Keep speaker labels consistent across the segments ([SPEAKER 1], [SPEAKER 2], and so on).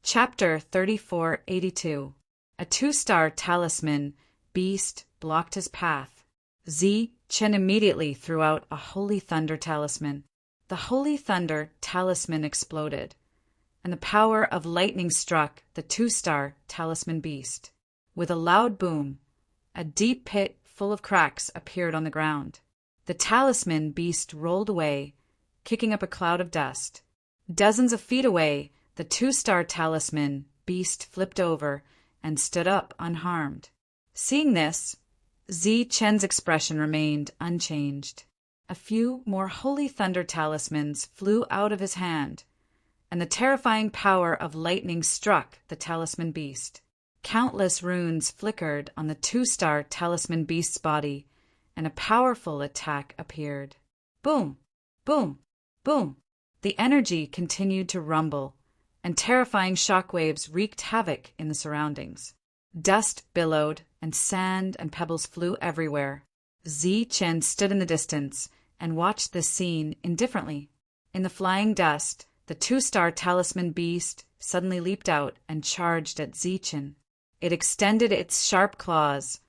[SPEAKER 1] Chapter 3482. A two-star talisman beast blocked his path. Chen immediately threw out a Holy Thunder talisman. The Holy Thunder talisman exploded, and the power of lightning struck the two-star talisman beast. With a loud boom, a deep pit full of cracks appeared on the ground. The talisman beast rolled away, kicking up a cloud of dust. Dozens of feet away, the two-star talisman beast flipped over and stood up unharmed. Seeing this, Chen's expression remained unchanged. A few more Holy Thunder talismans flew out of his hand, and the terrifying power of lightning struck the talisman beast. Countless runes flickered on the two-star talisman beast's body, and a powerful attack appeared. Boom! Boom! Boom! The energy continued to rumble, and terrifying shockwaves wreaked havoc in the surroundings. Dust billowed, and sand and pebbles flew everywhere. Chen stood in the distance and watched this scene indifferently. In the flying dust, the two-star talisman beast suddenly leaped out and charged at Chen. It extended its sharp claws,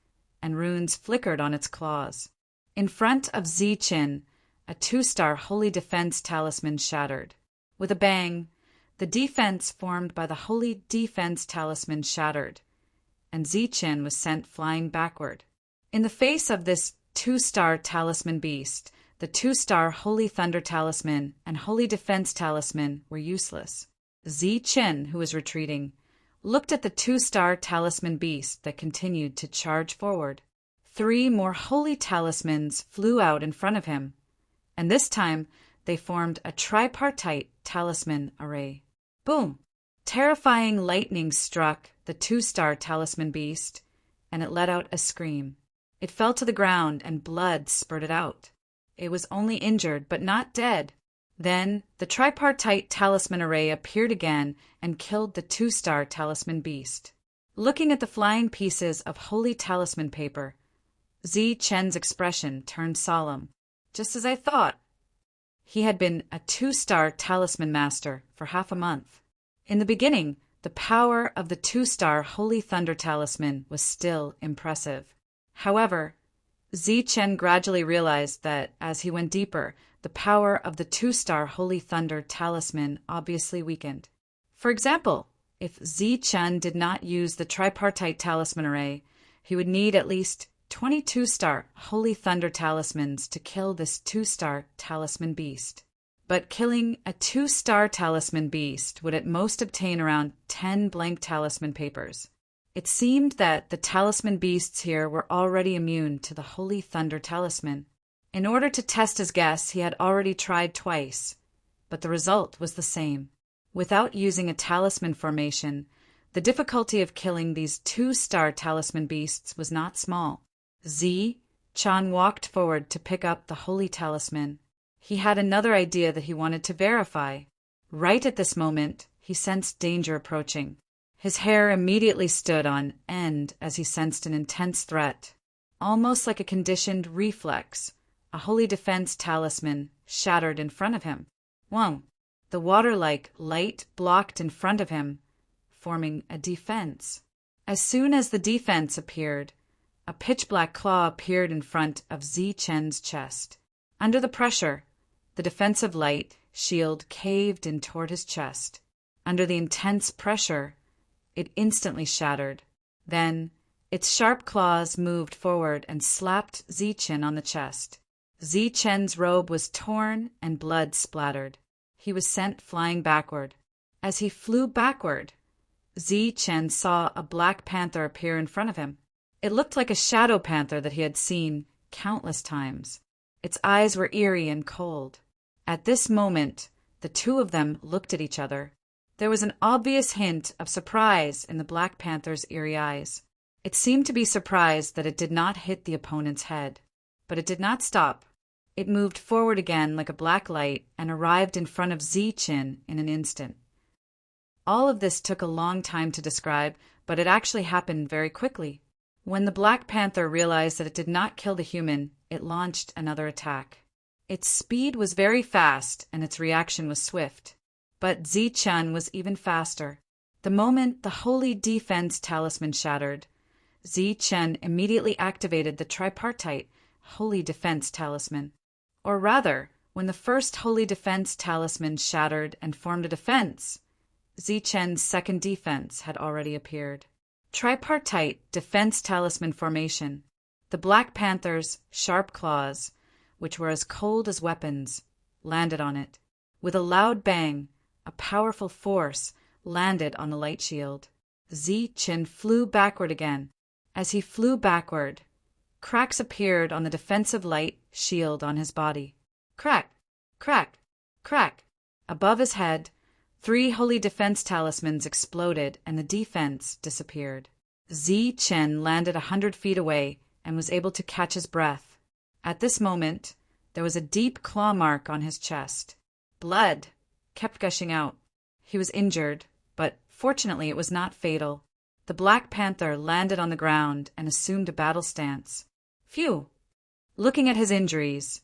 [SPEAKER 1] and runes flickered on its claws. In front of Chen, a two-star Holy Defense talisman shattered. With a bang, the defense formed by the Holy Defense talisman shattered, and Chen was sent flying backward. In the face of this two-star talisman beast, the two-star Holy Thunder talisman and Holy Defense talisman were useless. Chen, who was retreating, looked at the two-star talisman beast that continued to charge forward. 3 more holy talismans flew out in front of him, and this time they formed a tripartite talisman array. Boom! Terrifying lightning struck the two-star talisman beast, and it let out a scream. It fell to the ground and blood spurted out. It was only injured, but not dead. Then the tripartite talisman array appeared again and killed the two-star talisman beast. Looking at the flying pieces of holy talisman paper, Chen's expression turned solemn. Just as I thought. He had been a two-star talisman master for half a month. In the beginning, the power of the two-star Holy Thunder talisman was still impressive. However, Chen gradually realized that, as he went deeper, the power of the two-star Holy Thunder talisman obviously weakened. For example, if Chen did not use the tripartite talisman array, he would need at least 22-star Holy Thunder talismans to kill this two-star talisman beast. But killing a two-star talisman beast would at most obtain around 10 blank talisman papers. It seemed that the talisman beasts here were already immune to the Holy Thunder talisman. In order to test his guess, he had already tried twice, but the result was the same. Without using a talisman formation, the difficulty of killing these two-star talisman beasts was not small. Chen walked forward to pick up the holy talisman. He had another idea that he wanted to verify. Right at this moment, he sensed danger approaching. His hair immediately stood on end as he sensed an intense threat. Almost like a conditioned reflex, a holy defense talisman shattered in front of him. Whoa! The water-like light blocked in front of him, forming a defense. As soon as the defense appeared, a pitch-black claw appeared in front of Chen's chest. Under the pressure, the defensive light shield caved in toward his chest. Under the intense pressure, it instantly shattered. Then, its sharp claws moved forward and slapped Chen on the chest. Chen's robe was torn and blood splattered. He was sent flying backward. As he flew backward, Chen saw a black panther appear in front of him. It looked like a shadow panther that he had seen countless times. Its eyes were eerie and cold. At this moment, the two of them looked at each other. There was an obvious hint of surprise in the Black Panther's eerie eyes. It seemed to be surprised that it did not hit the opponent's head. But it did not stop. It moved forward again like a black light and arrived in front of Chen in an instant. All of this took a long time to describe, but it actually happened very quickly. When the Black Panther realized that it did not kill the human, it launched another attack. Its speed was very fast and its reaction was swift. But Chen was even faster. The moment the Holy Defense Talisman shattered, Zi Chen immediately activated the tripartite Holy Defense Talisman. Or rather, when the first Holy Defense Talisman shattered and formed a defense, Zi Chen's second defense had already appeared. Tripartite Defense Talisman Formation. The Black Panther's sharp claws, which were as cold as weapons, landed on it. With a loud bang, a powerful force landed on the light shield. Zi Chen flew backward again. As he flew backward, cracks appeared on the defensive light shield on his body. Crack, crack, crack. Above his head, 3 holy defense talismans exploded and the defense disappeared. Zi Chen landed 100 feet away and was able to catch his breath. At this moment, there was a deep claw mark on his chest. Blood kept gushing out. He was injured, but fortunately it was not fatal. The Black Panther landed on the ground and assumed a battle stance. Phew! Looking at his injuries,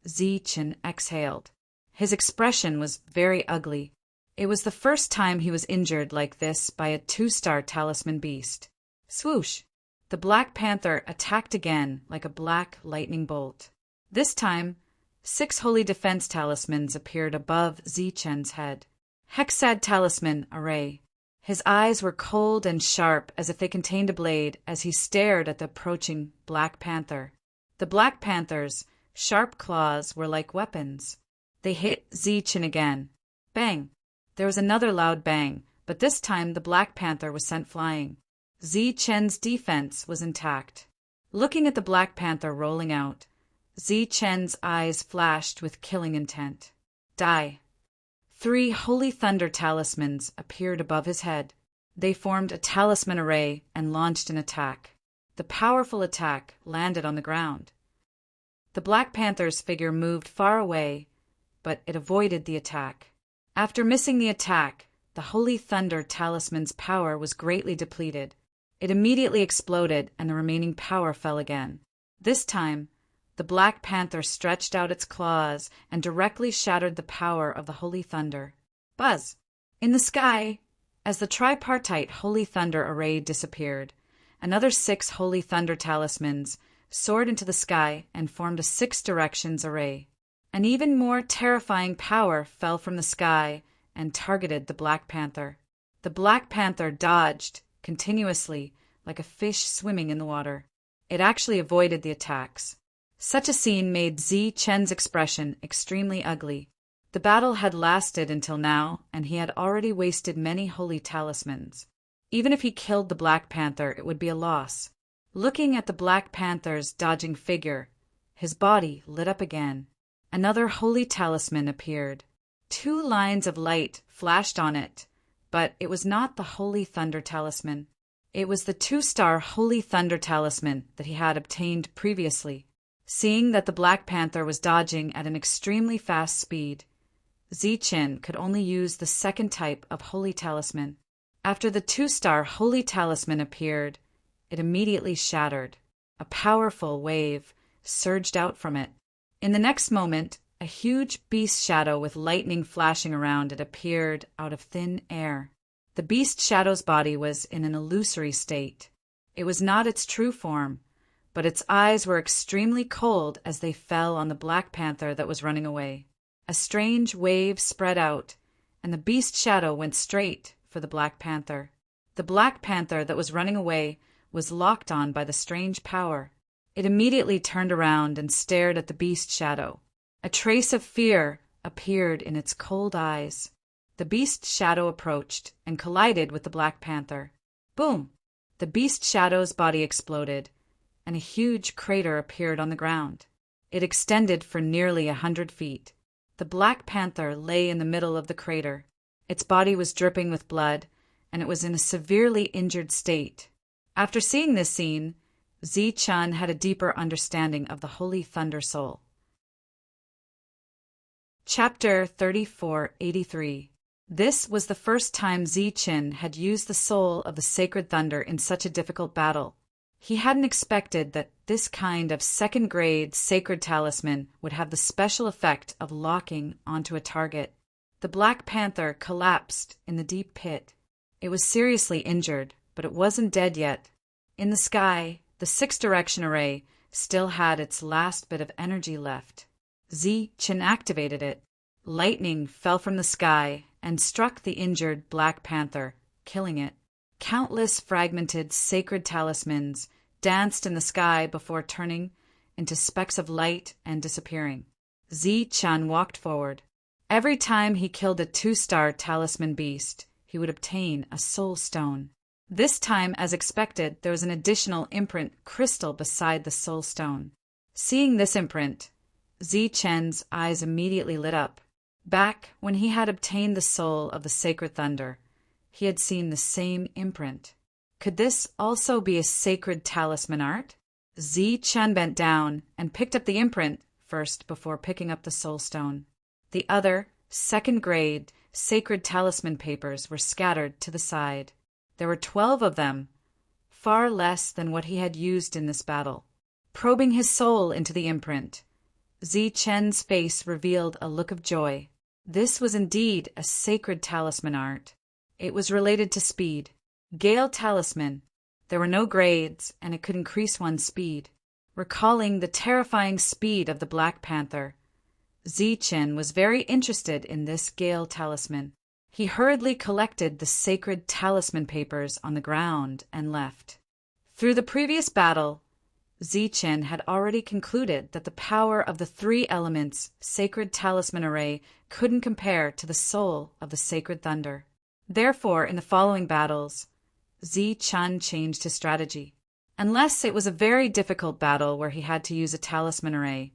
[SPEAKER 1] Zi Chen exhaled. His expression was very ugly. It was the first time he was injured like this by a 2-star talisman beast. Swoosh! The Black Panther attacked again like a black lightning bolt. This time, 6 holy defense talismans appeared above Zi Chen's head. Hexad Talisman Array. His eyes were cold and sharp as if they contained a blade as he stared at the approaching Black Panther. The Black Panther's sharp claws were like weapons. They hit Zi Chen again. Bang! There was another loud bang, but this time the Black Panther was sent flying. Zi Chen's defense was intact. Looking at the Black Panther rolling out, Zi Chen's eyes flashed with killing intent. Die! 3 holy thunder talismans appeared above his head. They formed a talisman array and launched an attack. The powerful attack landed on the ground. The Black Panther's figure moved far away, but it avoided the attack. After missing the attack, the Holy Thunder Talisman's power was greatly depleted. It immediately exploded and the remaining power fell again. This time, the Black Panther stretched out its claws and directly shattered the power of the Holy Thunder. Buzz! In the sky, as the tripartite Holy Thunder array disappeared, another 6 Holy Thunder Talismans soared into the sky and formed a 6 directions array. An even more terrifying power fell from the sky and targeted the Black Panther. The Black Panther dodged continuously like a fish swimming in the water. It actually avoided the attacks. Such a scene made Zi Chen's expression extremely ugly. The battle had lasted until now, and he had already wasted many holy talismans. Even if he killed the Black Panther, it would be a loss. Looking at the Black Panther's dodging figure, his body lit up again. Another holy talisman appeared. 2 lines of light flashed on it, but it was not the Holy Thunder Talisman. It was the 2-star Holy Thunder Talisman that he had obtained previously. Seeing that the Black Panther was dodging at an extremely fast speed, Zi Chen could only use the 2nd type of Holy Talisman. After the 2-star Holy Talisman appeared, it immediately shattered. A powerful wave surged out from it. In the next moment, a huge beast shadow with lightning flashing around it appeared out of thin air. The beast shadow's body was in an illusory state. It was not its true form, but its eyes were extremely cold as they fell on the Black Panther that was running away. A strange wave spread out, and the beast shadow went straight for the Black Panther. The Black Panther that was running away was locked on by the strange power. It immediately turned around and stared at the beast shadow. A trace of fear appeared in its cold eyes. The beast shadow approached and collided with the Black Panther. Boom! The beast shadow's body exploded, and a huge crater appeared on the ground. It extended for nearly 100 feet. The Black Panther lay in the middle of the crater. Its body was dripping with blood, and it was in a severely injured state. After seeing this scene, Zi Chen had a deeper understanding of the Holy Thunder Soul. Chapter 3483. This was the first time Zi Chen had used the soul of the sacred thunder in such a difficult battle. He hadn't expected that this kind of 2nd-grade sacred talisman would have the special effect of locking onto a target. The Black Panther collapsed in the deep pit. It was seriously injured, but it wasn't dead yet. In the sky, the six-direction array still had its last bit of energy left. Zi-Chin activated it. Lightning fell from the sky and struck the injured Black Panther, killing it. Countless fragmented sacred talismans danced in the sky before turning into specks of light and disappearing. Zi-Chan walked forward. Every time he killed a 2-star talisman beast, he would obtain a soul stone. This time, as expected, there was an additional imprint crystal beside the soul stone. Seeing this imprint, Zi-Chen's eyes immediately lit up. Back when he had obtained the soul of the sacred thunder, he had seen the same imprint. Could this also be a sacred talisman art? Zi-Chen bent down and picked up the imprint first before picking up the soul stone. The other, second-grade, sacred talisman papers were scattered to the side. There were 12 of them, far less than what he had used in this battle. Probing his soul into the imprint, Zi-Chen's face revealed a look of joy. This was indeed a sacred talisman art. It was related to speed. Gale talisman. There were no grades, and it could increase one's speed. Recalling the terrifying speed of the Black Panther, Zi-Chen was very interested in this Gale talisman. He hurriedly collected the sacred talisman papers on the ground and left. Through the previous battle, Zi-Chen had already concluded that the power of the 3 elements sacred talisman array couldn't compare to the soul of the sacred thunder. Therefore, in the following battles, Zi-Chen changed his strategy. Unless it was a very difficult battle where he had to use a talisman array,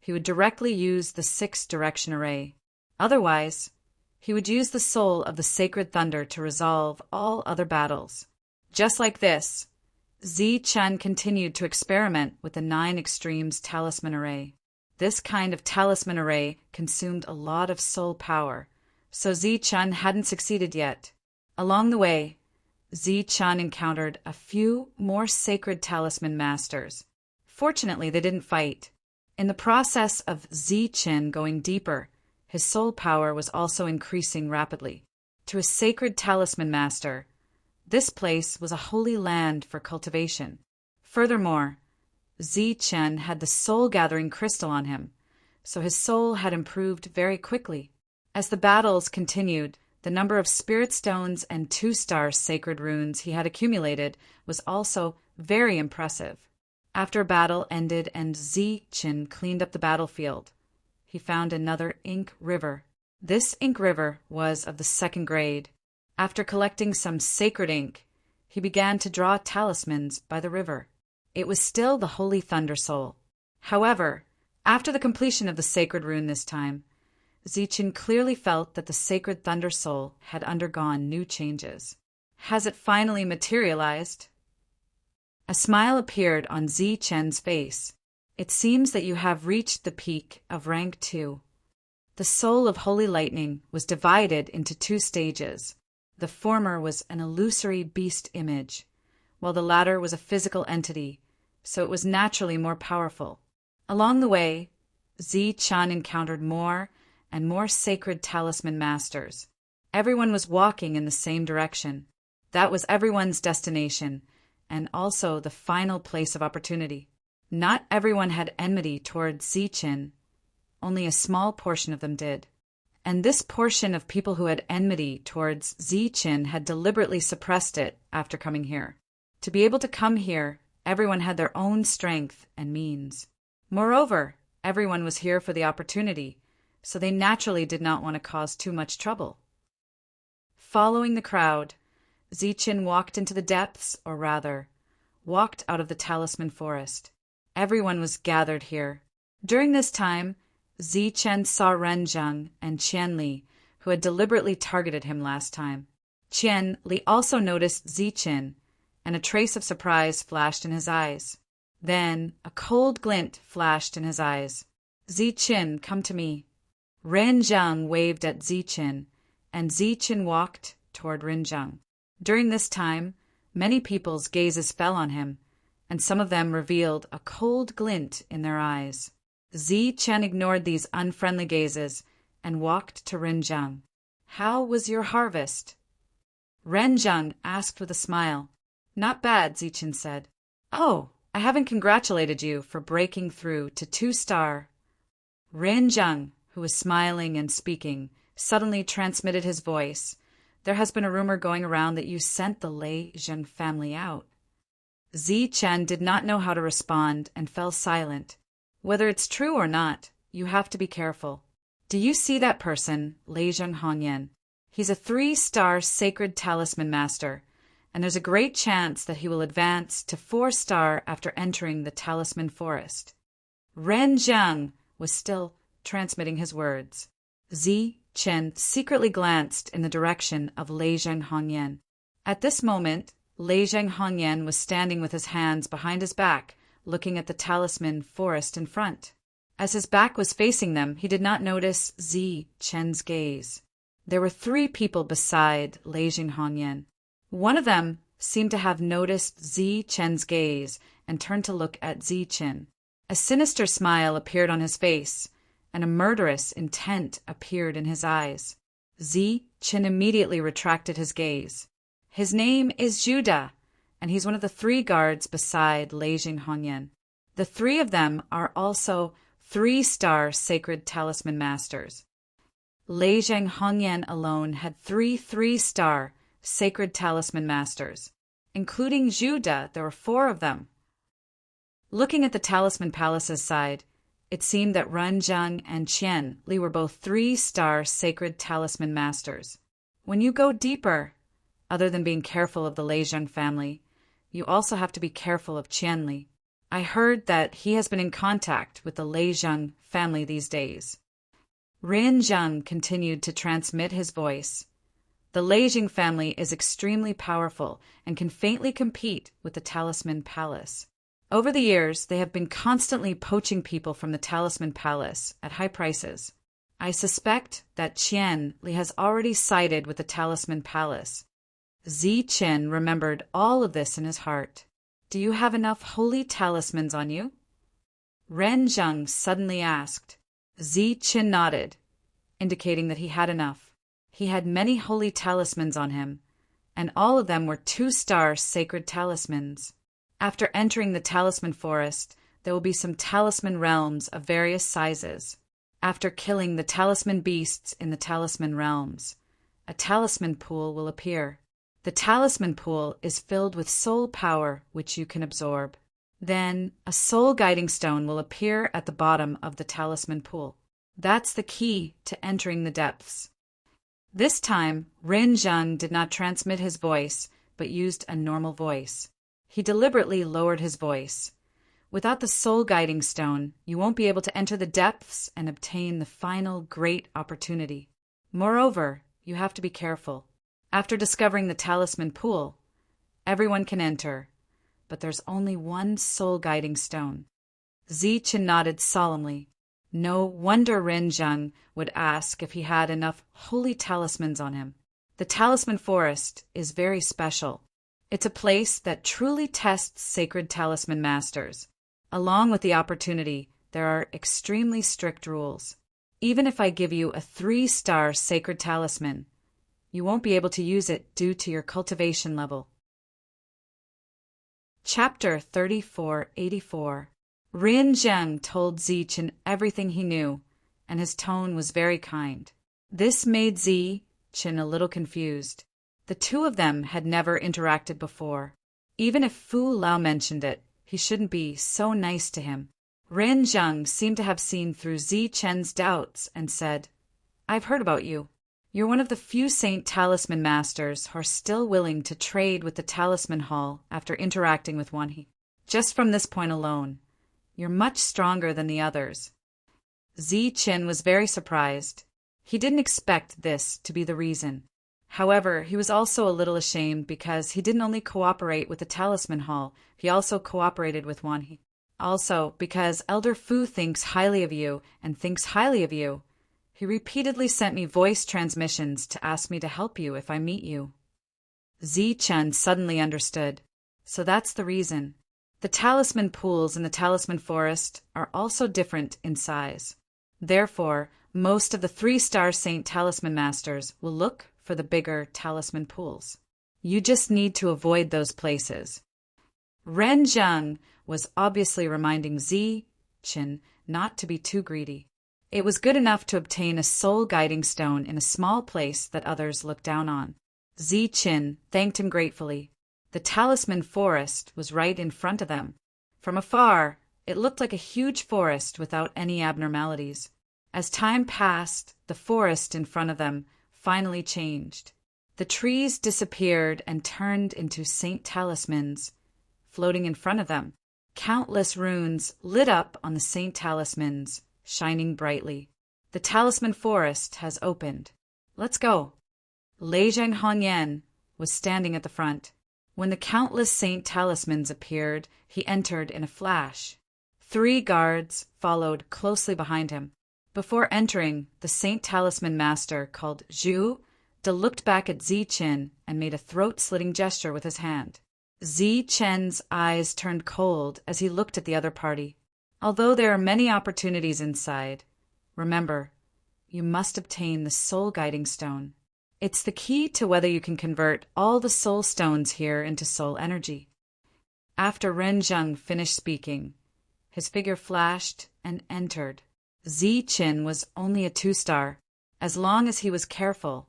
[SPEAKER 1] he would directly use the 6-direction array. Otherwise, he would use the soul of the sacred thunder to resolve all other battles. Just like this, Zi-Chen continued to experiment with the 9 extremes talisman array. This kind of talisman array consumed a lot of soul power, so Zi-Chen hadn't succeeded yet. Along the way, Zi-Chen encountered a few more sacred talisman masters. Fortunately, they didn't fight. In the process of Zi-Chen going deeper, his soul power was also increasing rapidly. To a sacred talisman master, this place was a holy land for cultivation. Furthermore, Zi-Chen had the soul-gathering crystal on him, so his soul had improved very quickly. As the battles continued, the number of spirit stones and 2-star sacred runes he had accumulated was also very impressive. After a battle ended and Zi-Chen cleaned up the battlefield, he found another ink river. This ink river was of the 2nd grade. After collecting some sacred ink, he began to draw talismans by the river. It was still the Holy Thunder Soul. However, after the completion of the sacred rune this time, Zi-Chen clearly felt that the sacred Thunder Soul had undergone new changes. Has it finally materialized? A smile appeared on Zi-Chen's face. It seems that you have reached the peak of rank 2. The soul of Holy Lightning was divided into 2 stages. The former was an illusory beast image, while the latter was a physical entity, so it was naturally more powerful. Along the way, Zi-Chen encountered more and more sacred talisman masters. Everyone was walking in the same direction. That was everyone's destination, and also the final place of opportunity. Not everyone had enmity towards Zi-Chen. Only a small portion of them did. And this portion of people who had enmity towards Zi-Chen had deliberately suppressed it after coming here. To be able to come here, everyone had their own strength and means. Moreover, everyone was here for the opportunity, so they naturally did not want to cause too much trouble. Following the crowd, Zi-Chen walked into the depths, or rather, walked out of the talisman forest. Everyone was gathered here. During this time, Zi-Chen saw Renzheng and Qianli, who had deliberately targeted him last time. Qianli also noticed Zi-Chen, and a trace of surprise flashed in his eyes. Then a cold glint flashed in his eyes. Zi-Chen, come to me. Renzheng waved at Zi-Chen, and Zi-Chen walked toward Renzheng. During this time, many people's gazes fell on him, and some of them revealed a cold glint in their eyes. Zi-Chen ignored these unfriendly gazes and walked to Renzheng. How was your harvest? Renjung asked with a smile. Not bad, Zichen said. Oh, I haven't congratulated you for breaking through to 2-star. Renjung, who was smiling and speaking, suddenly transmitted his voice. There has been a rumor going around that you sent the Lei Zhen family out. Zichen did not know how to respond and fell silent. Whether it's true or not, you have to be careful. Do you see that person, Lei Zhen Hongyan? He's a 3-star sacred talisman master, and there's a great chance that he will advance to 4-star after entering the talisman forest. Renjung was still transmitting his words. Zi Chen secretly glanced in the direction of Lei Zhen Hongyan. At this moment, Lei Zhen Hongyan was standing with his hands behind his back, looking at the talisman forest in front. As his back was facing them, he did not notice Zi Chen's gaze. There were 3 people beside Lei Zhen Hongyan. One of them seemed to have noticed Zi Chen's gaze and turned to look at Zi Chen. A sinister smile appeared on his face, and a murderous intent appeared in his eyes. Zi Chen immediately retracted his gaze. His name is Judah, and he's one of the 3 guards beside Lei Zhen Hongyan. The 3 of them are also 3-star sacred talisman masters. Lei Zhen Hongyan alone had 3 3-star sacred talisman masters. Including Judah, there were 4 of them. Looking at the talisman palace's side, it seemed that Renjung and Qian Li were both 3-star sacred talisman masters. When you go deeper, other than being careful of the Lei Zhen family, you also have to be careful of Qian Li. I heard that he has been in contact with the Lei Zhen family these days. Renjung continued to transmit his voice. The Lei Zhen family is extremely powerful and can faintly compete with the Talisman Palace. Over the years, they have been constantly poaching people from the Talisman Palace at high prices. I suspect that Qian Li has already sided with the Talisman Palace. Zi Chen remembered all of this in his heart. Do you have enough holy talismans on you? Renjung suddenly asked. Zi Chen nodded, indicating that he had enough. He had many holy talismans on him, and all of them were 2-star sacred talismans. After entering the talisman forest, there will be some talisman realms of various sizes. After killing the talisman beasts in the talisman realms, a talisman pool will appear. The talisman pool is filled with soul power which you can absorb. Then a soul guiding stone will appear at the bottom of the talisman pool. That's the key to entering the depths. This time, Renjung did not transmit his voice, but used a normal voice. He deliberately lowered his voice. Without the soul guiding stone, you won't be able to enter the depths and obtain the final great opportunity. Moreover, you have to be careful. After discovering the talisman pool, everyone can enter, but there's only one soul guiding stone. Zi Chen nodded solemnly. No wonder Renjung would ask if he had enough holy talismans on him. The talisman forest is very special. It's a place that truly tests sacred talisman masters. Along with the opportunity, there are extremely strict rules. Even if I give you a 3-star sacred talisman, you won't be able to use it due to your cultivation level. Chapter 3484. Renjung told Zi Chen everything he knew, and his tone was very kind. This made Zi Chen a little confused. The 2 of them had never interacted before. Even if Fu Lao mentioned it, he shouldn't be so nice to him. Renjung seemed to have seen through Zi Chen's doubts and said, I've heard about you. You're one of the few Saint Talisman Masters who are still willing to trade with the Talisman Hall after interacting with one he. Just from this point alone, you're much stronger than the others. Zi Chen was very surprised. He didn't expect this to be the reason. However, he was also a little ashamed because he didn't only cooperate with the Talisman Hall, he also cooperated with one he. Also, because Elder Fu thinks highly of you and thinks highly of you, he repeatedly sent me voice transmissions to ask me to help you if I meet you. Zi Chen suddenly understood. So that's the reason. The talisman pools in the talisman forest are also different in size. Therefore, most of the 3-star Saint Talisman Masters will look for the bigger talisman pools. You just need to avoid those places. Ren Zheng was obviously reminding Zi Qin not to be too greedy. It was good enough to obtain a soul guiding stone in a small place that others looked down on. Zi Qin thanked him gratefully. The talisman forest was right in front of them. From afar, it looked like a huge forest without any abnormalities. As time passed, the forest in front of them finally changed. The trees disappeared and turned into saint talismans, floating in front of them. Countless runes lit up on the saint talismans, shining brightly. The talisman forest has opened. Let's go. Lei Zheng Hongyan was standing at the front. When the countless saint talismans appeared, he entered in a flash. 3 guards followed closely behind him. Before entering, the saint talisman master called Zhu De looked back at Zi Qin and made a throat-slitting gesture with his hand. Zi Qin's eyes turned cold as he looked at the other party. Although there are many opportunities inside, remember, you must obtain the soul guiding stone. It's the key to whether you can convert all the soul stones here into soul energy. After Ren Zheng finished speaking, his figure flashed and entered. Zi Qin was only a 2-star. As long as he was careful,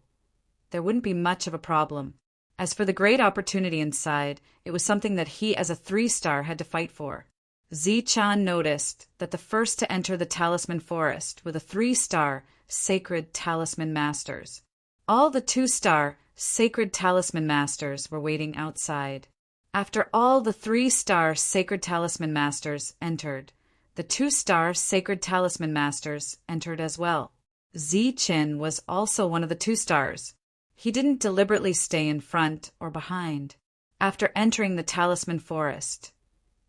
[SPEAKER 1] there wouldn't be much of a problem. As for the great opportunity inside, it was something that he as a 3-star had to fight for. Zi Chan noticed that the first to enter the talisman forest were the 3-star sacred talisman masters. All the 2-star sacred talisman masters were waiting outside. After all the 3-star sacred talisman masters entered, the 2-star sacred talisman masters entered as well. Zi Qin was also one of the 2-stars. He didn't deliberately stay in front or behind. After entering the talisman forest,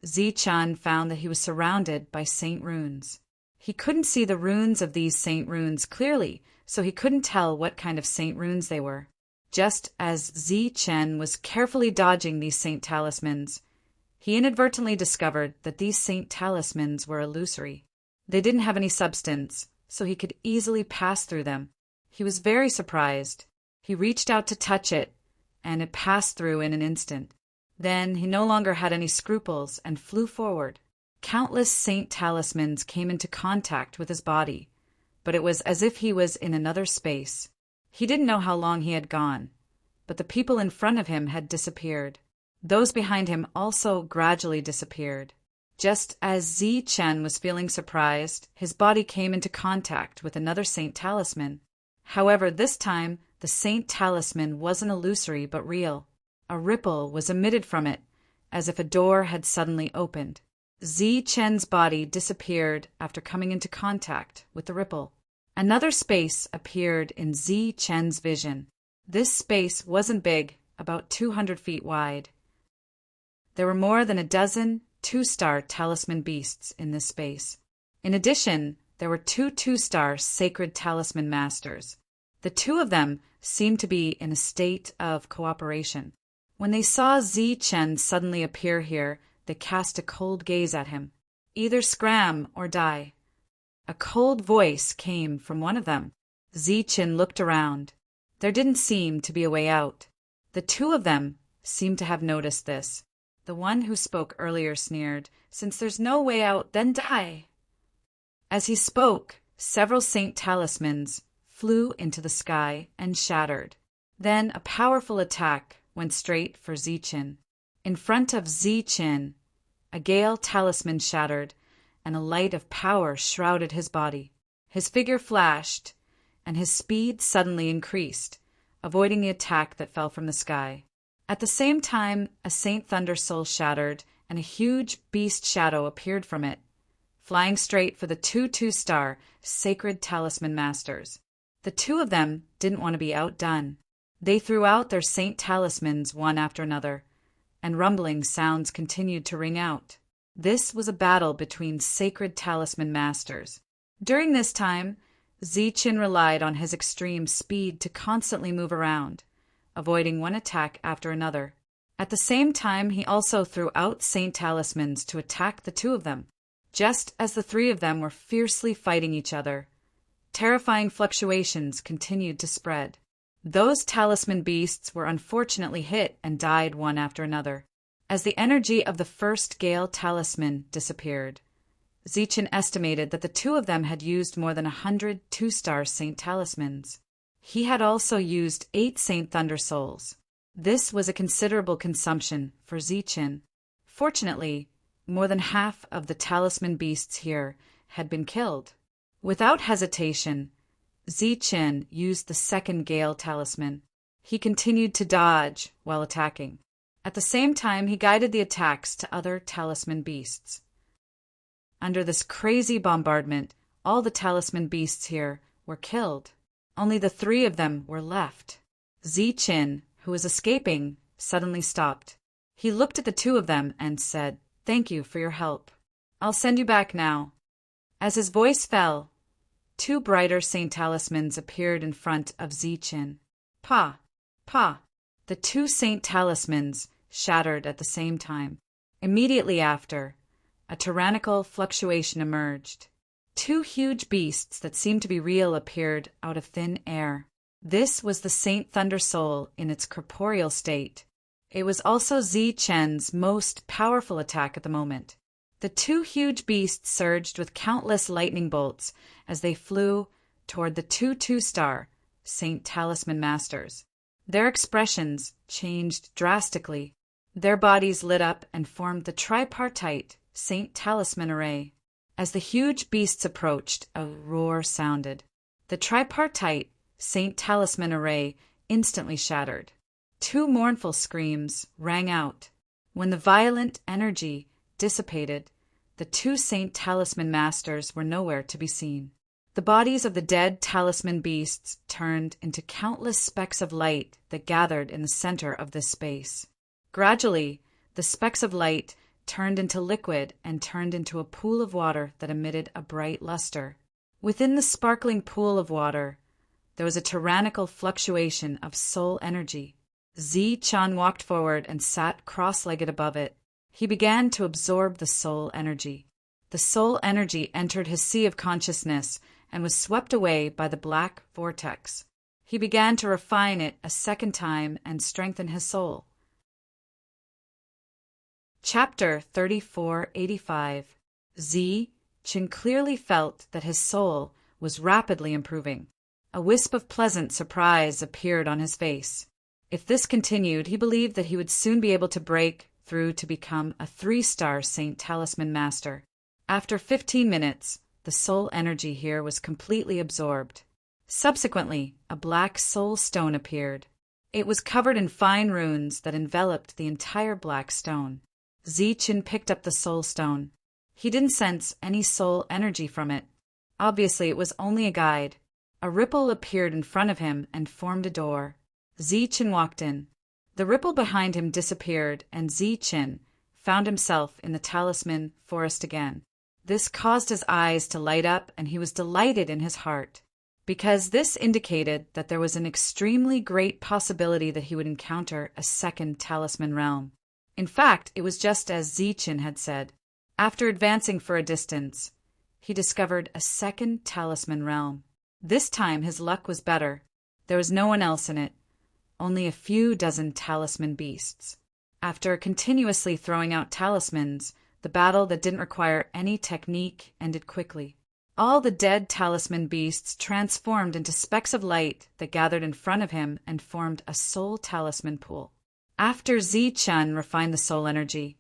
[SPEAKER 1] Zi Chan found that he was surrounded by saint runes. He couldn't see the runes of these saint runes clearly, so he couldn't tell what kind of saint runes they were. Just as Zi Chen was carefully dodging these saint talismans, he inadvertently discovered that these saint talismans were illusory. They didn't have any substance, so he could easily pass through them. He was very surprised. He reached out to touch it, and it passed through in an instant. Then he no longer had any scruples and flew forward. Countless saint talismans came into contact with his body, but it was as if he was in another space. He didn't know how long he had gone, but the people in front of him had disappeared. Those behind him also gradually disappeared. Just as Zi Chen was feeling surprised, his body came into contact with another saint talisman. However, this time, the saint talisman wasn't illusory but real. A ripple was emitted from it, as if a door had suddenly opened. Zi Chen's body disappeared after coming into contact with the ripple. Another space appeared in Zi Chen's vision. This space wasn't big, about 200 feet wide. There were more than a dozen 2-star talisman beasts in this space. In addition, there were 2 2-star sacred talisman masters. The 2 of them seemed to be in a state of cooperation. When they saw Zi Chen suddenly appear here, they cast a cold gaze at him. Either scram or die. A cold voice came from one of them. Zi Chen looked around. There didn't seem to be a way out. The 2 of them seemed to have noticed this. The one who spoke earlier sneered, "Since there's no way out, then die." As he spoke, several saint talismans flew into the sky and shattered. Then a powerful attack went straight for Zi Qin. In front of Zi Qin, a gale talisman shattered, and a light of power shrouded his body. His figure flashed, and his speed suddenly increased, avoiding the attack that fell from the sky. At the same time, a Saint Thunder soul shattered, and a huge beast shadow appeared from it, flying straight for the 2 2-star sacred talisman masters. The 2 of them didn't want to be outdone. They threw out their saint talismans one after another, and rumbling sounds continued to ring out. This was a battle between sacred talisman masters. During this time, Zi Qin relied on his extreme speed to constantly move around, avoiding one attack after another. At the same time, he also threw out saint talismans to attack the 2 of them, just as the 3 of them were fiercely fighting each other. Terrifying fluctuations continued to spread. Those talisman beasts were unfortunately hit and died one after another. As the energy of the first Gale talisman disappeared, Zichen estimated that the two of them had used more than 100 two-star Saint talismans. He had also used 8 Saint Thunder Souls. This was a considerable consumption for Zichen. Fortunately, more than half of the talisman beasts here had been killed. Without hesitation, Zichen used the second Gale talisman. He continued to dodge while attacking. At the same time, he guided the attacks to other talisman beasts. Under this crazy bombardment, all the talisman beasts here were killed. Only the 3 of them were left. Zichen, who was escaping, suddenly stopped. He looked at the 2 of them and said, "Thank you for your help. I'll send you back now." As his voice fell, 2 brighter Saint talismans appeared in front of Zichen. Pa! Pa! The 2 Saint talismans shattered at the same time. Immediately after, a tyrannical fluctuation emerged. 2 huge beasts that seemed to be real appeared out of thin air. This was the Saint Thunder Soul in its corporeal state. It was also Zichen's most powerful attack at the moment. The 2 huge beasts surged with countless lightning bolts as they flew toward the 2 two-star Saint Talisman Masters. Their expressions changed drastically. Their bodies lit up and formed the tripartite Saint Talisman array. As the huge beasts approached, a roar sounded. The tripartite Saint Talisman array instantly shattered. 2 mournful screams rang out. When the violent energy dissipated, the 2 Saint Talisman Masters were nowhere to be seen. The bodies of the dead talisman beasts turned into countless specks of light that gathered in the center of this space. Gradually, the specks of light turned into liquid and turned into a pool of water that emitted a bright luster. Within the sparkling pool of water, there was a tyrannical fluctuation of soul energy. Zichen walked forward and sat cross-legged above it. He began to absorb the soul energy. The soul energy entered his sea of consciousness and was swept away by the black vortex. He began to refine it a second time and strengthen his soul. Chapter 3485. Zichen clearly felt that his soul was rapidly improving. A wisp of pleasant surprise appeared on his face. If this continued, he believed that he would soon be able to break through to become a 3-star Saint Talisman Master. After 15 minutes, the soul energy here was completely absorbed. Subsequently, a black soul stone appeared. It was covered in fine runes that enveloped the entire black stone. Zichen picked up the soul stone. He didn't sense any soul energy from it. Obviously, it was only a guide. A ripple appeared in front of him and formed a door. Zichen walked in. The ripple behind him disappeared, and Zichen found himself in the talisman forest again. This caused his eyes to light up, and he was delighted in his heart, because this indicated that there was an extremely great possibility that he would encounter a second talisman realm. In fact, it was just as Zichen had said. After advancing for a distance, he discovered a second talisman realm. This time his luck was better. There was no one else in it, only a few dozen talisman beasts. After continuously throwing out talismans, the battle that didn't require any technique ended quickly. All the dead talisman beasts transformed into specks of light that gathered in front of him and formed a soul talisman pool. After Zichen refined the soul energy,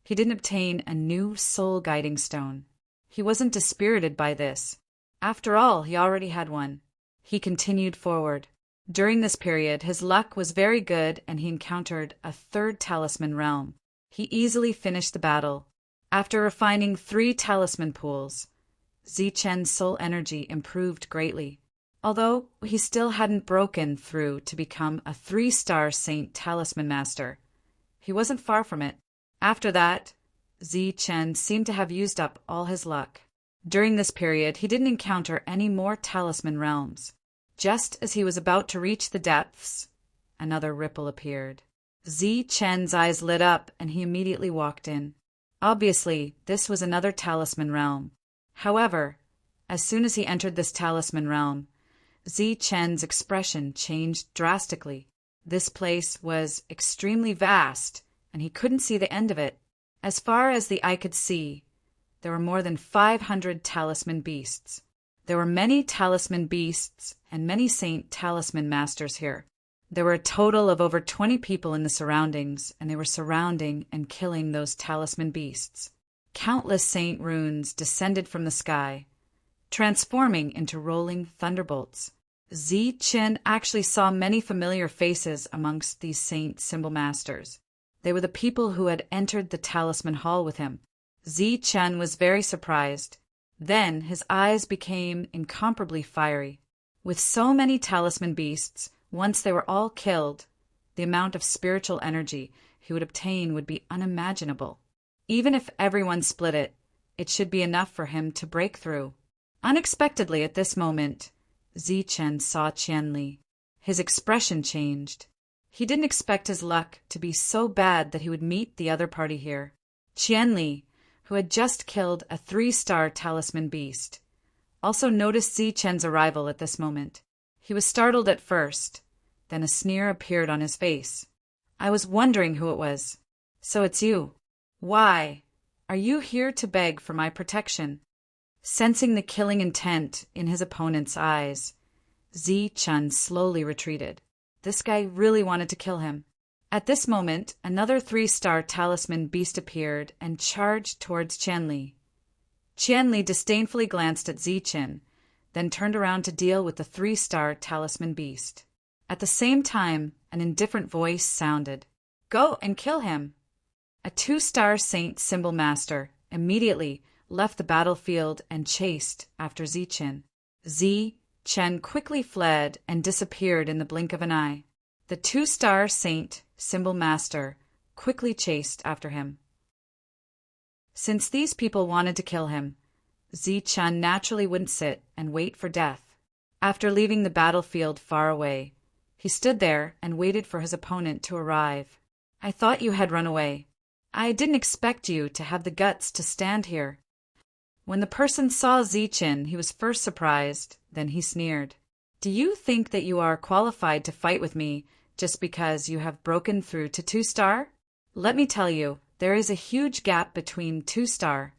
[SPEAKER 1] he didn't obtain a new soul guiding stone. He wasn't dispirited by this. After all, he already had one. He continued forward. During this period, his luck was very good and he encountered a 3rd talisman realm. He easily finished the battle. After refining 3 talisman pools, Zichen's soul energy improved greatly. Although he still hadn't broken through to become a 3-star Saint Talisman Master, he wasn't far from it. After that, Zichen seemed to have used up all his luck. During this period, he didn't encounter any more talisman realms. Just as he was about to reach the depths, another ripple appeared. Zichen's eyes lit up and he immediately walked in. Obviously, this was another talisman realm. However, as soon as he entered this talisman realm, Chen's expression changed drastically. This place was extremely vast, and he couldn't see the end of it. As far as the eye could see, there were more than 500 talisman beasts. There were many talisman beasts and many saint talisman masters here. There were a total of over 20 people in the surroundings, and they were surrounding and killing those talisman beasts. Countless saint runes descended from the sky, transforming into rolling thunderbolts. Chen actually saw many familiar faces amongst these saint symbol masters. They were the people who had entered the talisman hall with him. Chen was very surprised. Then his eyes became incomparably fiery. With so many talisman beasts, once they were all killed, the amount of spiritual energy he would obtain would be unimaginable. Even if everyone split it, it should be enough for him to break through. Unexpectedly at this moment, Chen saw Qianli. His expression changed. He didn't expect his luck to be so bad that he would meet the other party here. Qianli, who had just killed a 3-star talisman beast, also noticed Chen's arrival at this moment. He was startled at first, then a sneer appeared on his face. "I was wondering who it was. So it's you. Why? Are you here to beg for my protection?" Sensing the killing intent in his opponent's eyes, Chen slowly retreated. This guy really wanted to kill him. At this moment, another 3-star talisman beast appeared and charged towards Qianli. Qianli disdainfully glanced at Chen, then turned around to deal with the 3-star talisman beast. At the same time, an indifferent voice sounded, "Go and kill him." A 2-star saint symbol master immediately left the battlefield and chased after Chen. Chen quickly fled and disappeared in the blink of an eye. The 2-star saint symbol master quickly chased after him. Since these people wanted to kill him, Chen naturally wouldn't sit and wait for death. After leaving the battlefield far away, he stood there and waited for his opponent to arrive. "I thought you had run away. I didn't expect you to have the guts to stand here." When the person saw Chen, he was first surprised, then he sneered. "Do you think that you are qualified to fight with me just because you have broken through to 2-star? Let me tell you, there is a huge gap between 2-star.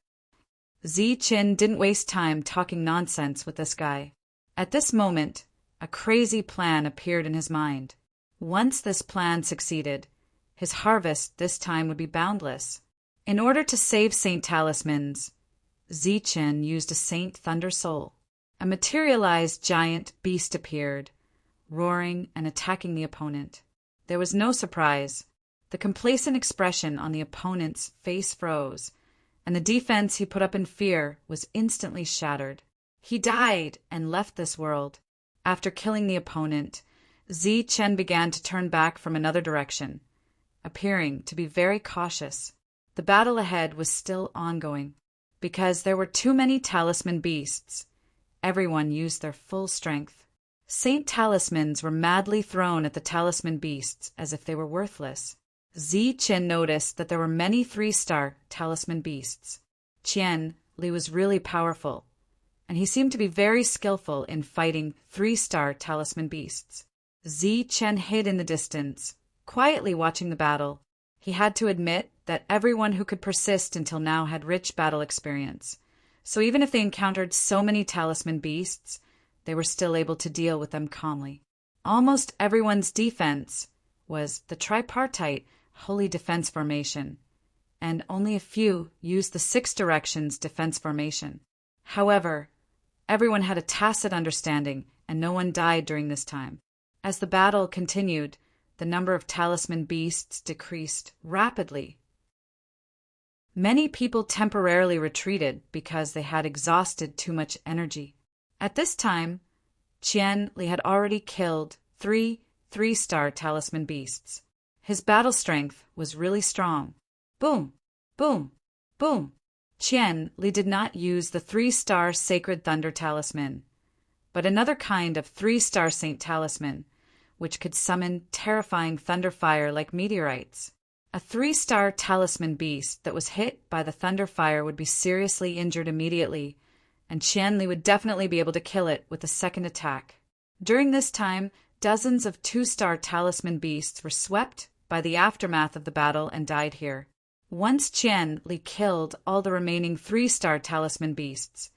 [SPEAKER 1] Chen didn't waste time talking nonsense with this guy. At this moment, a crazy plan appeared in his mind. Once this plan succeeded, his harvest this time would be boundless. In order to save Saint Talismans, Chen used a Saint Thunder Soul. A materialized giant beast appeared, roaring and attacking the opponent. There was no surprise. The complacent expression on the opponent's face froze, and the defense he put up in fear was instantly shattered. He died and left this world. After killing the opponent, Chen began to turn back from another direction, appearing to be very cautious. The battle ahead was still ongoing. Because there were too many talisman beasts, everyone used their full strength. Saint Talismans were madly thrown at the talisman beasts as if they were worthless. Chen noticed that there were many 3-star talisman beasts. Qianli was really powerful, and he seemed to be very skillful in fighting 3-star talisman beasts. Chen hid in the distance, quietly watching the battle. He had to admit that everyone who could persist until now had rich battle experience, so even if they encountered so many talisman beasts, they were still able to deal with them calmly. Almost everyone's defense was the tripartite Holy Defense Formation, and only a few used the 6 Directions Defense Formation. However, everyone had a tacit understanding, and no one died during this time. As the battle continued, the number of talisman beasts decreased rapidly. Many people temporarily retreated because they had exhausted too much energy. At this time, Qianli had already killed 3 3-star talisman beasts. His battle strength was really strong. Boom, boom, boom. Qianli did not use the 3-star Sacred Thunder Talisman, but another kind of 3-star Saint Talisman, which could summon terrifying thunder fire like meteorites. A 3-star talisman beast that was hit by the thunder fire would be seriously injured immediately, and Qianli would definitely be able to kill it with a second attack. During this time, dozens of two-star talisman beasts were swept by the aftermath of the battle and died here. Once Qian Li killed all the remaining three-star talisman beasts,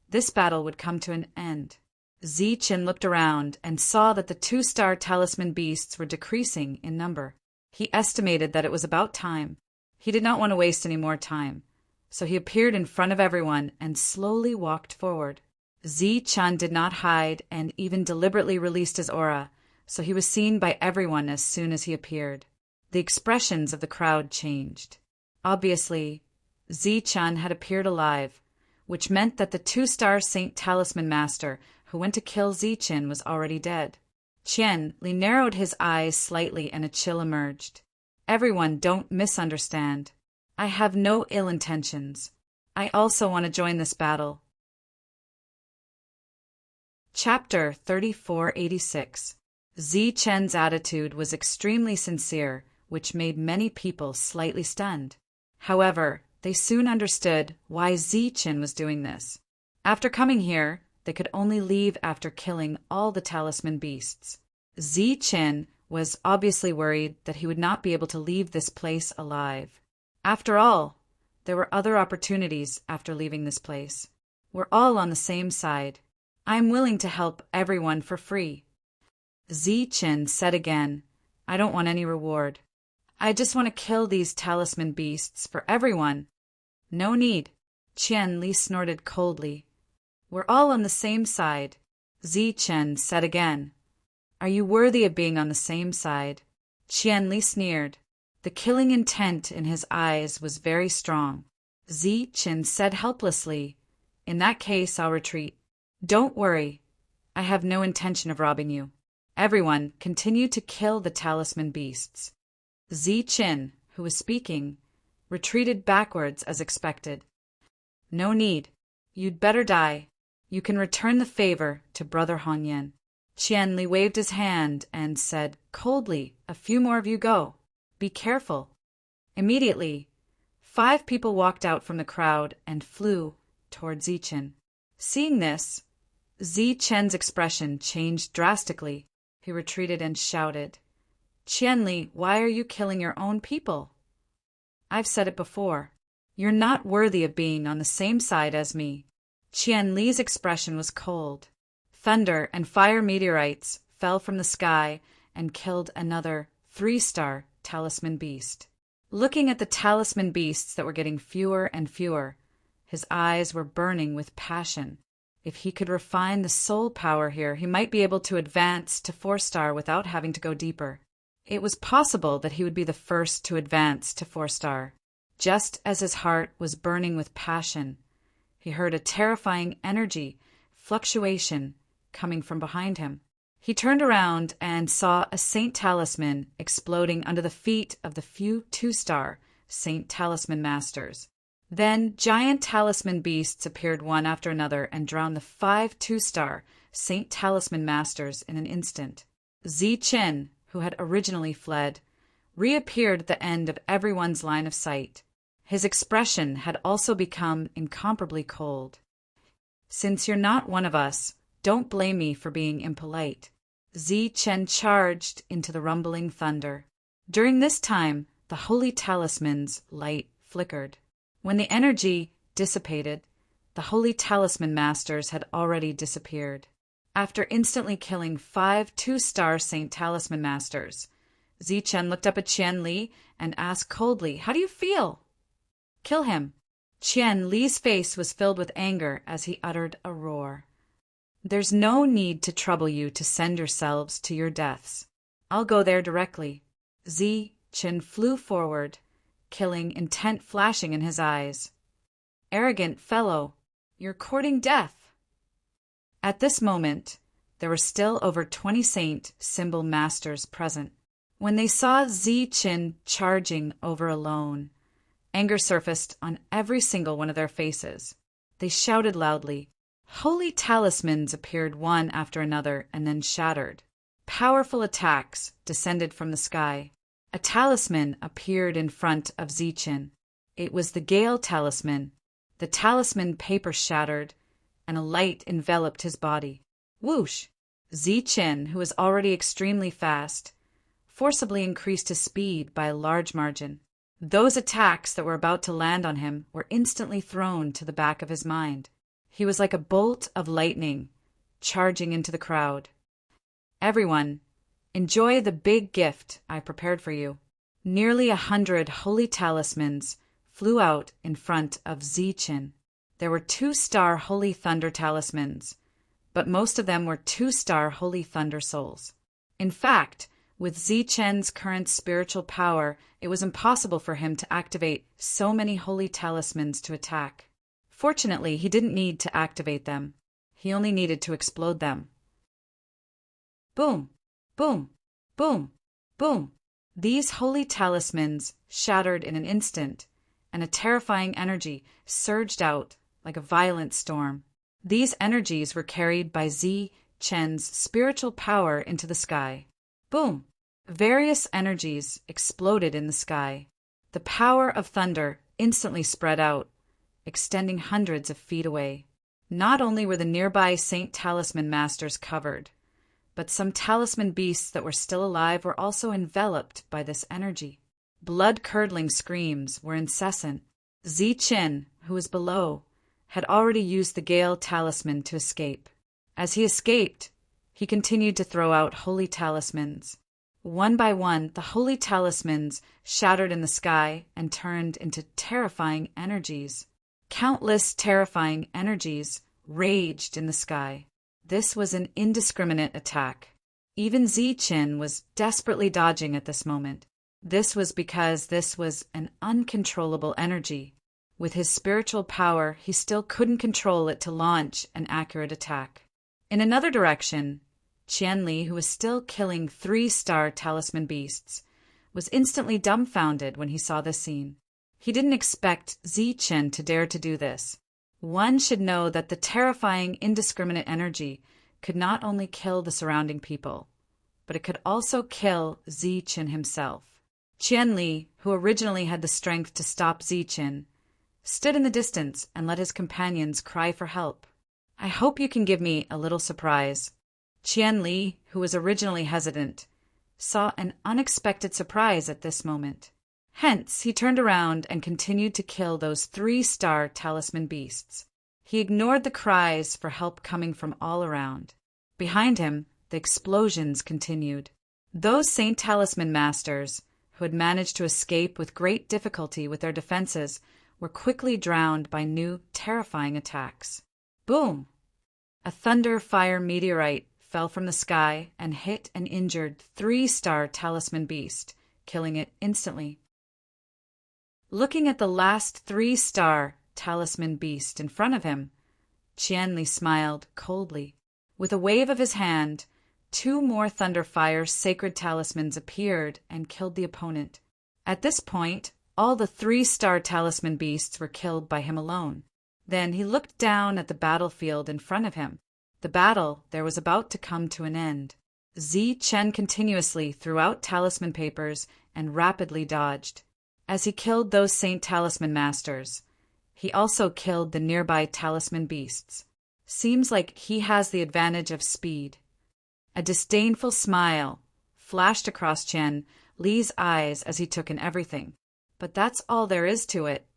[SPEAKER 1] this battle would come to an end. Zichen looked around and saw that the two-star talisman beasts were decreasing in number. He estimated that it was about time. He did not want to waste any more time, so he appeared in front of everyone and slowly walked forward. Zichen did not hide and even deliberately released his aura, so he was seen by everyone as soon as he appeared. The expressions of the crowd changed. Obviously, Zichen had appeared alive, which meant that the two-star Saint Talisman Master who went to kill Zichen was already dead. Qian Li narrowed his eyes slightly and a chill emerged. Everyone, don't misunderstand. I have no ill intentions. I also want to join this battle. Chapter 3486. Zichen's attitude was extremely sincere, which made many people slightly stunned. However, they soon understood why Zichen was doing this. After coming here, they could only leave after killing all the talisman beasts. Zichen was obviously worried that he would not be able to leave this place alive. After all, there were other opportunities after leaving this place. We're all on the same side. I'm willing to help everyone for free. Zichen said again, I don't want any reward. I just want to kill these talisman beasts for everyone. No need. Qian Li snorted coldly. We're all on the same side. Zichen said again. Are you worthy of being on the same side? Qian Li sneered. The killing intent in his eyes was very strong. Zichen said helplessly, in that case, I'll retreat. Don't worry. I have no intention of robbing you. Everyone continued to kill the talisman beasts. Zichen, who was speaking, retreated backwards as expected. No need. You'd better die. You can return the favor to Brother Hongyan. Qian Li waved his hand and said coldly, a few more of you go. Be careful. Immediately, 5 people walked out from the crowd and flew toward Zichen. Seeing this, Zichen's expression changed drastically. He retreated and shouted, Qian Li, why are you killing your own people? I've said it before. You're not worthy of being on the same side as me. Qian Li's expression was cold. Thunder and fire meteorites fell from the sky and killed another 3-star talisman beast. Looking at the talisman beasts that were getting fewer and fewer, his eyes were burning with passion. If he could refine the soul power here, he might be able to advance to 4-star without having to go deeper. It was possible that he would be the first to advance to 4-star. Just as his heart was burning with passion, he heard a terrifying energy fluctuation coming from behind him. He turned around and saw a Saint Talisman exploding under the feet of the few 2-star Saint Talisman Masters. Then giant talisman beasts appeared one after another and drowned the 5 2-star Saint Talisman Masters in an instant. Zichen, who had originally fled, reappeared at the end of everyone's line of sight. His expression had also become incomparably cold. Since you're not one of us, don't blame me for being impolite. Zichen charged into the rumbling thunder. During this time, the holy talisman's light flickered. When the energy dissipated, the holy talisman masters had already disappeared. After instantly killing 5 2-star Saint Talisman Masters, Zichen looked up at Qian Li and asked coldly, How do you feel? Kill him. Qian Li's face was filled with anger as he uttered a roar. There's no need to trouble you to send yourselves to your deaths. I'll go there directly. Zichen flew forward, killing intent flashing in his eyes. Arrogant fellow, you're courting death. At this moment, there were still over 20 Saint Symbol Masters present. When they saw Zichen charging over alone, anger surfaced on every single one of their faces. They shouted loudly. Holy talismans appeared one after another and then shattered. Powerful attacks descended from the sky. A talisman appeared in front of Zichen. It was the Gale talisman. The talisman paper shattered, and a light enveloped his body. Whoosh! Ziqin, who was already extremely fast, forcibly increased his speed by a large margin. Those attacks that were about to land on him were instantly thrown to the back of his mind. He was like a bolt of lightning, charging into the crowd. Everyone, enjoy the big gift I prepared for you. Nearly 100 holy talismans flew out in front of Ziqin. There were 2-star holy thunder talismans, but most of them were 2-star holy thunder souls. In fact, with Ziqin's current spiritual power, it was impossible for him to activate so many holy talismans to attack. Fortunately, he didn't need to activate them. He only needed to explode them. Boom! Boom! Boom! Boom! These holy talismans shattered in an instant, and a terrifying energy surged out like a violent storm. These energies were carried by Ziqin's spiritual power into the sky. Boom! Various energies exploded in the sky. The power of thunder instantly spread out, extending hundreds of feet away. Not only were the nearby Saint Talisman Masters covered, but some talisman beasts that were still alive were also enveloped by this energy. Blood-curdling screams were incessant. Ziqin, who was below, had already used the Gale talisman to escape. As he escaped, he continued to throw out holy talismans. One by one, the holy talismans shattered in the sky and turned into terrifying energies. Countless terrifying energies raged in the sky. This was an indiscriminate attack. Even Ziqin was desperately dodging at this moment. This was because this was an uncontrollable energy. With his spiritual power, he still couldn't control it to launch an accurate attack. In another direction, Qianli, who was still killing 3-star talisman beasts, was instantly dumbfounded when he saw this scene. He didn't expect Ziqin to dare to do this. One should know that the terrifying, indiscriminate energy could not only kill the surrounding people, but it could also kill Ziqin himself. Qianli, who originally had the strength to stop Ziqin, stood in the distance and let his companions cry for help. I hope you can give me a little surprise. Qianli, who was originally hesitant, saw an unexpected surprise at this moment. Hence, he turned around and continued to kill those 3-star talisman beasts. He ignored the cries for help coming from all around. Behind him, the explosions continued. Those Saint Talisman Masters, who had managed to escape with great difficulty with their defenses, were quickly drowned by new, terrifying attacks. Boom! A thunder-fire meteorite fell from the sky and hit and injured 3-star talisman beast, killing it instantly. Looking at the last 3-star talisman beast in front of him, Qianli smiled coldly. With a wave of his hand, 2 more Thunderfire sacred talismans appeared and killed the opponent. At this point, all the 3-star talisman beasts were killed by him alone. Then he looked down at the battlefield in front of him. The battle there was about to come to an end. Ziqin continuously threw out talisman papers and rapidly dodged. As he killed those Saint Talisman Masters, he also killed the nearby talisman beasts. Seems like he has the advantage of speed. A disdainful smile flashed across Qian Li's eyes as he took in everything. But that's all there is to it.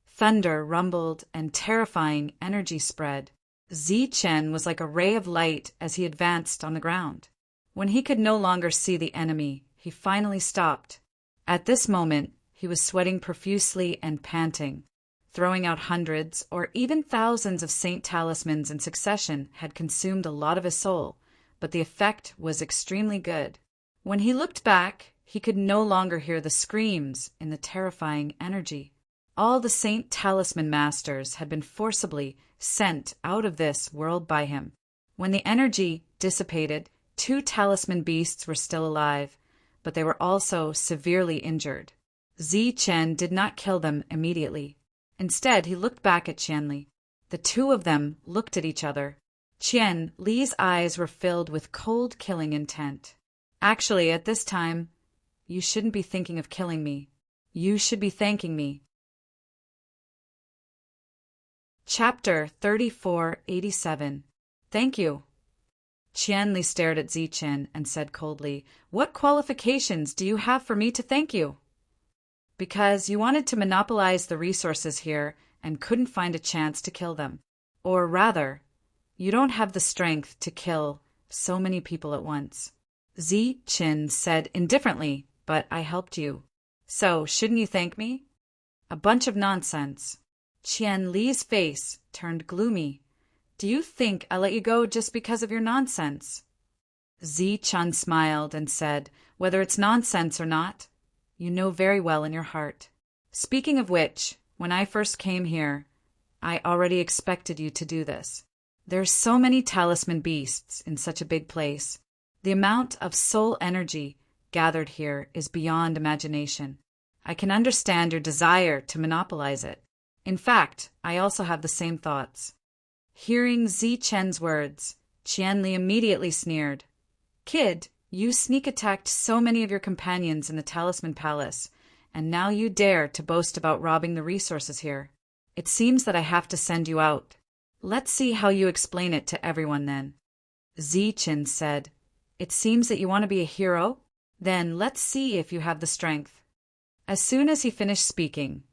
[SPEAKER 1] Thunder rumbled and terrifying energy spread. Ziqin was like a ray of light as he advanced on the ground. When he could no longer see the enemy, he finally stopped. At this moment, he was sweating profusely and panting. Throwing out hundreds or even thousands of Saint Talismans in succession had consumed a lot of his soul, but the effect was extremely good. When he looked back, he could no longer hear the screams in the terrifying energy. All the Saint Talisman Masters had been forcibly sent out of this world by him. When the energy dissipated, 2 talisman beasts were still alive, but they were also severely injured. Ziqin did not kill them immediately. Instead, he looked back at Qianli. The 2 of them looked at each other. Qian Li's eyes were filled with cold killing intent. Actually, at this time, you shouldn't be thinking of killing me. You should be thanking me. Chapter 3487. Thank you. Qianli stared at Zichen and said coldly, "What qualifications do you have for me to thank you?" "Because you wanted to monopolize the resources here and couldn't find a chance to kill them. Or rather, you don't have the strength to kill so many people at once." Zichen said indifferently, "But I helped you. So shouldn't you thank me?" "A bunch of nonsense." Qianli's face turned gloomy. "Do you think I'll let you go just because of your nonsense?" Zichen smiled and said, "Whether it's nonsense or not, you know very well in your heart. Speaking of which, when I first came here, I already expected you to do this. There's so many talisman beasts in such a big place. The amount of soul energy gathered here is beyond imagination. I can understand your desire to monopolize it. In fact, I also have the same thoughts." Hearing Zichen's words, Qianli immediately sneered. "Kid, you sneak attacked so many of your companions in the Talisman Palace, and now you dare to boast about robbing the resources here. It seems that I have to send you out. Let's see how you explain it to everyone then." Zichen said, "It seems that you want to be a hero? Then let's see if you have the strength." As soon as he finished speaking,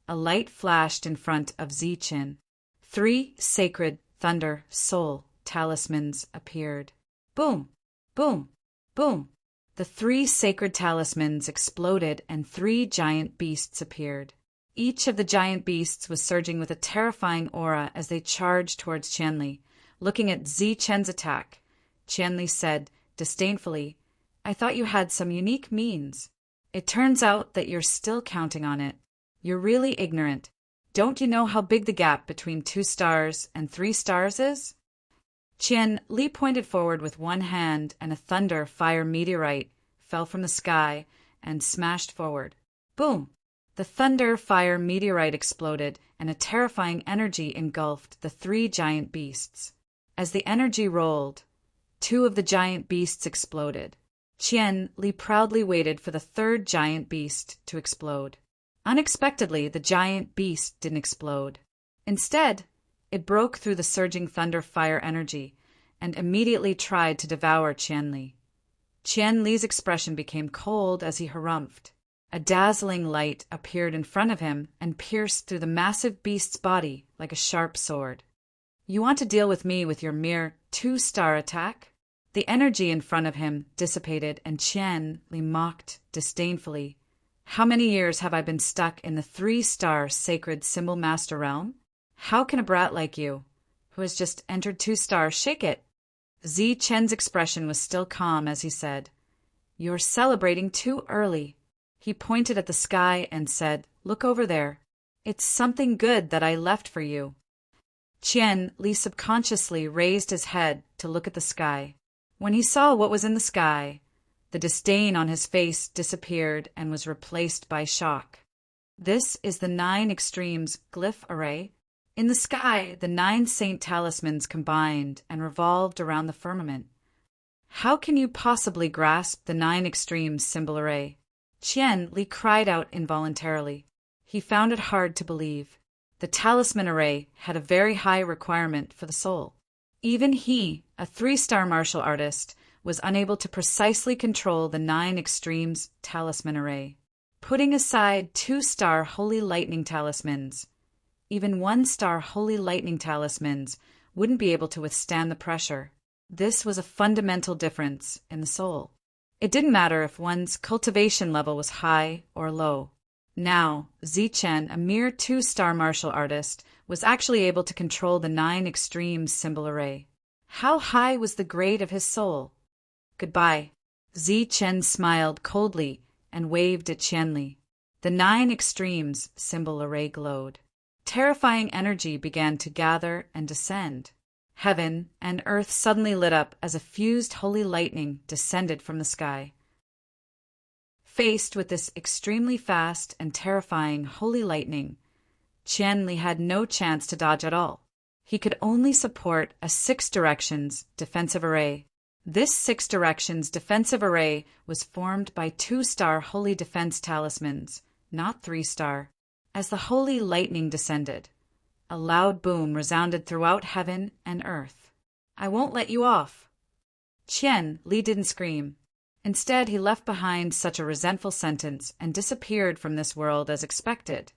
[SPEAKER 1] a light flashed in front of Zichen. 3 sacred thunder soul talismans appeared. Boom! Boom! Boom! The 3 sacred talismans exploded and 3 giant beasts appeared. Each of the giant beasts was surging with a terrifying aura as they charged towards Qianli. Looking at Zichen's attack, Qianli said disdainfully, "I thought you had some unique means. It turns out that you're still counting on it. You're really ignorant. Don't you know how big the gap between 2 stars and 3 stars is?" Qianli pointed forward with one hand, and a thunder fire meteorite fell from the sky and smashed forward. Boom! The thunder fire meteorite exploded, and a terrifying energy engulfed the 3 giant beasts. As the energy rolled, 2 of the giant beasts exploded. Qianli proudly waited for the 3rd giant beast to explode. Unexpectedly, the giant beast didn't explode. Instead, it broke through the surging thunder fire energy and immediately tried to devour Qianli. Qianli's expression became cold as he harumphed. A dazzling light appeared in front of him and pierced through the massive beast's body like a sharp sword. "You want to deal with me with your mere 2-star attack?" The energy in front of him dissipated and Qianli mocked disdainfully. "How many years have I been stuck in the 3-star sacred symbol master realm? How can a brat like you, who has just entered 2 stars, shake it?" Zichen's expression was still calm as he said, "You're celebrating too early." He pointed at the sky and said, "Look over there. It's something good that I left for you." Qianli subconsciously raised his head to look at the sky. When he saw what was in the sky, the disdain on his face disappeared and was replaced by shock. "This is the 9 extremes glyph array. In the sky, the 9 saint talismans combined and revolved around the firmament. How can you possibly grasp the 9 extremes symbol array?" Qianli cried out involuntarily. He found it hard to believe. The talisman array had a very high requirement for the soul. Even he, a 3-star martial artist, was unable to precisely control the 9 extremes talisman array. Putting aside 2-star holy lightning talismans, even 1-star holy lightning talismans wouldn't be able to withstand the pressure. This was a fundamental difference in the soul. It didn't matter if one's cultivation level was high or low. Now, Zichen, a mere 2-star martial artist, was actually able to control the 9 extremes symbol array. How high was the grade of his soul? "Goodbye." Zichen smiled coldly and waved at Qianli. The 9 extremes symbol array glowed. Terrifying energy began to gather and descend. Heaven and earth suddenly lit up as a fused holy lightning descended from the sky. Faced with this extremely fast and terrifying holy lightning, Qianli had no chance to dodge at all. He could only support a 6 directions defensive array. This 6 directions defensive array was formed by 2-star holy defense talismans, not 3-star. As the holy lightning descended, a loud boom resounded throughout heaven and earth. "I won't let you off." Li didn't scream. Instead, he left behind such a resentful sentence and disappeared from this world as expected.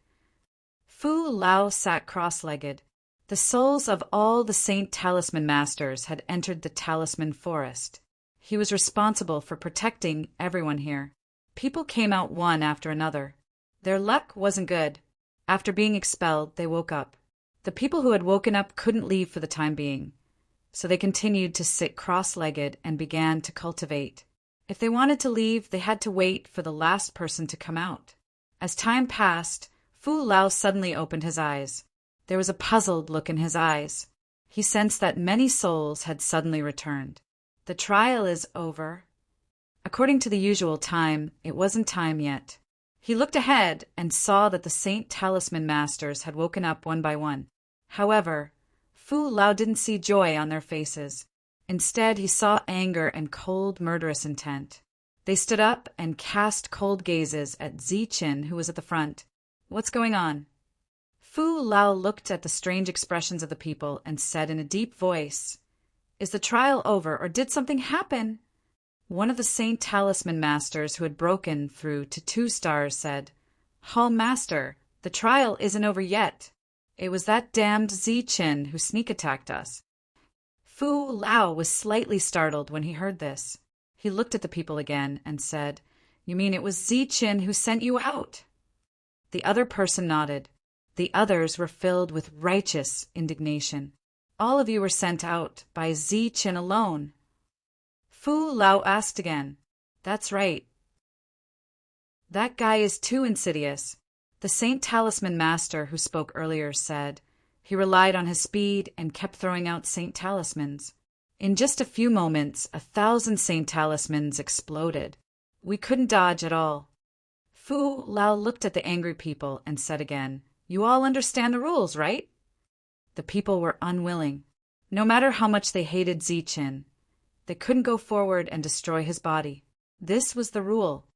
[SPEAKER 1] Fu Lao sat cross-legged. The souls of all the Saint Talisman Masters had entered the Talisman Forest. He was responsible for protecting everyone here. People came out one after another. Their luck wasn't good. After being expelled, they woke up. The people who had woken up couldn't leave for the time being, so they continued to sit cross-legged and began to cultivate. If they wanted to leave, they had to wait for the last person to come out. As time passed, Fu Lao suddenly opened his eyes. There was a puzzled look in his eyes. He sensed that many souls had suddenly returned. The trial is over. According to the usual time, it wasn't time yet. He looked ahead and saw that the Saint Talisman Masters had woken up one by one. However, Fu Lao didn't see joy on their faces. Instead, he saw anger and cold, murderous intent. They stood up and cast cold gazes at Ziqin, who was at the front. "What's going on?" Fu Lao looked at the strange expressions of the people and said in a deep voice, "Is the trial over, or did something happen?" One of the Saint Talisman Masters who had broken through to 2 stars said, "Hall Master, the trial isn't over yet. It was that damned Ziqin who sneak-attacked us." Fu Lao was slightly startled when he heard this. He looked at the people again and said, "You mean it was Ziqin who sent you out?" The other person nodded. The others were filled with righteous indignation. "All of you were sent out by Ziqin alone." Fu Lao asked again. "That's right. That guy is too insidious." The Saint Talisman Master who spoke earlier said he relied on his speed and kept throwing out Saint Talismans. In just a few moments, 1,000 Saint Talismans exploded. We couldn't dodge at all. Fu Lao looked at the angry people and said again, "You all understand the rules, right?" The people were unwilling. No matter how much they hated Ziqin, they couldn't go forward and destroy his body. This was the rule.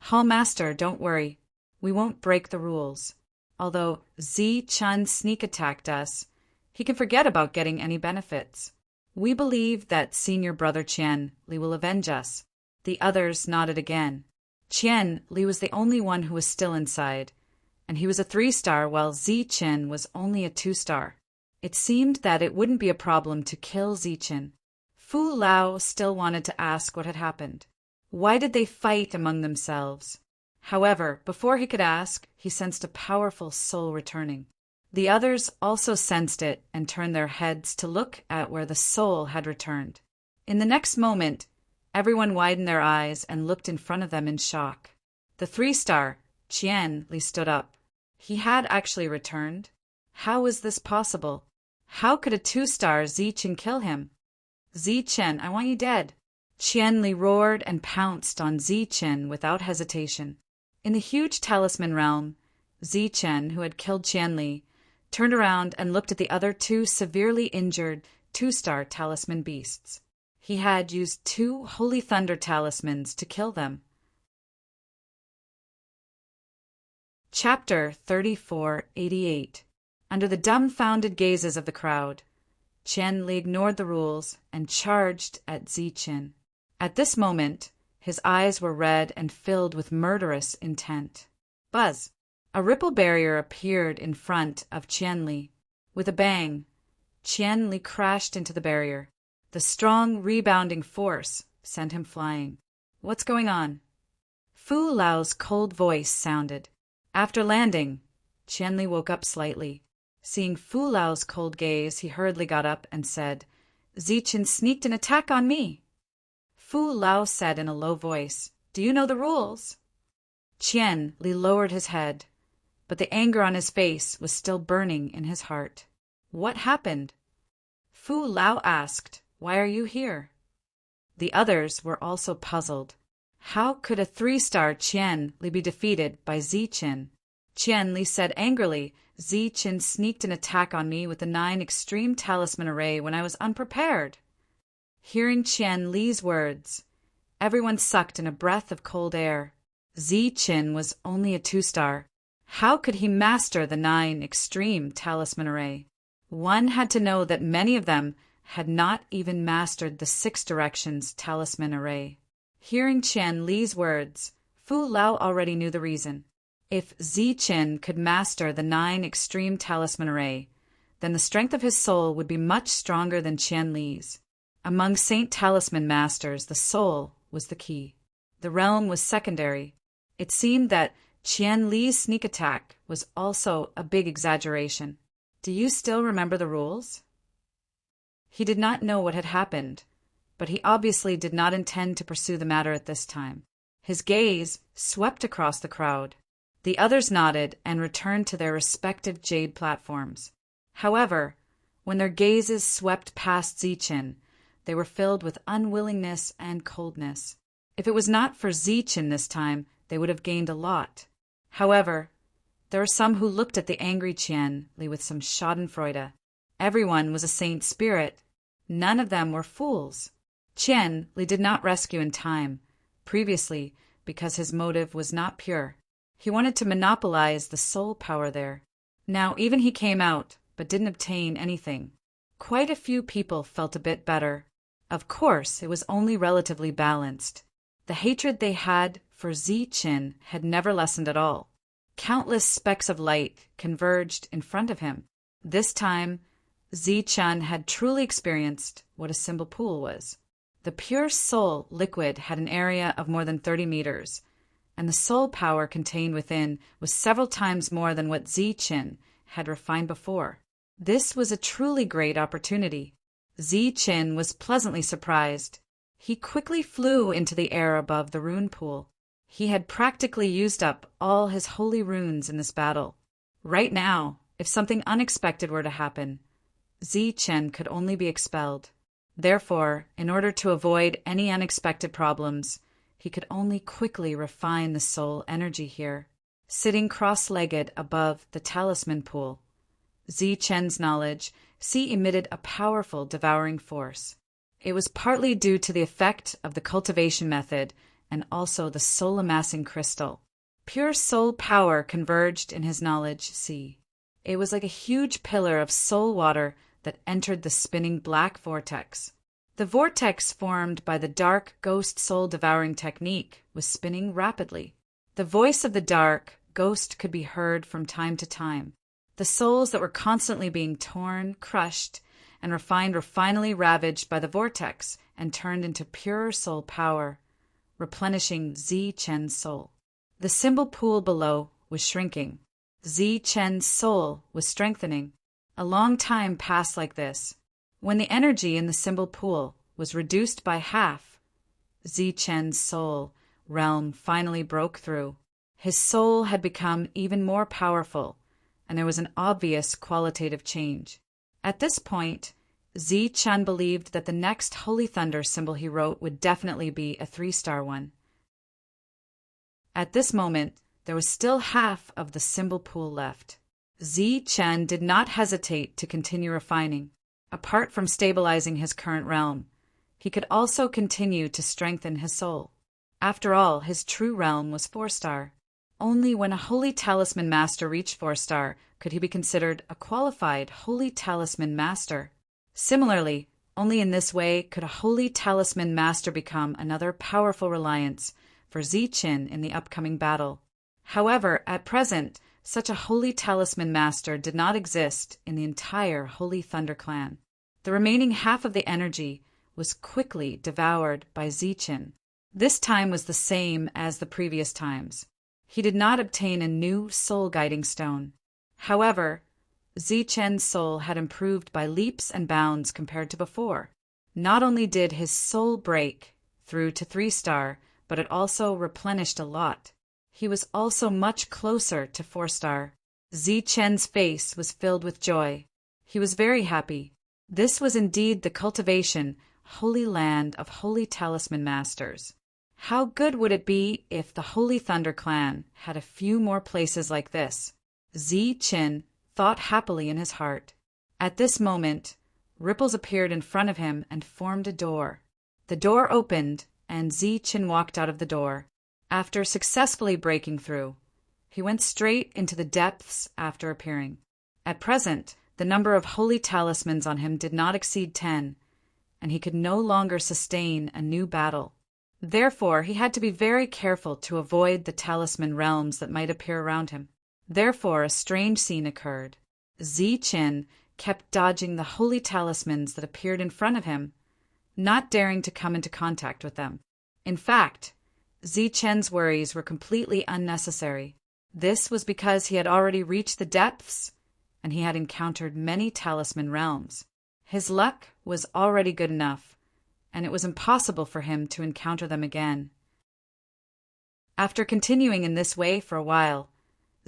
[SPEAKER 1] "Hall Master, don't worry. We won't break the rules. Although Ziqin sneak-attacked us, he can forget about getting any benefits. We believe that Senior Brother Li will avenge us." The others nodded again. Li was the only one who was still inside, and he was a 3-star while Ziqin was only a 2-star. It seemed that it wouldn't be a problem to kill Ziqin. Fu Lao still wanted to ask what had happened. Why did they fight among themselves? However, before he could ask, he sensed a powerful soul returning. The others also sensed it and turned their heads to look at where the soul had returned. In the next moment, everyone widened their eyes and looked in front of them in shock. The 3-star, Li, stood up. He had actually returned. How was this possible? How could a 2-star Ziqin kill him? "Ziqin, I want you dead." Li roared and pounced on Ziqin without hesitation. In the huge talisman realm, Ziqin, who had killed Li, turned around and looked at the other 2 severely injured 2-star talisman beasts. He had used 2 holy thunder talismans to kill them. Chapter 3488. Under the dumbfounded gazes of the crowd, Li ignored the rules and charged at Ziqin. At this moment, his eyes were red and filled with murderous intent. Buzz! A ripple barrier appeared in front of Li. With a bang, Li crashed into the barrier. The strong, rebounding force sent him flying. "What's going on?" Fu Lao's cold voice sounded. After landing, Li woke up slightly. Seeing Fu Lao's cold gaze, he hurriedly got up and said, "Ziqin sneaked an attack on me." Fu Lao said in a low voice, "Do you know the rules?" Li lowered his head, but the anger on his face was still burning in his heart. "What happened?" Fu Lao asked, "Why are you here?" The others were also puzzled. How could a 3-star Li be defeated by Ziqin? Li said angrily, "Ziqin sneaked an attack on me with the 9 extreme talisman array when I was unprepared." Hearing Li's words, everyone sucked in a breath of cold air. Ziqin was only a 2-star. How could he master the 9 extreme talisman array? One had to know that many of them had not even mastered the 6 directions talisman array. Hearing Qian Li's words, Fu Lao already knew the reason. If Zichen could master the 9 extreme talisman array, then the strength of his soul would be much stronger than Qian Li's. Among Saint Talisman Masters, the soul was the key. The realm was secondary. It seemed that Qian Li's sneak attack was also a big exaggeration. Do you still remember the rules? He did not know what had happened, but he obviously did not intend to pursue the matter at this time. His gaze swept across the crowd. The others nodded and returned to their respective jade platforms. However, when their gazes swept past Zichen, they were filled with unwillingness and coldness. If it was not for Zichen this time, they would have gained a lot. However, there were some who looked at the angry Qian Li with some schadenfreude. Everyone was a saint spirit. None of them were fools. Qian Li did not rescue in time, previously, because his motive was not pure. He wanted to monopolize the soul power there. Now even he came out, but didn't obtain anything. Quite a few people felt a bit better. Of course, it was only relatively balanced. The hatred they had for Zichen had never lessened at all. Countless specks of light converged in front of him. This time, Zichen had truly experienced what a symbol pool was. The pure soul liquid had an area of more than 30 meters, and the soul power contained within was several times more than what Zichen had refined before. This was a truly great opportunity. Zichen was pleasantly surprised. He quickly flew into the air above the rune pool. He had practically used up all his holy runes in this battle. Right now, if something unexpected were to happen, Zichen could only be expelled. Therefore, in order to avoid any unexpected problems, he could only quickly refine the soul energy here. Sitting cross-legged above the talisman pool, Zichen's knowledge emitted a powerful devouring force. It was partly due to the effect of the cultivation method and also the soul-amassing crystal. Pure soul power converged in his knowledge. It was like a huge pillar of soul water that entered the spinning black vortex. The vortex formed by the dark ghost soul devouring technique was spinning rapidly. The voice of the dark ghost could be heard from time to time. The souls that were constantly being torn, crushed, and refined were finally ravaged by the vortex and turned into pure soul power, replenishing Zichen's soul. The symbol pool below was shrinking. Zichen's soul was strengthening. A long time passed like this. When the energy in the symbol pool was reduced by half, Zichen's soul realm finally broke through. His soul had become even more powerful, and there was an obvious qualitative change. At this point, Zichen believed that the next Holy Thunder symbol he wrote would definitely be a 3-star one. At this moment, there was still half of the symbol pool left. Zichen did not hesitate to continue refining. Apart from stabilizing his current realm, he could also continue to strengthen his soul. After all, his true realm was 4-star. Only when a Holy Talisman Master reached 4-star could he be considered a qualified Holy Talisman Master. Similarly, only in this way could a Holy Talisman Master become another powerful reliance for Zichen in the upcoming battle. However, at present, such a Holy Talisman Master did not exist in the entire Holy Thunder clan. The remaining half of the energy was quickly devoured by Zichen. This time was the same as the previous times. He did not obtain a new soul guiding stone. However, Zichen's soul had improved by leaps and bounds compared to before. Not only did his soul break through to 3-star, but it also replenished a lot. He was also much closer to 4-star. Zichen's face was filled with joy. He was very happy. This was indeed the cultivation, holy land of Holy Talisman Masters. How good would it be if the Holy Thunder clan had a few more places like this? Zichen thought happily in his heart. At this moment, ripples appeared in front of him and formed a door. The door opened, and Zichen walked out of the door. After successfully breaking through, he went straight into the depths after appearing. At present, The number of holy talismans on him did not exceed 10, and he could no longer sustain a new battle. Therefore, he had to be very careful to avoid the talisman realms that might appear around him. Therefore, a strange scene occurred. Zichen kept dodging the holy talismans that appeared in front of him, not daring to come into contact with them. In fact, Zichen's worries were completely unnecessary. This was because he had already reached the depths, and he had encountered many talisman realms. His luck was already good enough, and it was impossible for him to encounter them again. After continuing in this way for a while,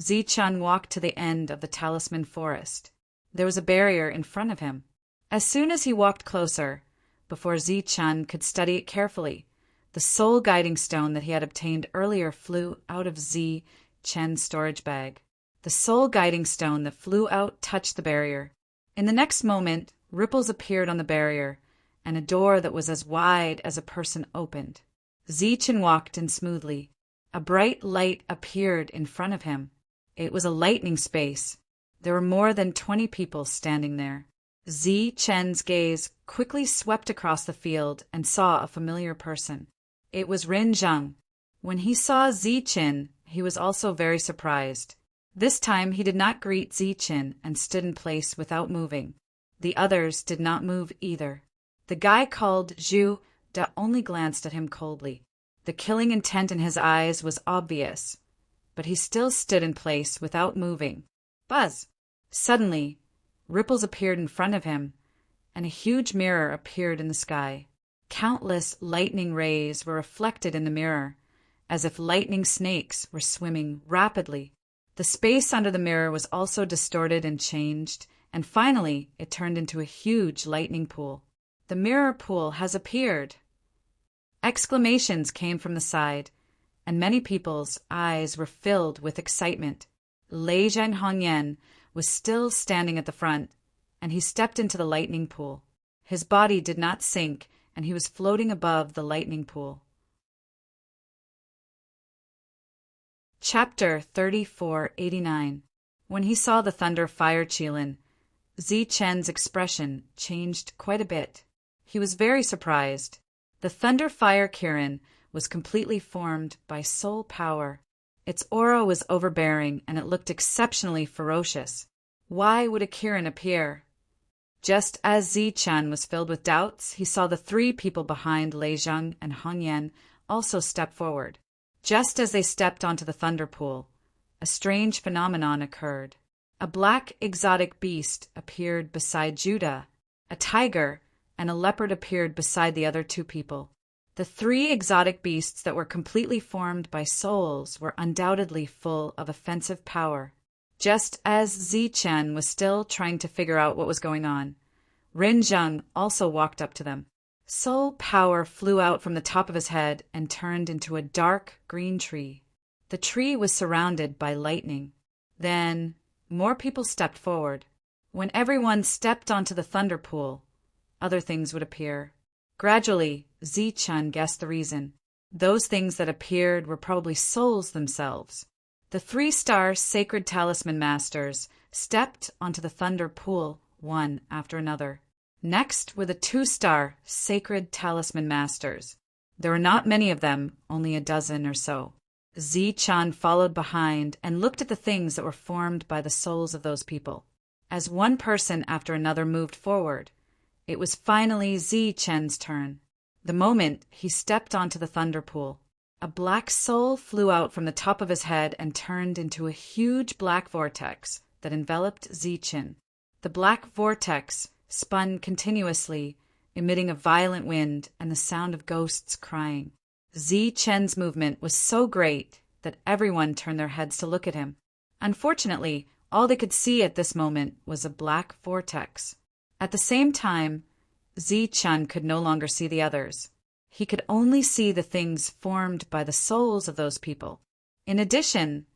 [SPEAKER 1] Zichen walked to the end of the talisman forest. There was a barrier in front of him. As soon as he walked closer, before Zichen could study it carefully, the soul guiding stone that he had obtained earlier flew out of Zichen's storage bag. The soul guiding stone that flew out touched the barrier. In the next moment, ripples appeared on the barrier, and a door that was as wide as a person opened. Zichen walked in smoothly. A bright light appeared in front of him. It was a lightning space. There were more than 20 people standing there. Zichen's gaze quickly swept across the field and saw a familiar person. It was Rin Zheng. When he saw Zichen, he was also very surprised. This time he did not greet Zichen and stood in place without moving. The others did not move either. The guy called Zhu Da only glanced at him coldly. The killing intent in his eyes was obvious, but he still stood in place without moving. Buzz! Suddenly, ripples appeared in front of him, and a huge mirror appeared in the sky. Countless lightning rays were reflected in the mirror, as if lightning snakes were swimming rapidly. The space under the mirror was also distorted and changed, and finally it turned into a huge lightning pool. The mirror pool has appeared! Exclamations came from the side, and many people's eyes were filled with excitement. Lei Zhanghongyan was still standing at the front, and he stepped into the lightning pool. His body did not sink, and he was floating above the lightning pool. Chapter 3489. When he saw the Thunder Fire Qilin, Zichen's expression changed quite a bit. He was very surprised. The Thunder Fire Kirin was completely formed by soul power. Its aura was overbearing, and it looked exceptionally ferocious. Why would a Kirin appear? Just as Zichen was filled with doubts, he saw the 3 people behind Lei Zheng and Hongyan also step forward. Just as they stepped onto the thunder pool, a strange phenomenon occurred. A black exotic beast appeared beside Judah. A tiger and a leopard appeared beside the other 2 people. The 3 exotic beasts that were completely formed by souls were undoubtedly full of offensive power. Just as Zichen was still trying to figure out what was going on, Rin Zheng also walked up to them. Soul power flew out from the top of his head and turned into a dark green tree. The tree was surrounded by lightning. Then more people stepped forward. When everyone stepped onto the thunder pool, other things would appear. Gradually, Zichen guessed the reason. Those things that appeared were probably souls themselves. The 3-star sacred talisman masters stepped onto the thunder pool one after another. Next were the 2-star sacred talisman masters. There were not many of them, only a dozen or so. Zichen followed behind and looked at the things that were formed by the souls of those people. As one person after another moved forward, it was finally Zichen's turn. The moment he stepped onto the thunder pool, a black soul flew out from the top of his head and turned into a huge black vortex that enveloped Zichen. The black vortex spun continuously, emitting a violent wind and the sound of ghosts crying. Zichen's movement was so great that everyone turned their heads to look at him. Unfortunately, all they could see at this moment was a black vortex. At the same time, Zichen could no longer see the others. He could only see the things formed by the souls of those people. In addition,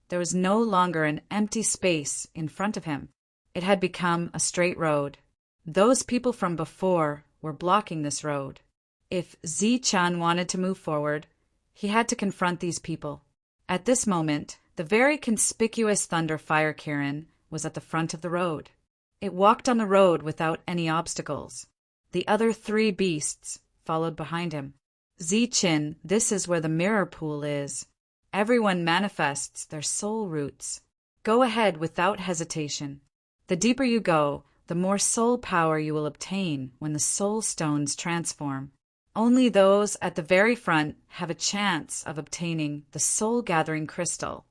[SPEAKER 1] there was no longer an empty space in front of him. It had become a straight road. Those people from before were blocking this road. If Zichen wanted to move forward, he had to confront these people. At this moment, the very conspicuous Thunder Fire Kirin was at the front of the road. It walked on the road without any obstacles. The other 3 beasts followed behind him. Ziqin, this is where the mirror pool is. Everyone manifests their soul roots. Go ahead without hesitation. The deeper you go, the more soul power you will obtain when the soul stones transform. Only those at the very front have a chance of obtaining the soul-gathering crystal.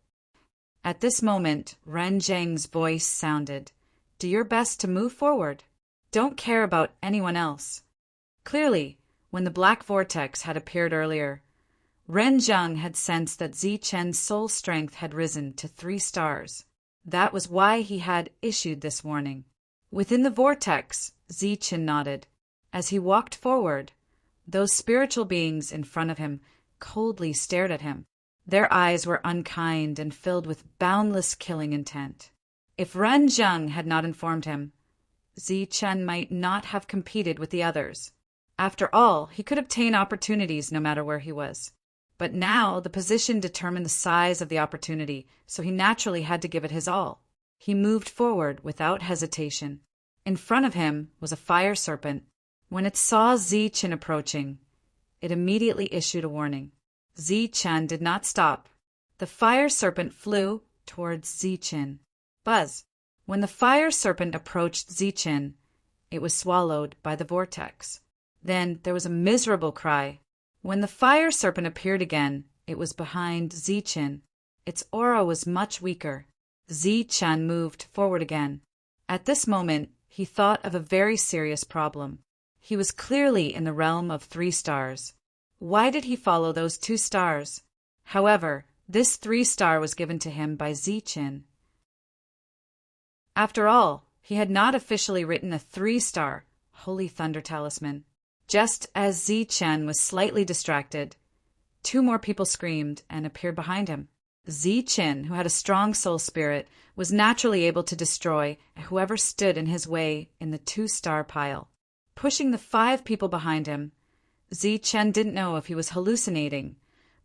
[SPEAKER 1] At this moment, Ren Zheng's voice sounded. Do your best to move forward. Don't care about anyone else. Clearly, when the black vortex had appeared earlier, Ren Zheng had sensed that Ziqin's soul strength had risen to 3 stars. That was why he had issued this warning. Within the vortex, Ziqin nodded. As he walked forward, those spiritual beings in front of him coldly stared at him. Their eyes were unkind and filled with boundless killing intent. If Ren Zheng had not informed him, Ziqin might not have competed with the others. After all, he could obtain opportunities no matter where he was. But now the position determined the size of the opportunity, so he naturally had to give it his all. He moved forward without hesitation. In front of him was a fire serpent. When it saw Ziqin approaching, it immediately issued a warning. Ziqin did not stop. The fire serpent flew towards Ziqin. Buzz! When the fire serpent approached Ziqin, it was swallowed by the vortex. Then there was a miserable cry. When the fire serpent appeared again, it was behind Ziqin. Its aura was much weaker. Ziqin moved forward again. At this moment, he thought of a very serious problem. He was clearly in the realm of 3 stars. Why did he follow those 2 stars? However, this 3 star was given to him by Ziqin. After all, he had not officially written a 3-star Holy Thunder Talisman. Just as Ziqin was slightly distracted, 2 more people screamed and appeared behind him. Ziqin, who had a strong soul spirit, was naturally able to destroy whoever stood in his way in the 2-star pile. Pushing the 5 people behind him, Ziqin didn't know if he was hallucinating,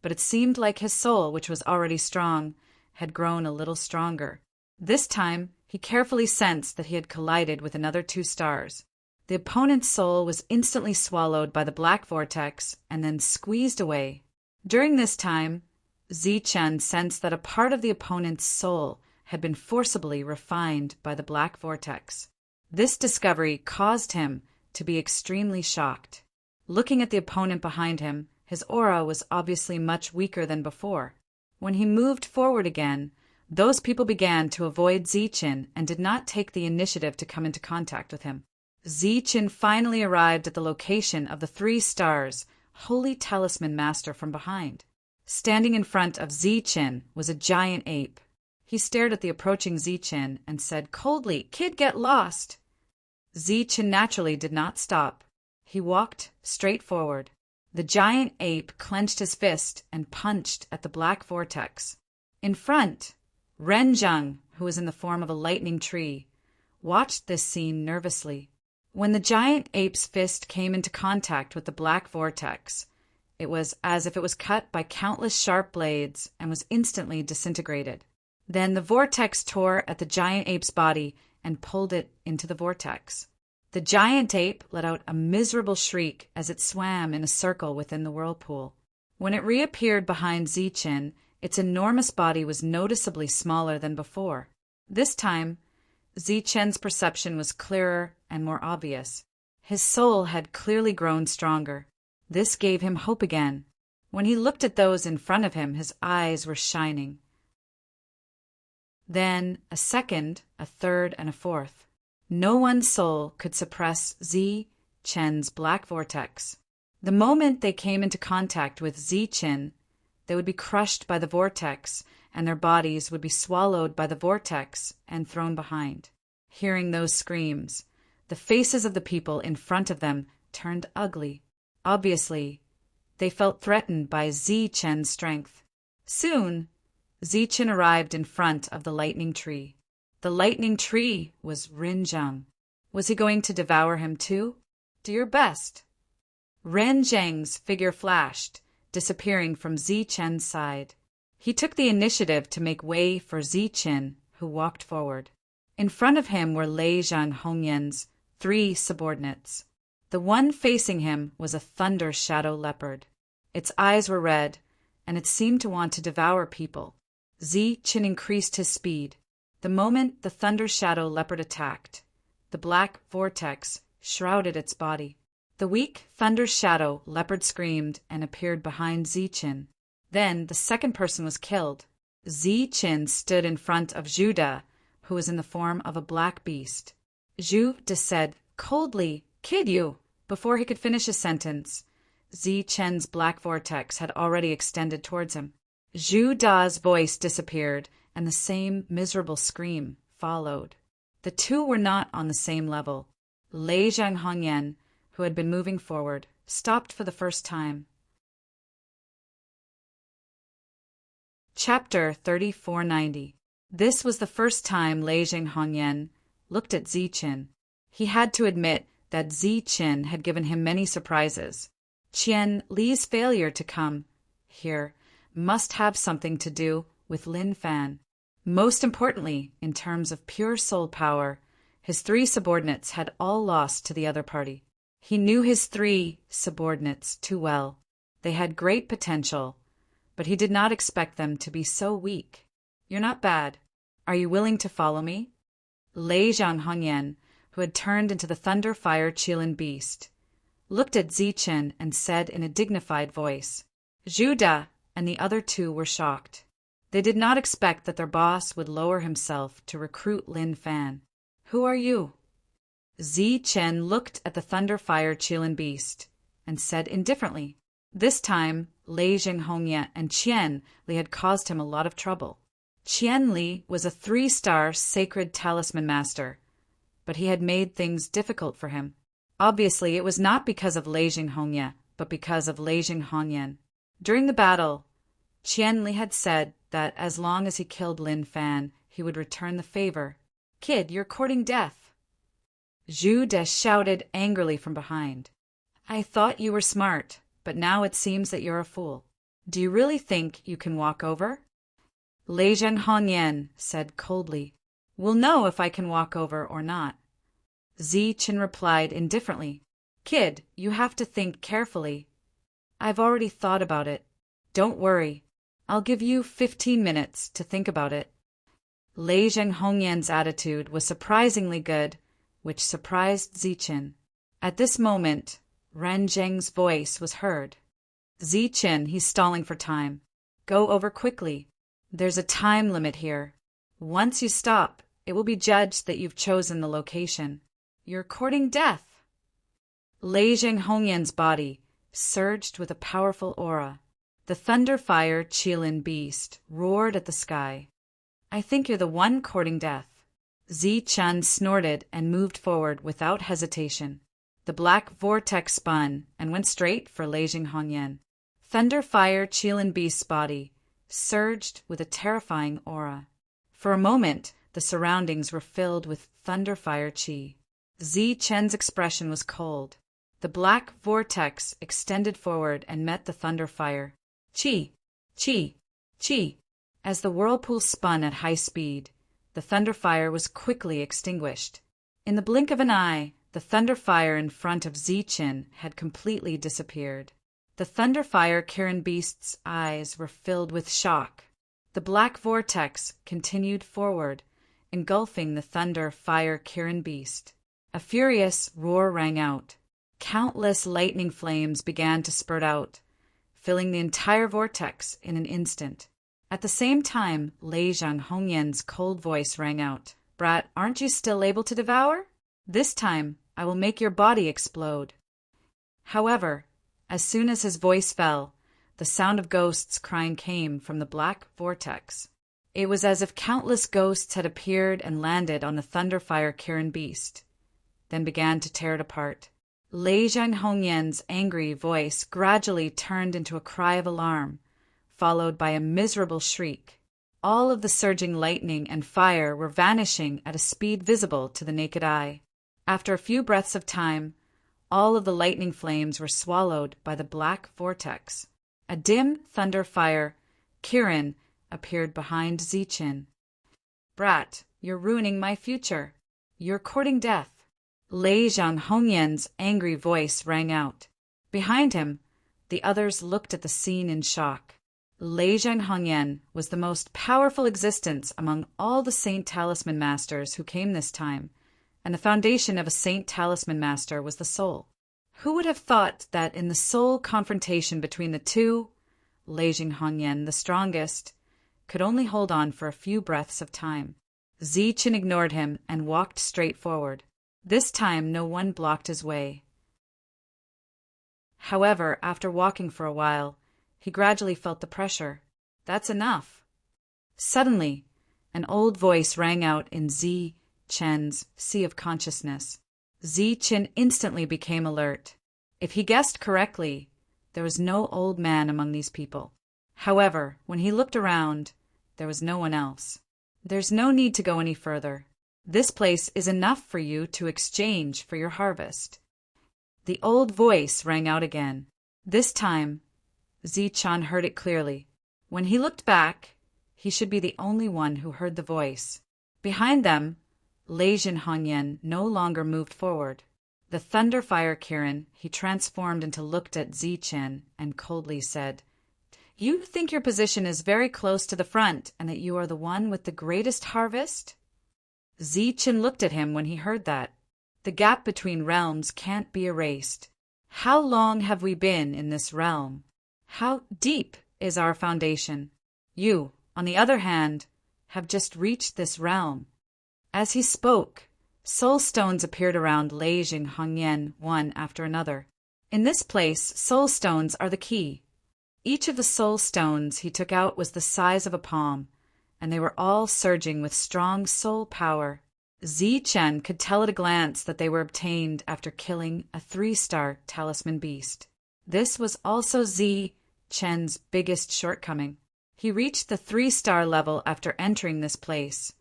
[SPEAKER 1] but it seemed like his soul, which was already strong, had grown a little stronger. This time, he carefully sensed that he had collided with another 2 stars. The opponent's soul was instantly swallowed by the black vortex and then squeezed away. During this time, Ziqin sensed that a part of the opponent's soul had been forcibly refined by the black vortex. This discovery caused him to be extremely shocked. Looking at the opponent behind him, his aura was obviously much weaker than before. When he moved forward again, those people began to avoid Ziqin and did not take the initiative to come into contact with him. Ziqin finally arrived at the location of the 3 stars Holy Talisman Master from behind. Standing in front of Ziqin was a giant ape. He stared at the approaching Ziqin and said coldly, "Kid, get lost!" Ziqin naturally did not stop. He walked straight forward. The giant ape clenched his fist and punched at the black vortex. In front, Ren Zheng, who was in the form of a lightning tree, watched this scene nervously. When the giant ape's fist came into contact with the black vortex, it was as if it was cut by countless sharp blades and was instantly disintegrated. Then the vortex tore at the giant ape's body and pulled it into the vortex. The giant ape let out a miserable shriek as it swam in a circle within the whirlpool. When it reappeared behind Ziqin, its enormous body was noticeably smaller than before. This time, Ziqin's perception was clearer and more obvious. His soul had clearly grown stronger. This gave him hope again. When he looked at those in front of him, his eyes were shining. Then a second, a third, and a fourth. No one's soul could suppress Ziqin's black vortex. The moment they came into contact with Ziqin, they would be crushed by the vortex, and their bodies would be swallowed by the vortex and thrown behind. Hearing those screams, the faces of the people in front of them turned ugly. Obviously, they felt threatened by Ziqin's strength. Soon, Ziqin arrived in front of the lightning tree. The lightning tree was Ren Zheng. Was he going to devour him too? Do your best. Ren Zheng's figure flashed, disappearing from Ziqin's side. He took the initiative to make way for Ziqin, who walked forward. In front of him were Lei Zhang Hongyan's 3 subordinates. The one facing him was a thunder shadow leopard. Its eyes were red, and it seemed to want to devour people. Zi Qin increased his speed. The moment the thunder shadow leopard attacked, the black vortex shrouded its body. The weak thunder shadow leopard screamed and appeared behind Zi Qin. Then the second person was killed. Zi Qin stood in front of Zhu De, who was in the form of a black beast. Zhu De said coldly, "Kid you!" Before he could finish his sentence, Zi Chen's black vortex had already extended towards him. Zhu Da's voice disappeared, and the same miserable scream followed. The two were not on the same level. Lei Zhang Hongyan, who had been moving forward, stopped for the first time. Chapter 3490. This was the first time Lei Zhang Hongyan looked at Zi Qin. He had to admit that Zi Qin had given him many surprises. Qian Li's failure to come here must have something to do with Lin Fan. Most importantly, in terms of pure soul power, his 3 subordinates had all lost to the other party. He knew his 3 subordinates too well. They had great potential, but he did not expect them to be so weak. "You're not bad. Are you willing to follow me?" Lei Zhang Hongyan, who had turned into the thunder fire Qilin beast, looked at Zi Qin and said in a dignified voice. Zhu De and the other 2 were shocked. They did not expect that their boss would lower himself to recruit Lin Fan. "Who are you?" Zi Qin looked at the thunder fire Qilin beast and said indifferently. This time, Lei Zhang Hongyan and Qian Li had caused him a lot of trouble. Qian Li was a 3-star sacred talisman master, but he had made things difficult for him. Obviously, it was not because of Lei Zhang Hongyan, but because of Lei Zhang Hongyan. During the battle, Qian Li had said that as long as he killed Lin Fan, he would return the favor. "Kid, you're courting death." Zhu De shouted angrily from behind. "I thought you were smart, but now it seems that you're a fool. Do you really think you can walk over?" Lei Zhang Hongyan said coldly, "We'll know if I can walk over or not." Zi Qin replied indifferently, "Kid, you have to think carefully." "I've already thought about it. Don't worry. I'll give you 15 minutes to think about it." Lei Zhang Hongyan's attitude was surprisingly good, which surprised Zi Qin. At this moment, Ren Zheng's voice was heard. "Zi Qin, he's stalling for time. Go over quickly. There's a time limit here. Once you stop, it will be judged that you've chosen the location. You're courting death." Lei Zhang Hongyan's body surged with a powerful aura. The thunder fire Qilin beast roared at the sky. "I think you're the one courting death." Zi Qin snorted and moved forward without hesitation. The black vortex spun and went straight for Lei Zhang Hongyan. Thunder fire Qilin beast's body surged with a terrifying aura. For a moment, the surroundings were filled with thunder fire qi. Zi Chen's expression was cold. The black vortex extended forward and met the thunder fire. Qi, qi, qi. As the whirlpool spun at high speed, the thunder fire was quickly extinguished. In the blink of an eye, the thunder fire in front of Zi Qin had completely disappeared. The thunder fire Kirin beast's eyes were filled with shock. The black vortex continued forward, engulfing the thunder fire Kirin beast. A furious roar rang out. Countless lightning flames began to spurt out, filling the entire vortex in an instant. At the same time, Lei Zhang Hongyan's cold voice rang out. "Brat, aren't you still able to devour? This time, I will make your body explode." However, as soon as his voice fell, the sound of ghosts crying came from the black vortex. It was as if countless ghosts had appeared and landed on the thunderfire Kirin beast, then began to tear it apart. Lei Zhang Hongyan's angry voice gradually turned into a cry of alarm, followed by a miserable shriek. All of the surging lightning and fire were vanishing at a speed visible to the naked eye. After a few breaths of time, all of the lightning flames were swallowed by the black vortex. A dim thunder fire, Kirin, appeared behind Zi Qin. "Brat, You're ruining my future. You're courting death. Lei Zhang Hongyan's angry voice rang out. Behind him, the others looked at the scene in shock. Lei Zhang Hongyan was the most powerful existence among all the Saint Talisman Masters who came this time, and the foundation of a Saint Talisman Master was the soul. Who would have thought that in the soul confrontation between the two, Lei Zhang Hongyan, the strongest, could only hold on for a few breaths of time. Zichen ignored him and walked straight forward. This time no one blocked his way. However, after walking for a while, he gradually felt the pressure. That's enough. Suddenly, an old voice rang out in Zi Chen's sea of consciousness. Zi Chen instantly became alert. If he guessed correctly, there was no old man among these people. However, when he looked around, there was no one else. There's no need to go any further. This place is enough for you to exchange for your harvest. The old voice rang out again. This time, Zi-chan heard it clearly. When he looked back, he should be the only one who heard the voice. Behind them, Lei Zhang Hongyan no longer moved forward. The thunder fire Kirin he transformed into looked at Zi-chen and coldly said, "You think your position is very close to the front and that you are the one with the greatest harvest?" Zi-chen looked at him when he heard that. The gap between realms can't be erased. How long have we been in this realm? How deep is our foundation? You, on the other hand, have just reached this realm. As he spoke, soul stones appeared around Lei Zhang Hongyan one after another. In this place, soul stones are the key. Each of the soul stones he took out was the size of a palm, and they were all surging with strong soul power. Zi-chen could tell at a glance that they were obtained after killing a 3-star talisman beast. This was also Zi-chen's biggest shortcoming. He reached the 3-star level after entering this place,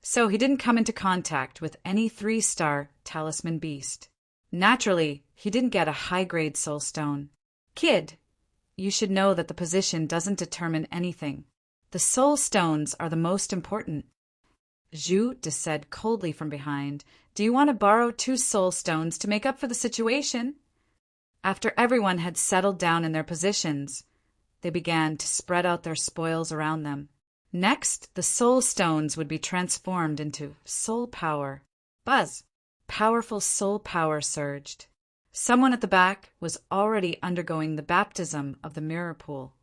[SPEAKER 1] so he didn't come into contact with any 3-star talisman beast. Naturally, he didn't get a high-grade soul stone. Kid, you should know that the position doesn't determine anything. The soul stones are the most important. Zhu said coldly from behind, "Do you want to borrow 2 soul stones to make up for the situation?" After everyone had settled down in their positions, they began to spread out their spoils around them. Next, the soul stones would be transformed into soul power. Buzz! Powerful soul power surged. Someone at the back was already undergoing the baptism of the mirror pool.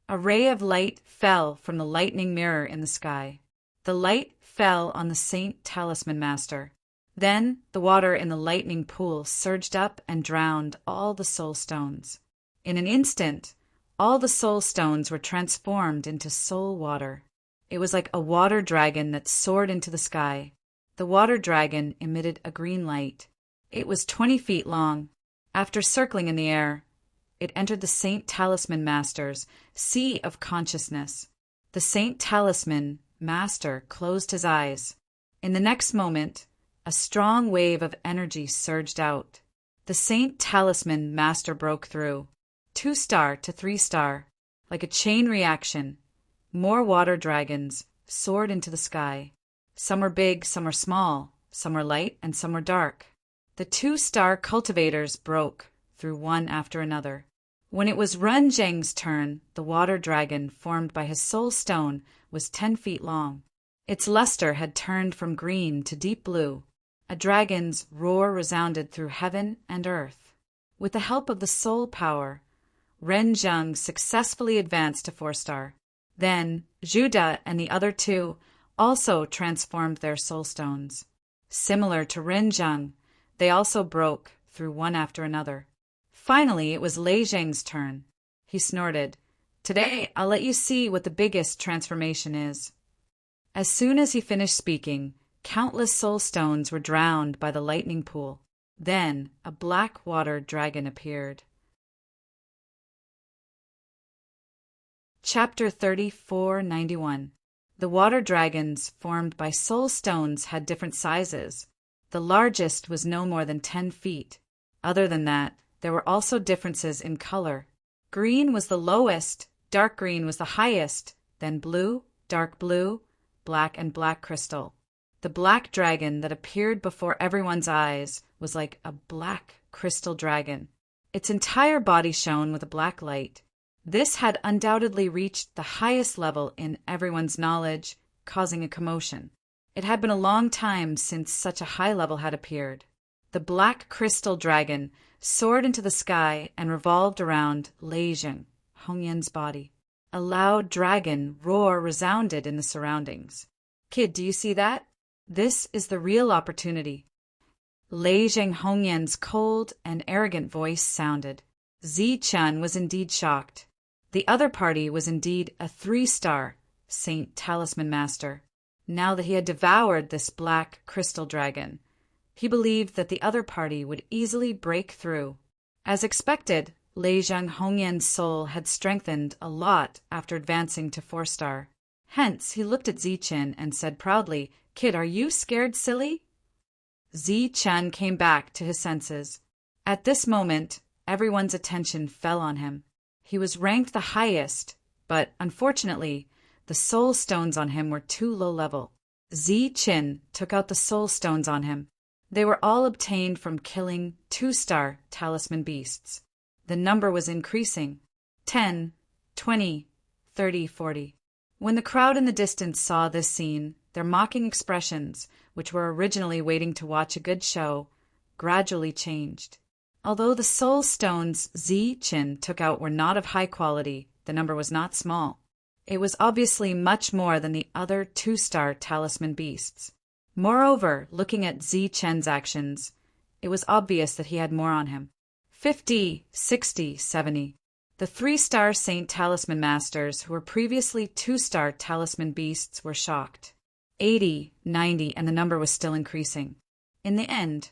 [SPEAKER 1] A ray of light fell from the lightning mirror in the sky. The light fell on the Saint Talisman Master. Then the water in the lightning pool surged up and drowned all the soul stones. In an instant, all the soul stones were transformed into soul water. It was like a water dragon that soared into the sky. The water dragon emitted a green light. It was 20 feet long. After circling in the air, it entered the Saint Talisman Master's sea of consciousness. The Saint Talisman Master closed his eyes. In the next moment, a strong wave of energy surged out. The Saint Talisman Master broke through. 2-star to 3-star. Like a chain reaction, more water dragons soared into the sky. Some were big, some were small, some were light, and some were dark. The 2-star cultivators broke through one after another. When it was Ren Zheng's turn, the water dragon formed by his soul stone was 10 feet long. Its luster had turned from green to deep blue. A dragon's roar resounded through heaven and earth. With the help of the soul power, Ren Zheng successfully advanced to 4-star. Then Zhu and the other 2 also transformed their soul stones. Similar to Ren Zheng, they also broke through one after another. Finally, it was Lei Zheng's turn. He snorted, "Today, I'll let you see what the biggest transformation is." As soon as he finished speaking, countless soul stones were drowned by the lightning pool. Then a black water dragon appeared. Chapter 3491. The water dragons formed by soul stones had different sizes. The largest was no more than 10 feet. Other than that, there were also differences in color. Green was the lowest, dark green was the highest, then blue, black and black crystal. The black dragon that appeared before everyone's eyes was like a black crystal dragon. Its entire body shone with a black light. This had undoubtedly reached the highest level in everyone's knowledge, causing a commotion. It had been a long time since such a high level had appeared. The black crystal dragon soared into the sky and revolved around Leizheng, Hongyan's body. A loud dragon roar resounded in the surroundings. Kid, do you see that? This is the real opportunity. Leizheng Hongyan's cold and arrogant voice sounded. Zichen was indeed shocked. The other party was indeed a 3-star Saint Talisman Master. Now that he had devoured this black crystal dragon, he believed that the other party would easily break through. As expected, Leizheng Hongyan's soul had strengthened a lot after advancing to 4-star. Hence, he looked at Zichen and said proudly, "Kid, are you scared, silly?" Zichen came back to his senses. At this moment, everyone's attention fell on him. He was ranked the highest, but unfortunately, the soul stones on him were too low level. Zichen took out the soul stones on him. They were all obtained from killing 2-star talisman beasts. The number was increasing. 10, 20, 30, 40. When the crowd in the distance saw this scene, their mocking expressions, which were originally waiting to watch a good show, gradually changed. Although the soul stones Zichen took out were not of high quality, the number was not small. It was obviously much more than the other 2-star talisman beasts. Moreover, looking at Zichen's actions, it was obvious that he had more on him. 50, 60, 70. The 3-star Saint Talisman Masters who were previously 2-star talisman beasts were shocked. 80, 90, and the number was still increasing. In the end,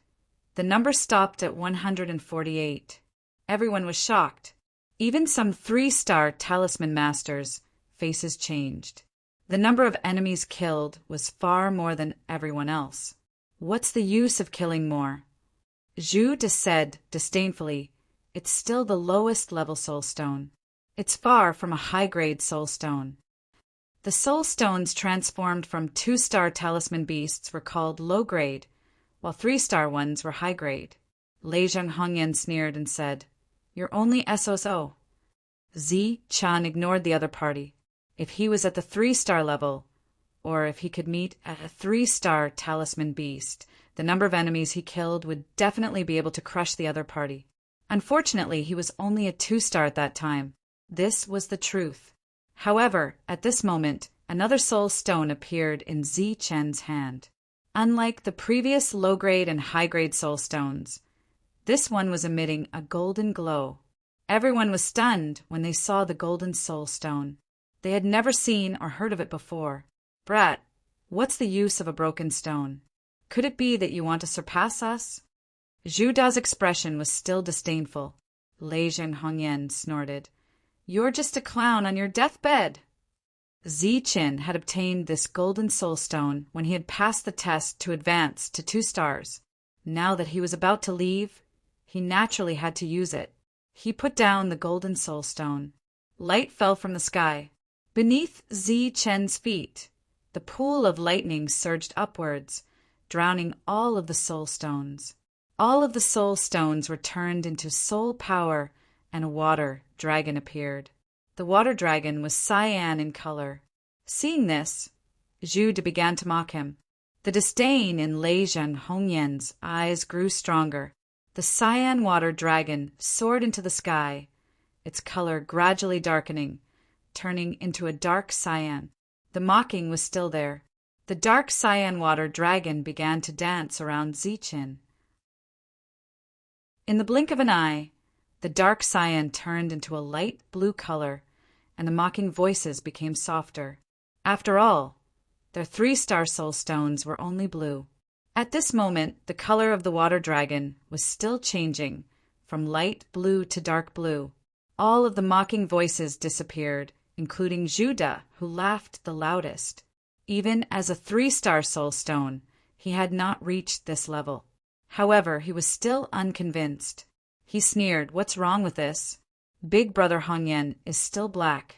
[SPEAKER 1] the number stopped at 148. Everyone was shocked. Even some 3-star talisman masters' faces changed. The number of enemies killed was far more than everyone else. What's the use of killing more? Zhu De said disdainfully, "It's still the lowest level soul stone. It's far from a high-grade soul stone." The soul stones transformed from 2-star talisman beasts were called low-grade, while 3-star ones were high-grade. Leizheng Hongyan sneered and said, "You're only SOSO." Zichen ignored the other party. If he was at the 3-star level, or if he could meet a 3-star talisman beast, the number of enemies he killed would definitely be able to crush the other party. Unfortunately, he was only a 2-star at that time. This was the truth. However, at this moment, another soul stone appeared in Zichen's hand. Unlike the previous low-grade and high-grade soul stones, this one was emitting a golden glow. Everyone was stunned when they saw the golden soul stone. They had never seen or heard of it before. "Brat, what's the use of a broken stone? Could it be that you want to surpass us?" Zhu Da's expression was still disdainful. Leizheng Hongyan snorted, "You're just a clown on your deathbed." Zichen had obtained this golden soul stone when he had passed the test to advance to 2 stars. Now that he was about to leave, he naturally had to use it. He put down the golden soul stone. Light fell from the sky. Beneath Zichen's feet, the pool of lightning surged upwards, drowning all of the soul stones. All of the soul stones were turned into soul power, and a water dragon appeared. The water dragon was cyan in color. Seeing this, Zhu De began to mock him. The disdain in Leizheng Hongyan's eyes grew stronger. The cyan water dragon soared into the sky, its color gradually darkening, turning into a dark cyan. The mocking was still there. The dark cyan water dragon began to dance around Zichen. In the blink of an eye, the dark cyan turned into a light blue color, and the mocking voices became softer. After all, their 3-star soul stones were only blue. At this moment, the color of the water dragon was still changing, from light blue to dark blue. All of the mocking voices disappeared, including Zhu De, who laughed the loudest. Even as a 3-star soul stone, he had not reached this level. However, he was still unconvinced. He sneered, "What's wrong with this? Big Brother Hongyan is still black."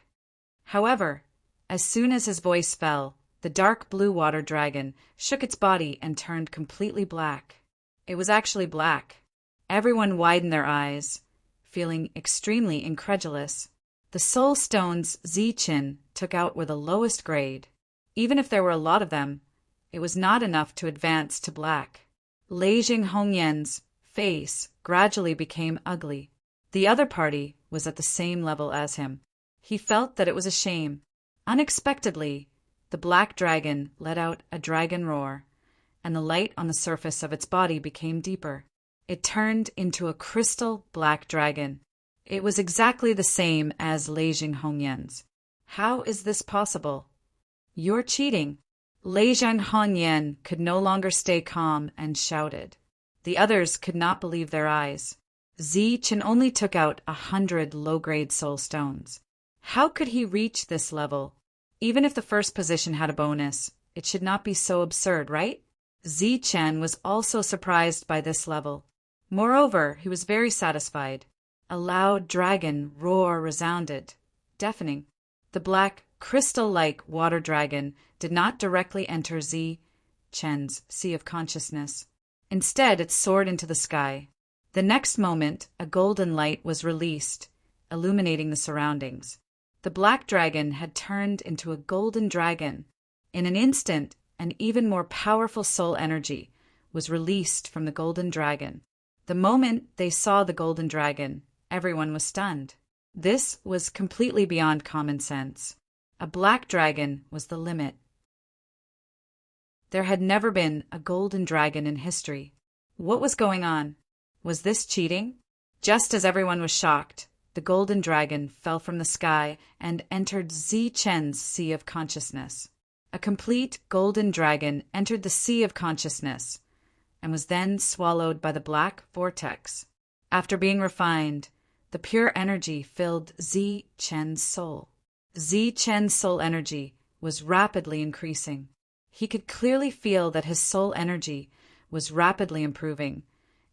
[SPEAKER 1] However, as soon as his voice fell, the The dark blue water dragon shook its body and turned completely black. It was actually black. Everyone widened their eyes, feeling extremely incredulous. The soul stones Ziqin took out were the lowest grade. Even if there were a lot of them, it was not enough to advance to black. Lei Hongyuan's face gradually became ugly. The other party was at the same level as him. He felt that it was a shame. Unexpectedly, the black dragon let out a dragon roar, and the light on the surface of its body became deeper. It turned into a crystal black dragon. It was exactly the same as Lei Hongyuan's. How is this possible? You're cheating. Lei Hongyuan could no longer stay calm and shouted. The others could not believe their eyes. Ziqin only took out 100 low-grade soul stones. How could he reach this level? Even if the first position had a bonus, it should not be so absurd, right? Ziqin was also surprised by this level. Moreover, he was very satisfied. A loud dragon roar resounded, deafening. The black, crystal-like water dragon did not directly enter Ziqin's sea of consciousness. Instead, it soared into the sky. The next moment, a golden light was released, illuminating the surroundings. The black dragon had turned into a golden dragon. In an instant, an even more powerful soul energy was released from the golden dragon. The moment they saw the golden dragon, everyone was stunned. This was completely beyond common sense. A black dragon was the limit. There had never been a golden dragon in history. What was going on? Was this cheating? Just as everyone was shocked, the golden dragon fell from the sky and entered Ziqin's sea of consciousness. A complete golden dragon entered the sea of consciousness and was then swallowed by the black vortex. After being refined, the pure energy filled Ziqin's soul. Ziqin's soul energy was rapidly increasing. He could clearly feel that his soul energy was rapidly improving,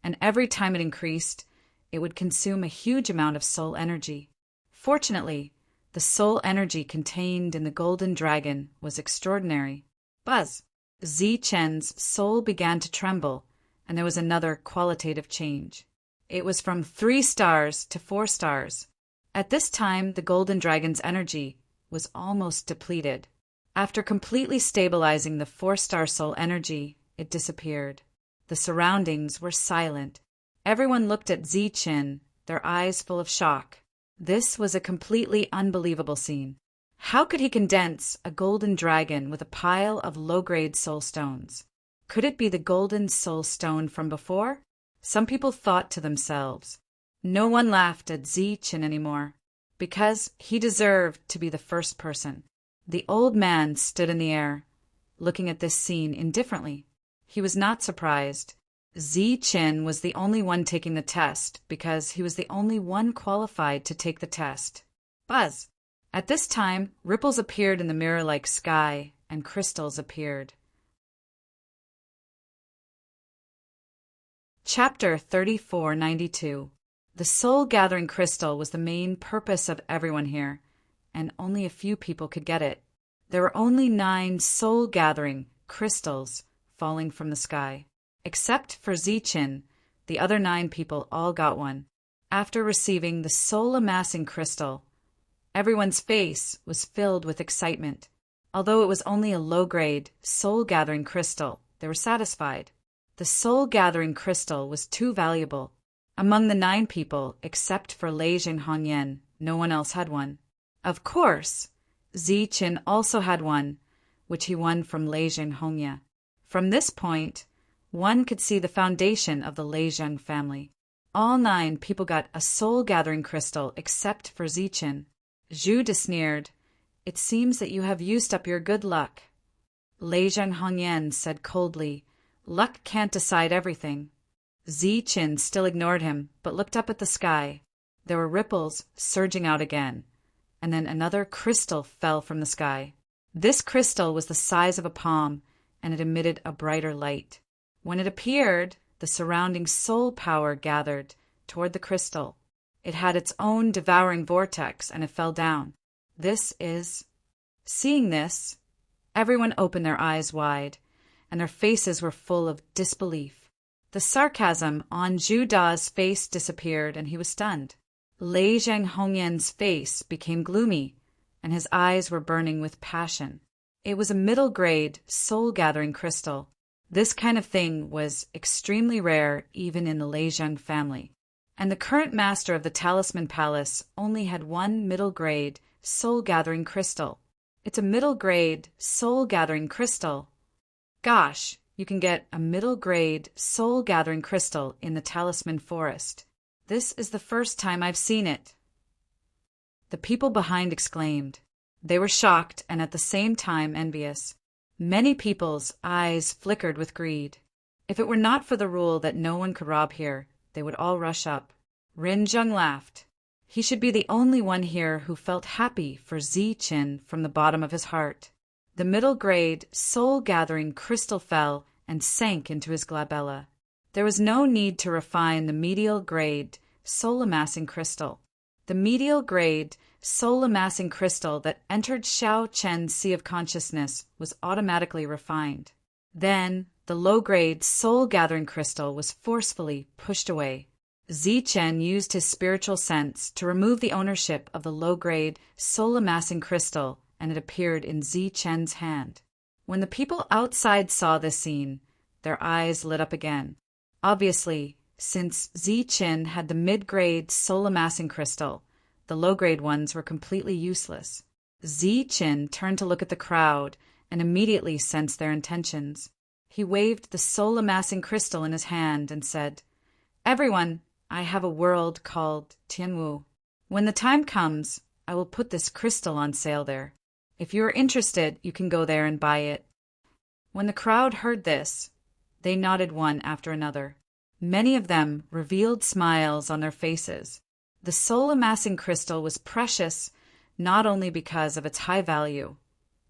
[SPEAKER 1] and every time it increased, it would consume a huge amount of soul energy. Fortunately, the soul energy contained in the golden dragon was extraordinary. Buzz! Ziqin's soul began to tremble, and there was another qualitative change. It was from 3 stars to 4 stars. At this time, the golden dragon's energy was almost depleted. After completely stabilizing the 4-star soul energy, it disappeared. The surroundings were silent. Everyone looked at Ziqin, their eyes full of shock. This was a completely unbelievable scene. How could he condense a golden dragon with a pile of low-grade soul stones? Could it be the golden soul stone from before? Some people thought to themselves. No one laughed at Ziqin anymore, because he deserved to be the first person. The old man stood in the air, looking at this scene indifferently. He was not surprised. Ziqin was the only one taking the test because he was the only one qualified to take the test. Buzz! At this time, ripples appeared in the mirror-like sky, and crystals appeared. Chapter 3492. The soul-gathering crystal was the main purpose of everyone here, and only a few people could get it. There were only 9 soul-gathering crystals falling from the sky. Except for Ziqin, the other 9 people all got one. After receiving the soul-amassing crystal, everyone's face was filled with excitement. Although it was only a low-grade, soul-gathering crystal, they were satisfied. The soul-gathering crystal was too valuable. Among the 9 people, except for Lei Hongyuan, no one else had one. Of course, Ziqin also had one, which he won from Lei Hongyuan. From this point, one could see the foundation of the Lei family. All 9 people got a soul-gathering crystal except for Ziqin. Zhu sneered, "It seems that you have used up your good luck." Lei Hongyuan said coldly, "Luck can't decide everything." Ziqin still ignored him, but looked up at the sky. There were ripples surging out again, and then another crystal fell from the sky. This crystal was the size of a palm, and it emitted a brighter light. When it appeared, the surrounding soul power gathered toward the crystal. It had its own devouring vortex, and it fell down. Seeing this, Everyone opened their eyes wide, and their faces were full of disbelief. The sarcasm on Zhu Da's face disappeared, and he was stunned. Lei Zhang Hongyan's face became gloomy, and his eyes were burning with passion. It was a middle-grade, soul-gathering crystal. This kind of thing was extremely rare even in the Lei Zhang family. And the current master of the Talisman Palace only had one middle-grade, soul-gathering crystal. It's a middle-grade, soul-gathering crystal. Gosh, you can get a middle-grade, soul-gathering crystal in the Talisman Forest. This is the first time I've seen it. The people behind exclaimed. They were shocked and at the same time envious. Many people's eyes flickered with greed. If it were not for the rule that no one could rob here, they would all rush up. Ren Zheng laughed. He should be the only one here who felt happy for Zi Qin from the bottom of his heart. The middle-grade, soul-gathering crystal fell and sank into his glabella. There was no need to refine the medial-grade, soul-amassing crystal. The medial-grade, soul-amassing crystal that entered Xiao Chen's sea of consciousness was automatically refined. Then, the low-grade, soul-gathering crystal was forcefully pushed away. Zi Chen used his spiritual sense to remove the ownership of the low-grade, soul-amassing crystal, and it appeared in Zi Chen's hand. When the people outside saw this scene, their eyes lit up again. Obviously, since Zi Chen had the mid-grade, soul-amassing crystal, the low-grade ones were completely useless. Zi Chen turned to look at the crowd and immediately sensed their intentions. He waved the soul-amassing crystal in his hand and said, "Everyone, I have a world called Tianwu. When the time comes, I will put this crystal on sale there. If you are interested, you can go there and buy it." When the crowd heard this, they nodded one after another. Many of them revealed smiles on their faces. The soul-amassing crystal was precious not only because of its high value,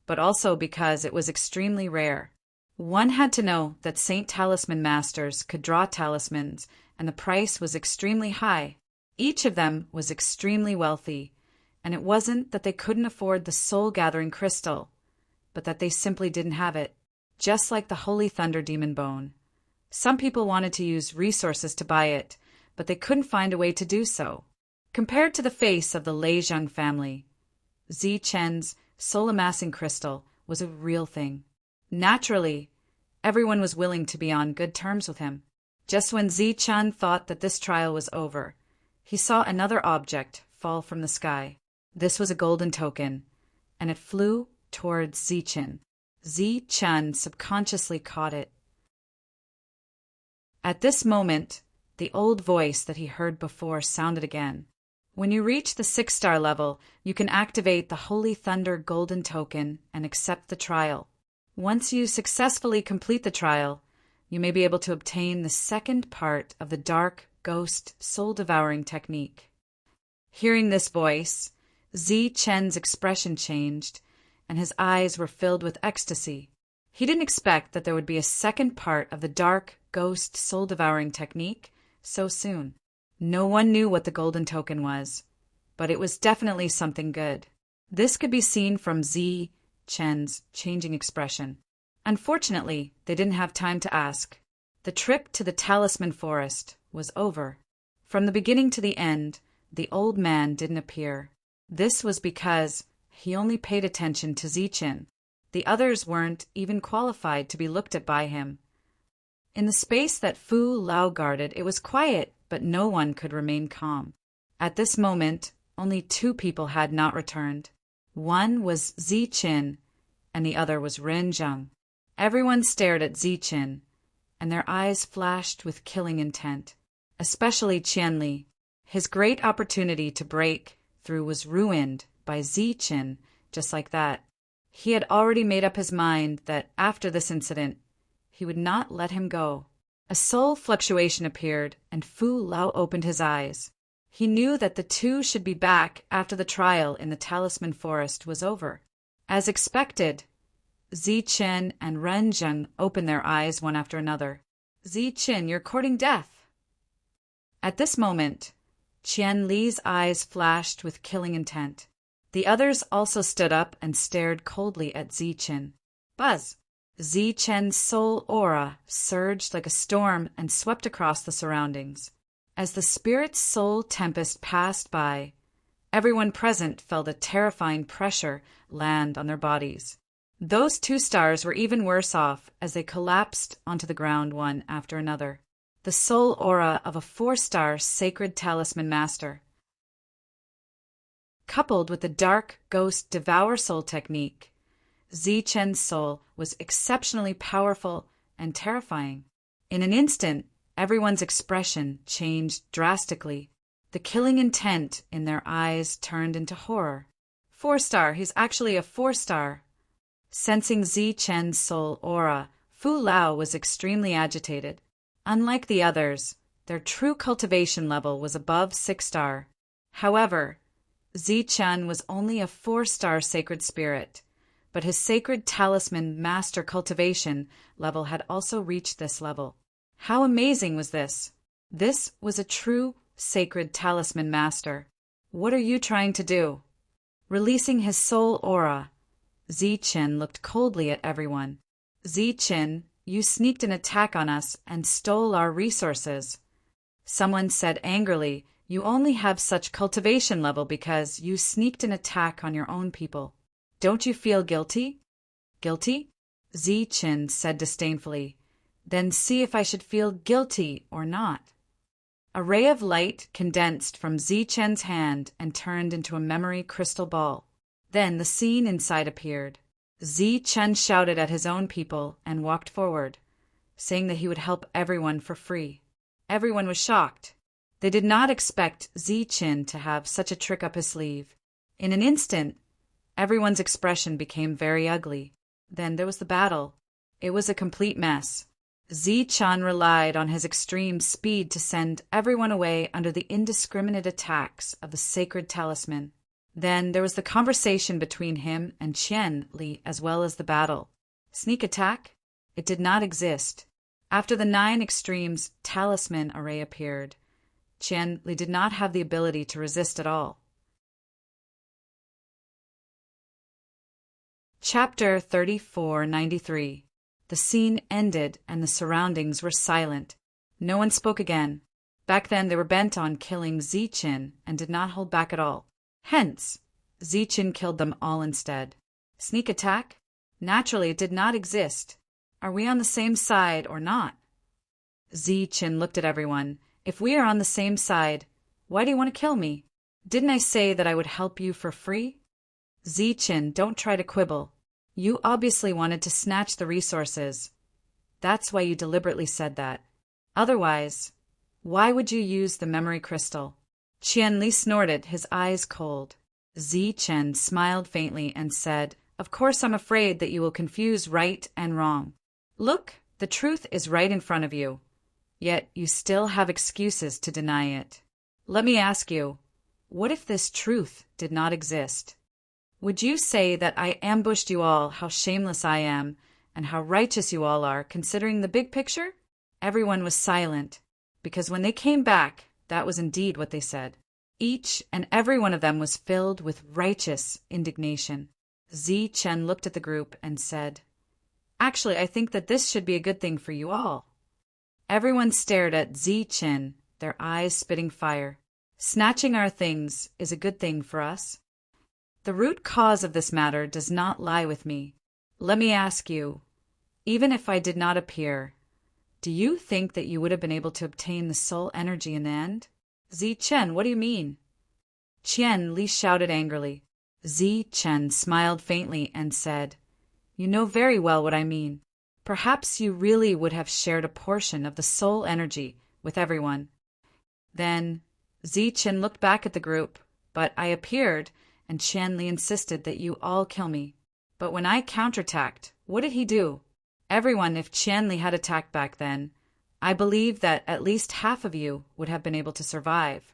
[SPEAKER 1] but also because it was extremely rare. One had to know that Saint Talisman Masters could draw talismans, and the price was extremely high. Each of them was extremely wealthy, and it wasn't that they couldn't afford the soul-gathering crystal, but that they simply didn't have it, just like the Holy Thunder Demon Bone. Some people wanted to use resources to buy it, but they couldn't find a way to do so. Compared to the face of the Lei Zhang family, Zi Chen's soul-amassing crystal was a real thing. Naturally, everyone was willing to be on good terms with him. Just when Zi Chen thought that this trial was over, he saw another object fall from the sky. This was a golden token, and it flew towards Zi Chen. Zi Chen subconsciously caught it. At this moment, the old voice that he heard before sounded again. When you reach the 6-star level, you can activate the Holy Thunder Golden Token and accept the trial. Once you successfully complete the trial, you may be able to obtain the second part of the Dark Ghost Soul-Devouring Technique. Hearing this voice, Zi Chen's expression changed, and his eyes were filled with ecstasy. He didn't expect that there would be a second part of the Dark Ghost Soul-Devouring Technique so soon. No one knew what the golden token was, but it was definitely something good. This could be seen from Zi Chen's changing expression. Unfortunately, they didn't have time to ask. The trip to the Talisman Forest was over. From the beginning to the end, the old man didn't appear. This was because he only paid attention to Zi Chen. The others weren't even qualified to be looked at by him. In the space that Fu Lao guarded, it was quiet, but no one could remain calm. At this moment, only 2 people had not returned. One was Zi Chen, and the other was Ren Zheng. Everyone stared at Zi Chen, and their eyes flashed with killing intent, especially Qianli. His great opportunity to break through was ruined by Zi Chen, just like that. He had already made up his mind that after this incident, he would not let him go. A soul fluctuation appeared, and Fu Lao opened his eyes. He knew that the 2 should be back after the trial in the Talisman Forest was over. As expected, Zi Chen and Ren Zheng opened their eyes one after another. "Zi Chen, you're courting death." At this moment, Qian Li's eyes flashed with killing intent. The others also stood up and stared coldly at Zi Chen. Buzz! Zi-Chen's soul aura surged like a storm and swept across the surroundings. As the spirit's soul tempest passed by, everyone present felt a terrifying pressure land on their bodies. Those 2 stars were even worse off as they collapsed onto the ground one after another. The soul aura of a 4-star sacred talisman master. Coupled with the dark ghost devour soul technique, Zi-Chen's soul was exceptionally powerful and terrifying. In an instant, everyone's expression changed drastically. The killing intent in their eyes turned into horror. 4-star, he's actually a 4-star. Sensing Zi-Chen's soul aura, Fu Lao was extremely agitated. Unlike the others, their true cultivation level was above 6-star. However, Zi-Chen was only a 4-star sacred spirit, but his sacred talisman master cultivation level had also reached this level. How amazing was this? This was a true sacred talisman master. What are you trying to do? Releasing his soul aura, Zi-Chen looked coldly at everyone. Zi-Chen, you sneaked an attack on us and stole our resources. Someone said angrily, you only have such cultivation level because you sneaked an attack on your own people. Don't you feel guilty? Guilty? Zi-Chen said disdainfully. Then see if I should feel guilty or not. A ray of light condensed from Zi-Chen's hand and turned into a memory crystal ball. Then the scene inside appeared. Zi-Chen shouted at his own people and walked forward, saying that he would help everyone for free. Everyone was shocked. They did not expect Zi-Chen to have such a trick up his sleeve. In an instant, everyone's expression became very ugly. Then there was the battle. It was a complete mess. Zi-Chen relied on his extreme speed to send everyone away under the indiscriminate attacks of the sacred talisman. Then there was the conversation between him and Qian Li as well as the battle. Sneak attack? It did not exist. After the 9 extremes talisman array appeared, Qian Li did not have the ability to resist at all. Chapter 3493. The scene ended and the surroundings were silent. No one spoke again. Back then they were bent on killing Zi-Chen and did not hold back at all. Hence, Zi-Chen killed them all instead. Sneak attack? Naturally, it did not exist. Are we on the same side or not? Zi-Chen looked at everyone. If we are on the same side, why do you want to kill me? Didn't I say that I would help you for free? Zi-Chen, don't try to quibble. You obviously wanted to snatch the resources. That's why you deliberately said that. Otherwise, why would you use the memory crystal? Qian Li snorted, his eyes cold. Zi-Chen smiled faintly and said, Of course I'm afraid that you will confuse right and wrong. Look, the truth is right in front of you. Yet you still have excuses to deny it. Let me ask you, what if this truth did not exist? Would you say that I ambushed you all, how shameless I am, and how righteous you all are, considering the big picture? Everyone was silent, because when they came back, that was indeed what they said. Each and every one of them was filled with righteous indignation. Zi-Chen looked at the group and said, Actually, I think that this should be a good thing for you all. Everyone stared at Zi-Chen, their eyes spitting fire. Snatching our things is a good thing for us. The root cause of this matter does not lie with me. Let me ask you, even if I did not appear, do you think that you would have been able to obtain the soul energy in the end? Zi-Chen, what do you mean? Qian Li shouted angrily. Zi-Chen smiled faintly and said, You know very well what I mean. Perhaps you really would have shared a portion of the soul energy with everyone. Then Zi-Chen looked back at the group, but I appeared, and Qian Li insisted that you all kill me. But when I counterattacked, what did he do? Everyone, if Qian Li had attacked back then, I believe that at least half of you would have been able to survive.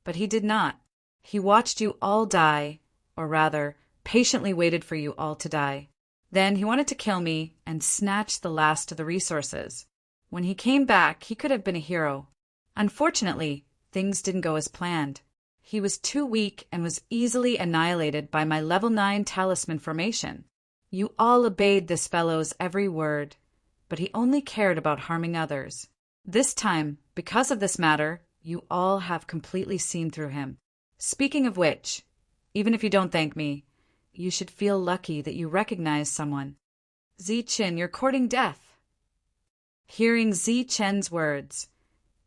[SPEAKER 1] But he did not. He watched you all die, or rather, patiently waited for you all to die. Then he wanted to kill me and snatch the last of the resources. When he came back, he could have been a hero. Unfortunately, things didn't go as planned. He was too weak and was easily annihilated by my level 9 talisman formation. You all obeyed this fellow's every word, but he only cared about harming others. This time, because of this matter, you all have completely seen through him. Speaking of which, even if you don't thank me, you should feel lucky that you recognize someone. Zichen, you're courting death." Hearing Zichen's words,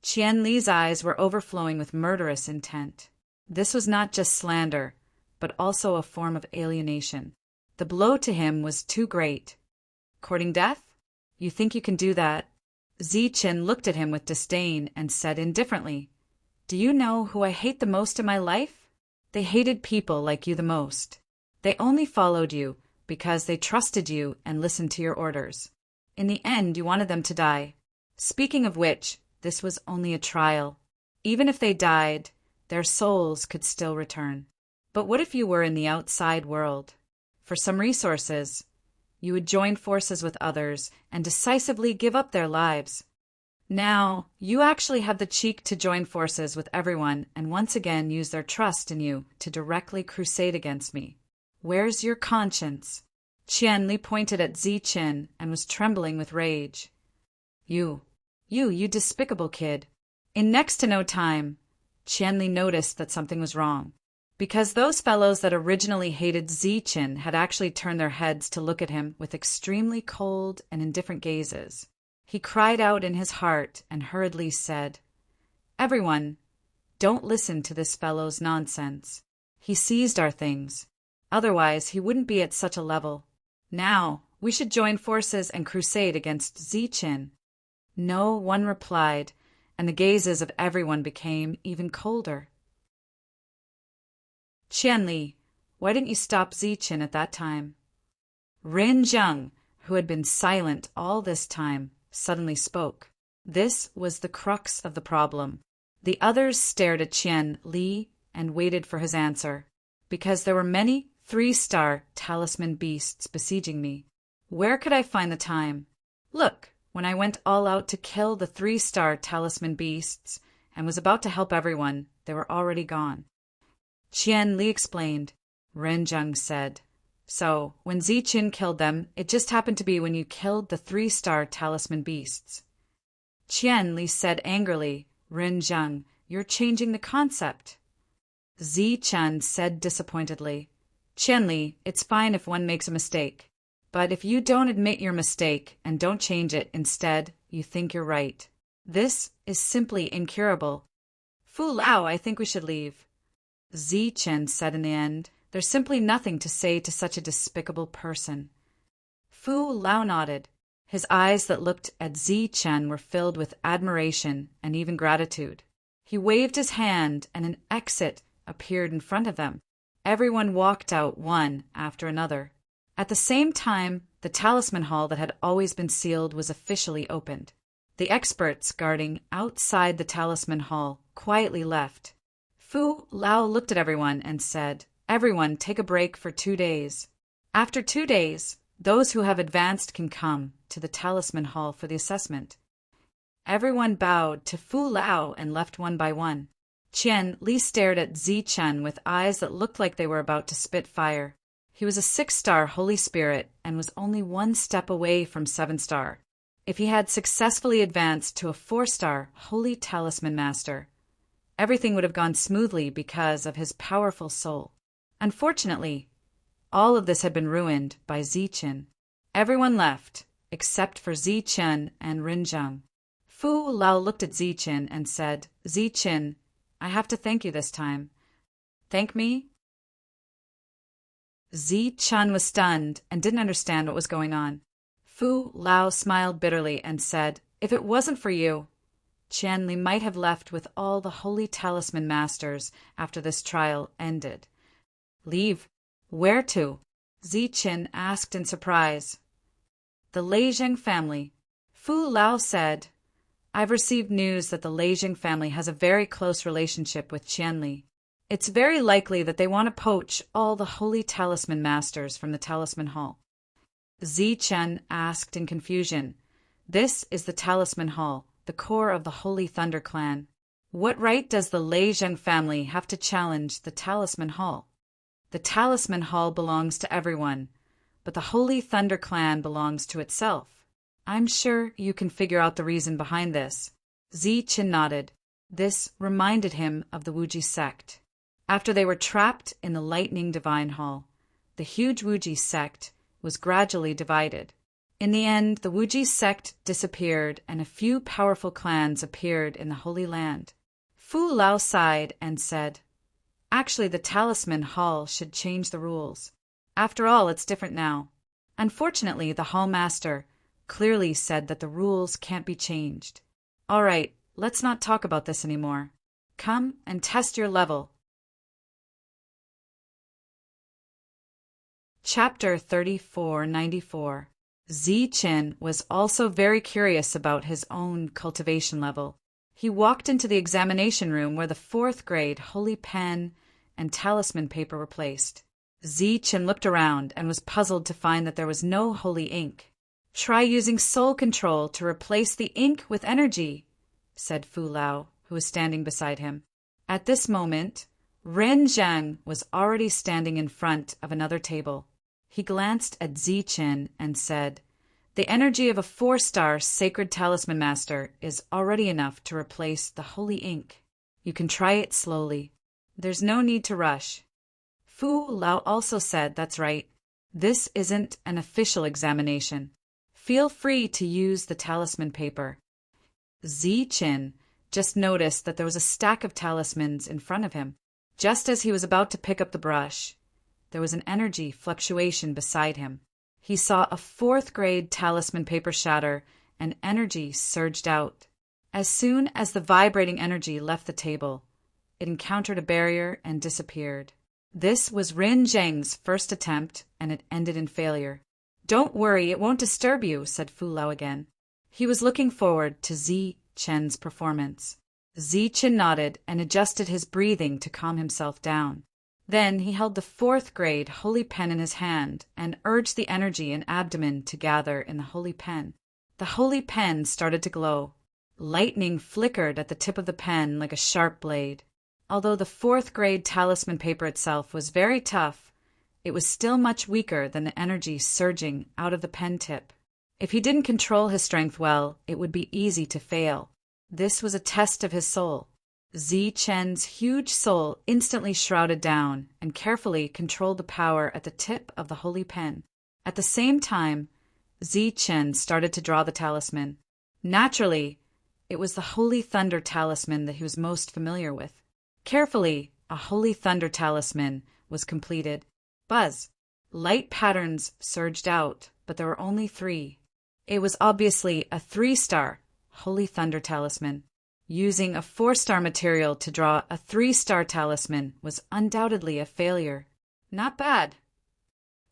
[SPEAKER 1] Qianli's eyes were overflowing with murderous intent. This was not just slander, but also a form of alienation. The blow to him was too great. "Courting death? You think you can do that?" Zichen looked at him with disdain and said indifferently, "Do you know who I hate the most in my life? They hated people like you the most. They only followed you because they trusted you and listened to your orders. In the end, you wanted them to die. Speaking of which, this was only a trial. Even if they died, their souls could still return. But what if you were in the outside world? For some resources, you would join forces with others and decisively give up their lives. Now, you actually have the cheek to join forces with everyone and once again use their trust in you to directly crusade against me. Where's your conscience?" Qianli pointed at Zichen and was trembling with rage. You despicable kid." In next to no time, Qianli noticed that something was wrong. Because those fellows that originally hated Zichen had actually turned their heads to look at him with extremely cold and indifferent gazes. He cried out in his heart and hurriedly said, "Everyone, don't listen to this fellow's nonsense. He seized our things. Otherwise, he wouldn't be at such a level. Now, we should join forces and crusade against Zichen." No one replied, and the gazes of everyone became even colder. "Qianli, why didn't you stop Zichen at that time?" Rin Zheng, who had been silent all this time, suddenly spoke. This was the crux of the problem. The others stared at Qianli and waited for his answer. "Because there were many 3-star talisman beasts besieging me. Where could I find the time? Look, when I went all out to kill the 3-star talisman beasts and was about to help everyone, they were already gone." Qianli explained. Ren Zheng said, "So, when Zichen killed them, it just happened to be when you killed the 3-star talisman beasts." Qianli said angrily, "Ren Zheng, you're changing the concept." Zichen said disappointedly, "Qianli, it's fine if one makes a mistake. But if you don't admit your mistake and don't change it, instead, you think you're right. This is simply incurable. Fu Lao, I think we should leave." Zichen said in the end, "There's simply nothing to say to such a despicable person." Fu Lao nodded. His eyes that looked at Zichen were filled with admiration and even gratitude. He waved his hand and an exit appeared in front of them. Everyone walked out one after another. At the same time, the talisman hall that had always been sealed was officially opened. The experts guarding outside the talisman hall quietly left. Fu Lao looked at everyone and said, "Everyone take a break for 2 days. After 2 days, those who have advanced can come to the talisman hall for the assessment." Everyone bowed to Fu Lao and left one by one. Qianli stared at Zichen with eyes that looked like they were about to spit fire. He was a 6-star Holy Spirit and was only 1 step away from 7-star. If he had successfully advanced to a 4-star Holy Talisman Master, everything would have gone smoothly because of his powerful soul. Unfortunately, all of this had been ruined by Zichen. Everyone left, except for Zichen and Rinzheng. Fu Lao looked at Zichen and said, "Zichen, I have to thank you this time." "Thank me?" Zichen was stunned and didn't understand what was going on. Fu Lao smiled bitterly and said, "If it wasn't for you, Qianli might have left with all the Holy Talisman Masters after this trial ended." "Leave? Where to?" Zichen asked in surprise. "The Leizheng family." Fu Lao said, "I've received news that the Leizheng family has a very close relationship with Qianli. It's very likely that they want to poach all the Holy Talisman Masters from the Talisman Hall." Zichen asked in confusion, "This is the Talisman Hall, the core of the Holy Thunder Clan. What right does the Leizheng family have to challenge the Talisman Hall? The Talisman Hall belongs to everyone. but the Holy Thunder Clan belongs to itself. I'm sure you can figure out the reason behind this. Zichen nodded. This reminded him of the Wuji sect. After they were trapped in the Lightning Divine Hall, the huge Wuji sect was gradually divided. In the end, the Wuji sect disappeared and a few powerful clans appeared in the Holy Land. Fu Lao sighed and said, "Actually, the Talisman Hall should change the rules. After all, it's different now." Unfortunately, the Hall Master clearly said that the rules can't be changed. "All right, let's not talk about this anymore. Come and test your level." Chapter 3494. Zichen was also very curious about his own cultivation level. He walked into the examination room where the 4th grade holy pen and talisman paper were placed. Zichen looked around and was puzzled to find that there was no holy ink. "Try using soul control to replace the ink with energy," said Fu Lao, who was standing beside him. At this moment, Ren Zhang was already standing in front of another table. He glanced at Zichen and said, "The energy of a 4-star sacred talisman master is already enough to replace the holy ink. You can try it slowly. There's no need to rush." Fu Lao also said, "That's right. This isn't an official examination. Feel free to use the talisman paper." Zichen just noticed that there was a stack of talismans in front of him. Just as he was about to pick up the brush, there was an energy fluctuation beside him. He saw a 4th grade talisman paper shatter and energy surged out. As soon as the vibrating energy left the table, it encountered a barrier and disappeared. This was Rin Zhang's first attempt, and it ended in failure. "Don't worry, it won't disturb you," said Fu Lao again. He was looking forward to Zichen's performance. Zichen nodded and adjusted his breathing to calm himself down. Then he held the 4th grade holy pen in his hand and urged the energy in abdomen to gather in the holy pen. The holy pen started to glow. Lightning flickered at the tip of the pen like a sharp blade. Although the 4th grade talisman paper itself was very tough, it was still much weaker than the energy surging out of the pen tip. If he didn't control his strength well, it would be easy to fail. This was a test of his soul. Zichen's huge soul instantly shrouded down and carefully controlled the power at the tip of the holy pen. At the same time, Zichen started to draw the talisman. Naturally, it was the Holy Thunder Talisman that he was most familiar with. Carefully, a Holy Thunder Talisman was completed. Buzz! Light patterns surged out, but there were only 3. It was obviously a 3-star Holy Thunder Talisman. Using a 4-star material to draw a 3-star talisman was undoubtedly a failure. Not bad.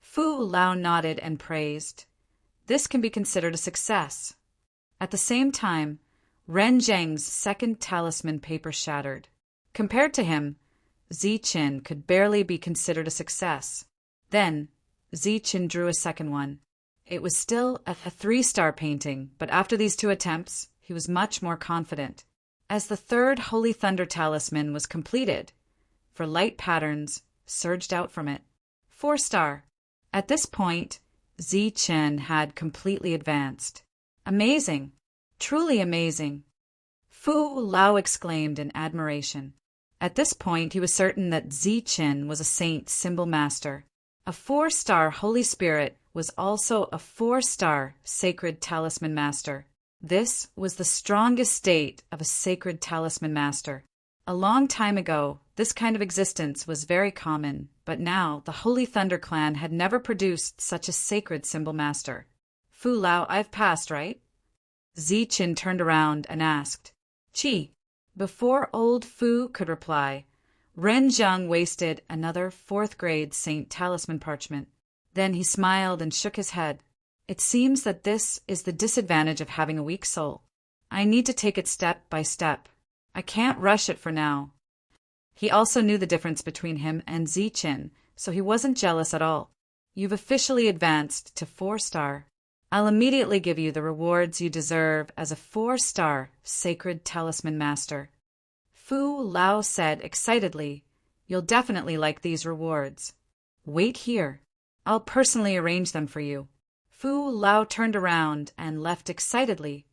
[SPEAKER 1] Fu Lao nodded and praised. This can be considered a success. At the same time, Ren Zhang's 2nd talisman paper shattered. Compared to him, Zichen could barely be considered a success. Then, Zichen drew a 2nd one. It was still a 3-star painting, but after these 2 attempts, he was much more confident. As the 3rd Holy Thunder Talisman was completed, for light patterns surged out from it. 4-star. At this point, Zichen had completely advanced. Amazing! Truly amazing! Fu Lao exclaimed in admiration. At this point, he was certain that Zichen was a saint symbol master. A 4-star Holy Spirit was also a 4-star sacred talisman master. This was the strongest state of a sacred talisman master. A long time ago, this kind of existence was very common, but now the Holy Thunder Clan had never produced such a sacred symbol master. "Fu Lao, I've passed, right?" Zichen turned around and asked. "Chi." Before old Fu could reply, Ren Zhang wasted another 4th grade Saint Talisman parchment. Then he smiled and shook his head. "It seems that this is the disadvantage of having a weak soul. I need to take it step by step. I can't rush it for now." He also knew the difference between him and Zichen, so he wasn't jealous at all. "You've officially advanced to 4-star. I'll immediately give you the rewards you deserve as a 4-star sacred talisman master." Fu Lao said excitedly, "You'll definitely like these rewards. Wait here." I'll personally arrange them for you. Fu Lao turned around and left excitedly.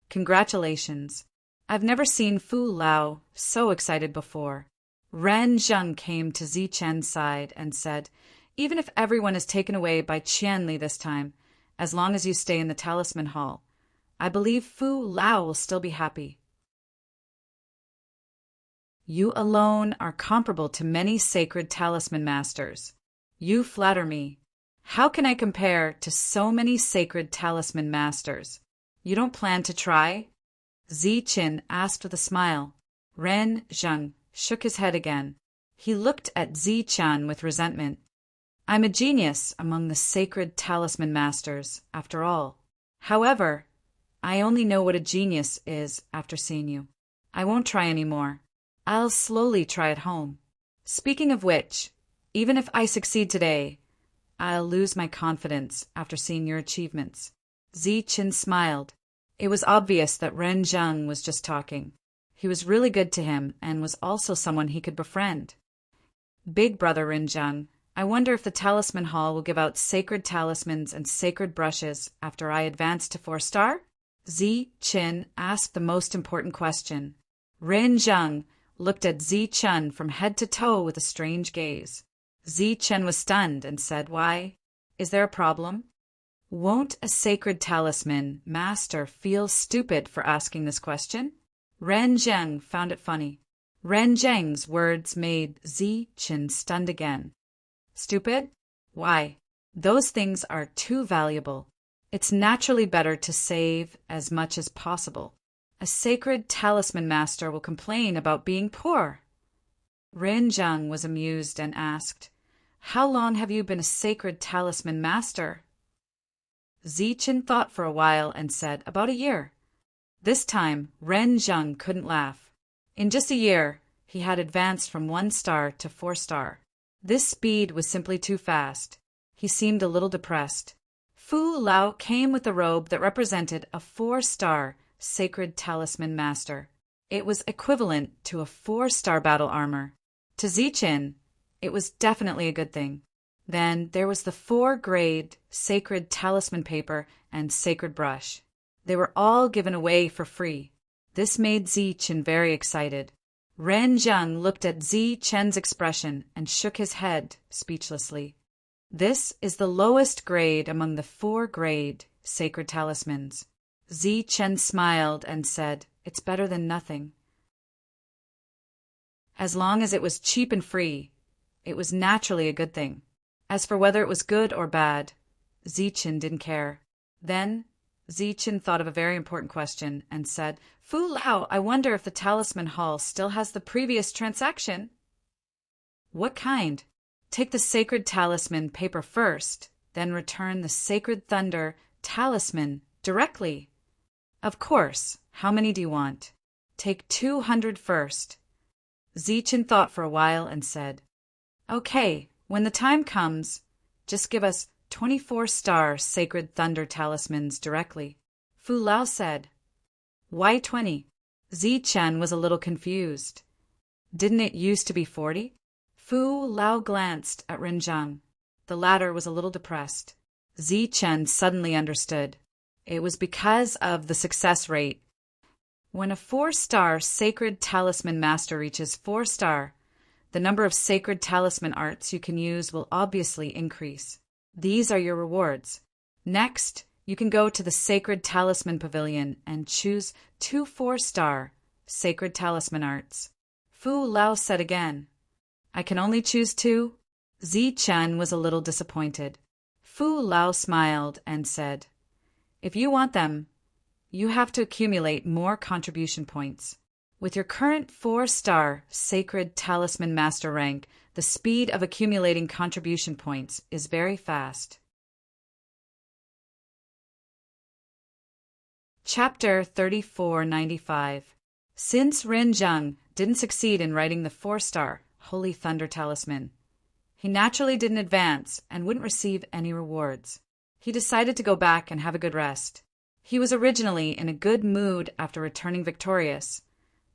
[SPEAKER 1] Congratulations. I've never seen Fu Lao so excited before. Ren Zheng came to Zi Chen's side and said, even if everyone is taken away by Qianli this time, as long as you stay in the Talisman Hall, I believe Fu Lao will still be happy. You alone are comparable to many sacred talisman masters. You flatter me. How can I compare to so many sacred talisman masters? You don't plan to try? Zi Qin asked with a smile. Ren Zheng shook his head again. He looked at Zi Qian with resentment. I'm a genius among the sacred talisman masters, after all. However, I only know what a genius is after seeing you. I won't try any more. I'll slowly try at home. Speaking of which, even if I succeed today, I'll lose my confidence after seeing your achievements. Zi Qin smiled. It was obvious that Ren Zheng was just talking. He was really good to him and was also someone he could befriend. Big brother Ren Zheng, I wonder if the Talisman Hall will give out sacred talismans and sacred brushes after I advance to 4-star? Zi Qin asked the most important question. Ren Zheng looked at Zi Chen from head to toe with a strange gaze. Zi Chen was stunned and said, Why? Is there a problem? Won't a sacred talisman master feel stupid for asking this question? Ren Zheng found it funny. Ren Zheng's words made Zi Chen stunned again. Stupid? Why? Those things are too valuable. It's naturally better to save as much as possible. A sacred talisman master will complain about being poor. Ren Zheng was amused and asked, How long have you been a sacred talisman master? Zi Qin thought for a while and said, About a year. This time, Ren Zheng couldn't laugh. In just a year, he had advanced from 1-star to 4-star. This speed was simply too fast. He seemed a little depressed. Fu Lao came with a robe that represented a 4-star sacred talisman master. It was equivalent to a 4-star battle armor. To Zi Qin, it was definitely a good thing. Then there was the 4-grade sacred talisman paper and sacred brush. They were all given away for free. This made Zi Qin very excited. Ren Zheng looked at Zi Chen's expression and shook his head speechlessly. This is the lowest grade among the 4-grade sacred talismans. Zi Chen smiled and said, It's better than nothing. As long as it was cheap and free, it was naturally a good thing. As for whether it was good or bad, Zi Qin didn't care. Then Zi Qin thought of a very important question and said, Fu Lao, I wonder if the Talisman Hall still has the previous transaction. What kind? Take the sacred talisman paper first, then return the sacred thunder talisman directly. Of course. How many do you want? Take 200 first. Zi Qin thought for a while and said, Okay, when the time comes, just give us 24-star sacred thunder talismans directly. Fu Lao said, Why 20? Zi Chen was a little confused. Didn't it used to be 40? Fu Lao glanced at Ren Zheng. The latter was a little depressed. Zi Chen suddenly understood. It was because of the success rate. When a 4-star sacred talisman master reaches 4-star, the number of sacred talisman arts you can use will obviously increase. These are your rewards. Next, you can go to the Sacred Talisman Pavilion and choose 2 4-star sacred talisman arts. Fu Lao said again, I can only choose 2? Zi Chen was a little disappointed. Fu Lao smiled and said, If you want them, you have to accumulate more contribution points. With your current 4-star Sacred Talisman Master rank, the speed of accumulating contribution points is very fast. Chapter 3495. Since Ren Zheng didn't succeed in writing the 4-star Holy Thunder Talisman, he naturally didn't advance and wouldn't receive any rewards. He decided to go back and have a good rest. He was originally in a good mood after returning victorious,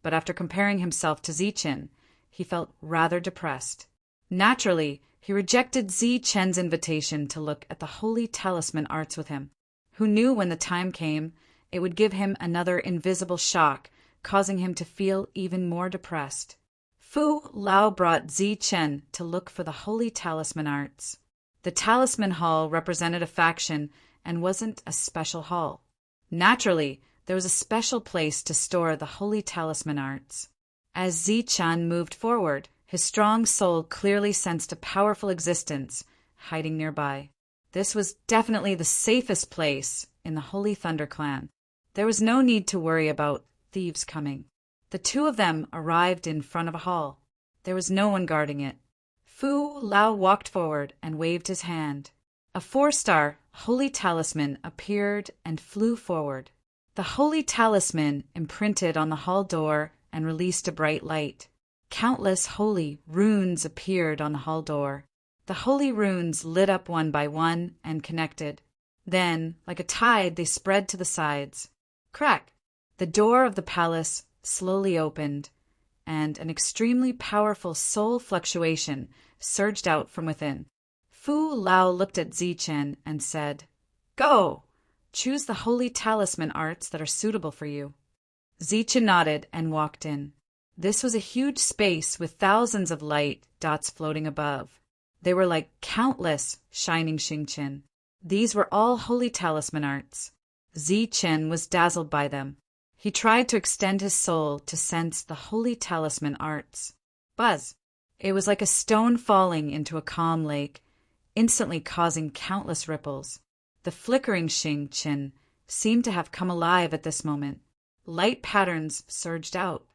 [SPEAKER 1] but after comparing himself to Zi Qin, he felt rather depressed. Naturally, he rejected Zi Chen's invitation to look at the holy talisman arts with him, who knew when the time came, it would give him another invisible shock, causing him to feel even more depressed. Fu Lao brought Zi Chen to look for the holy talisman arts. The talisman hall represented a faction and wasn't a special hall. Naturally, there was a special place to store the holy talisman arts. As Zi Chen moved forward, his strong soul clearly sensed a powerful existence hiding nearby. This was definitely the safest place in the Holy Thunder Clan. There was no need to worry about thieves coming. The two of them arrived in front of a hall. There was no one guarding it. Fu Lao walked forward and waved his hand. A 4-star holy talisman appeared and flew forward. The holy talisman imprinted on the hall door and released a bright light. Countless holy runes appeared on the hall door. The holy runes lit up one by one and connected. Then, like a tide, they spread to the sides. Crack! The door of the palace slowly opened, and an extremely powerful soul fluctuation surged out from within. Fu Lao looked at Zi Chen and said, "Go! Choose the holy talisman arts that are suitable for you." Zi Chen nodded and walked in. This was a huge space with thousands of light dots floating above. They were like countless shining Xingqian. These were all holy talisman arts. Zi Chen was dazzled by them. He tried to extend his soul to sense the holy talisman arts. Buzz! It was like a stone falling into a calm lake, instantly causing countless ripples. The flickering Xingqian seemed to have come alive at this moment. Light patterns surged out.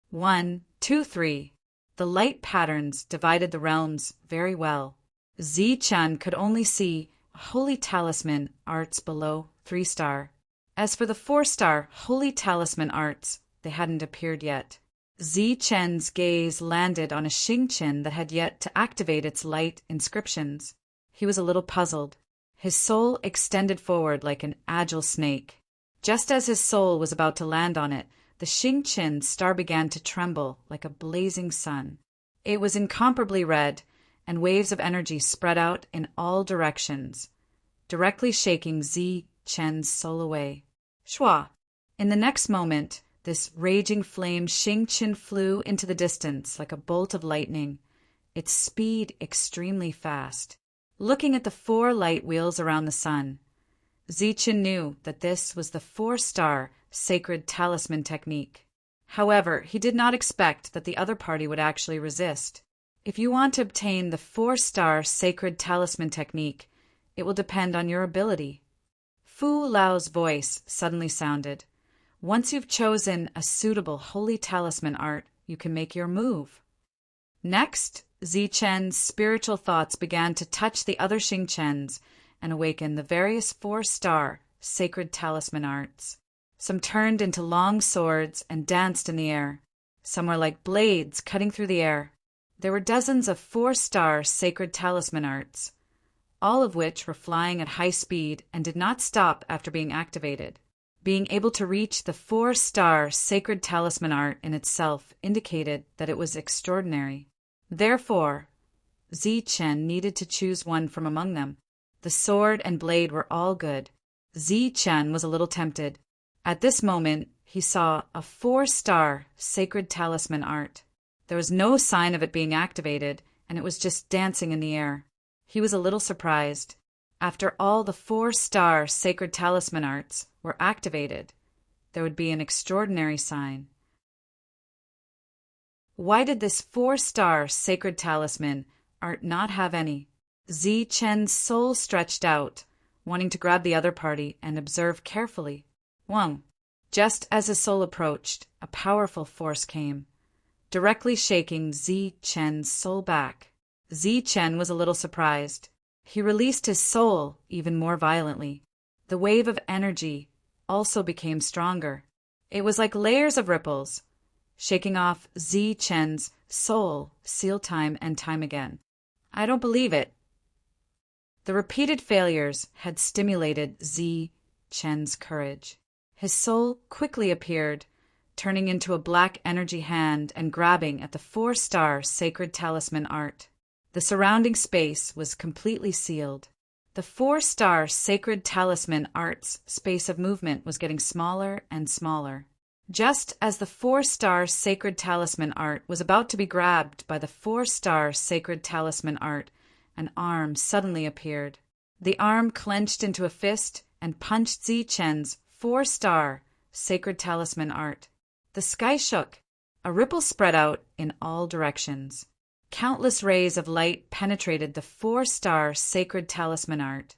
[SPEAKER 1] 1, 2, 3. The light patterns divided the realms very well. Zi Chen could only see holy talisman arts below 3-star. As for the 4-star holy talisman arts, they hadn't appeared yet. Zi Chen's gaze landed on a Xingqian that had yet to activate its light inscriptions. He was a little puzzled. His soul extended forward like an agile snake. Just as his soul was about to land on it, the Xingqian star began to tremble like a blazing sun. It was incomparably red, and waves of energy spread out in all directions, directly shaking Zi Chen's soul away. Shua! In the next moment, this raging flame Xingqian flew into the distance like a bolt of lightning, its speed extremely fast. Looking at the 4 light wheels around the sun, Zi Chen knew that this was the 4-star sacred talisman technique. However, he did not expect that the other party would actually resist. If you want to obtain the 4-star sacred talisman technique, it will depend on your ability. Fu Lao's voice suddenly sounded. Once you've chosen a suitable holy talisman art, you can make your move. Next, Zi Chen's spiritual thoughts began to touch the other Xingqians and awaken the various 4-star sacred talisman arts. Some turned into long swords and danced in the air. Some were like blades cutting through the air. There were dozens of 4-star sacred talisman arts, all of which were flying at high speed and did not stop after being activated. Being able to reach the 4-star sacred talisman art in itself indicated that it was extraordinary. Therefore, Zi Chen needed to choose one from among them. The sword and blade were all good. Zi Chen was a little tempted. At this moment, he saw a 4-star sacred talisman art. There was no sign of it being activated, and it was just dancing in the air. He was a little surprised. After all the 4-star sacred talisman arts were activated, there would be an extraordinary sign. Why did this 4-star sacred talisman art not have any? Zi Chen's soul stretched out, wanting to grab the other party and observe carefully. Wang. Just as his soul approached, a powerful force came, directly shaking Zi Chen's soul back. Zi Chen was a little surprised. He released his soul even more violently. The wave of energy also became stronger. It was like layers of ripples, shaking off Zi Chen's soul time and time again. I don't believe it. The repeated failures had stimulated Zi Chen's courage. His soul quickly appeared, turning into a black energy hand and grabbing at the 4-star sacred talisman art. The surrounding space was completely sealed. The 4-star sacred talisman art's space of movement was getting smaller and smaller. Just as the 4-star sacred talisman art was about to be grabbed by the 4-star sacred talisman art, an arm suddenly appeared. The arm clenched into a fist and punched Zichen's 4-star sacred talisman art. The sky shook. A ripple spread out in all directions. Countless rays of light penetrated the 4-star sacred talisman art,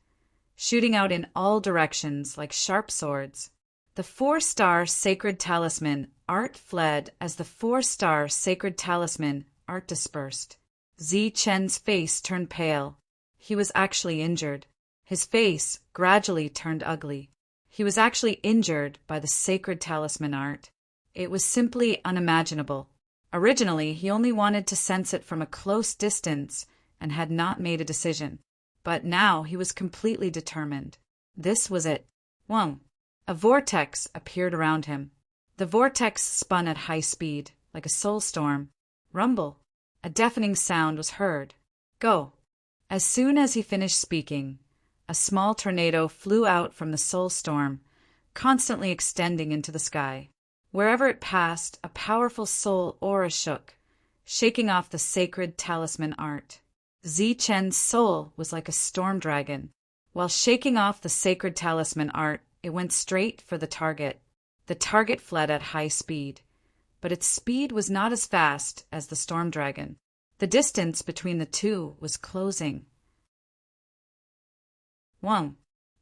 [SPEAKER 1] shooting out in all directions like sharp swords. The 4-star sacred talisman art fled as the 4-star sacred talisman art dispersed. Zichen's face turned pale. He was actually injured. His face gradually turned ugly. He was actually injured by the sacred talisman art. It was simply unimaginable. Originally, he only wanted to sense it from a close distance and had not made a decision. But now he was completely determined. This was it. Whoa! A vortex appeared around him. The vortex spun at high speed, like a soul storm. Rumble! A deafening sound was heard. Go! As soon as he finished speaking, a small tornado flew out from the soul storm, constantly extending into the sky. Wherever it passed, a powerful soul aura shook, shaking off the sacred talisman art. Zichen's soul was like a storm dragon. While shaking off the sacred talisman art, it went straight for the target. The target fled at high speed, but its speed was not as fast as the storm dragon. The distance between the two was closing. 1.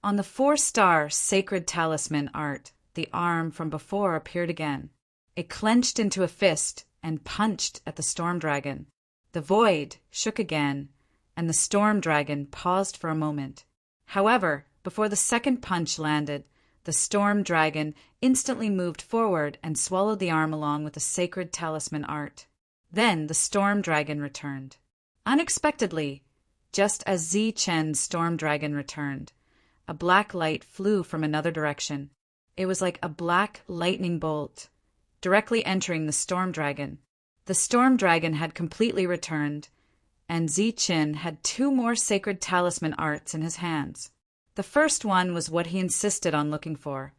[SPEAKER 1] On the 4-star sacred talisman art, the arm from before appeared again. It clenched into a fist and punched at the storm dragon. The void shook again, and the storm dragon paused for a moment. However, before the second punch landed, the storm dragon instantly moved forward and swallowed the arm along with the sacred talisman art. Then the storm dragon returned. Unexpectedly, just as Zichen's storm dragon returned, a black light flew from another direction. It was like a black lightning bolt, directly entering the storm dragon. The storm dragon had completely returned, and Zichen had 2 more sacred talisman arts in his hands. The first one was what he insisted on looking for,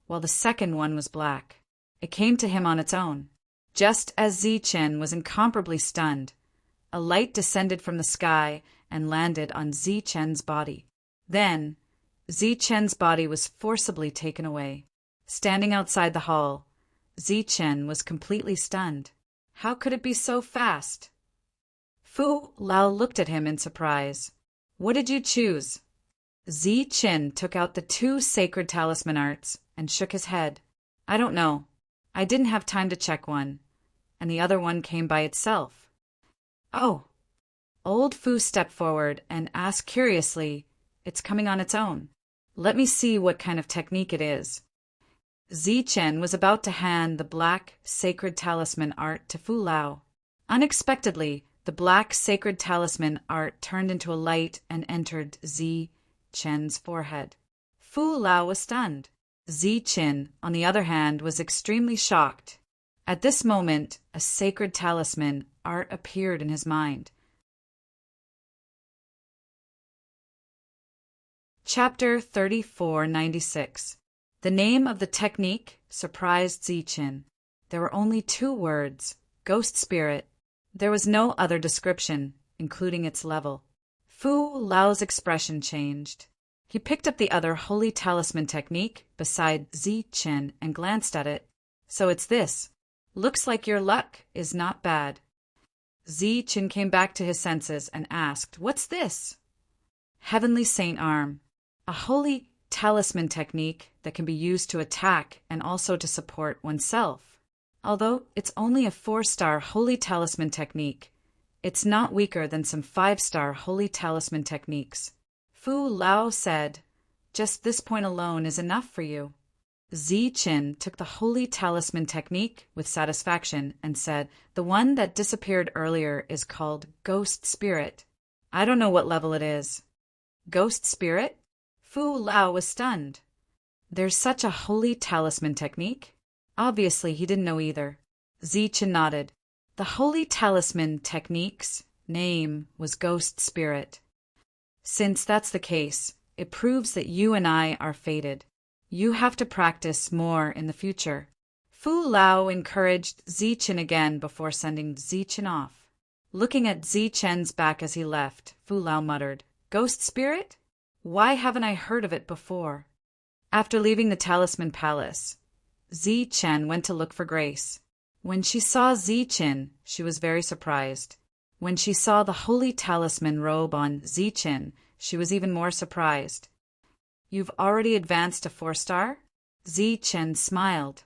[SPEAKER 1] while the second one was black. It came to him on its own. Just as Zichen was incomparably stunned, a light descended from the sky and landed on Zichen's body. Then, Zichen's body was forcibly taken away. Standing outside the hall, Zichen was completely stunned. How could it be so fast? Fu Lao looked at him in surprise. What did you choose? Zichen took out the 2 sacred talisman arts and shook his head. I don't know. I didn't have time to check one, and the other one came by itself. Oh! Old Fu stepped forward and asked curiously, It's coming on its own. Let me see what kind of technique it is. Zichen was about to hand the black sacred talisman art to Fu Lao. Unexpectedly, the black sacred talisman art turned into a light and entered Zichen's forehead. Fu Lao was stunned. Zichen, on the other hand, was extremely shocked. At this moment, a sacred talisman art appeared in his mind. Chapter 3496. The name of the technique surprised Zichen. There were only 2 words, ghost spirit. There was no other description, including its level. Fu Lao's expression changed. He picked up the other holy talisman technique beside Zichen and glanced at it. So it's this. Looks like your luck is not bad. Zichen came back to his senses and asked, What's this? Heavenly Saint Arm. A holy talisman technique that can be used to attack and also to support oneself. Although it's only a 4-star holy talisman technique, it's not weaker than some 5-star holy talisman techniques. Fu Lao said, Just this point alone is enough for you. Zichen took the holy talisman technique with satisfaction and said, The one that disappeared earlier is called Ghost Spirit. I don't know what level it is. Ghost Spirit? Fu Lao was stunned. There's such a holy talisman technique? Obviously, he didn't know either. Zichen nodded. The holy talisman techniques name was Ghost Spirit. Since that's the case, it proves that you and I are fated. You have to practice more in the future. Fu Lao encouraged Zichen again before sending Zichen off. Looking at Zichen's back as he left, Fu Lao muttered, "Ghost Spirit? Why haven't I heard of it before?" After leaving the Talisman Palace, Zichen went to look for Grace. When she saw Zichen, she was very surprised. When she saw the holy talisman robe on Zichen, she was even more surprised. "You've already advanced to 4-star?" Zichen smiled.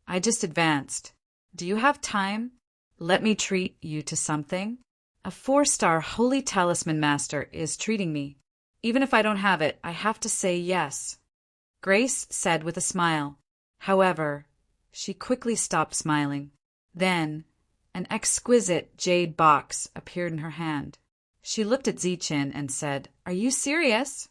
[SPEAKER 1] "I just advanced. Do you have time? Let me treat you to something. A 4-star holy talisman master is treating me. Even if I don't have it, I have to say yes," Grace said with a smile. However, she quickly stopped smiling. Then, an exquisite jade box appeared in her hand. She looked at Zichen and said, "Are you serious?"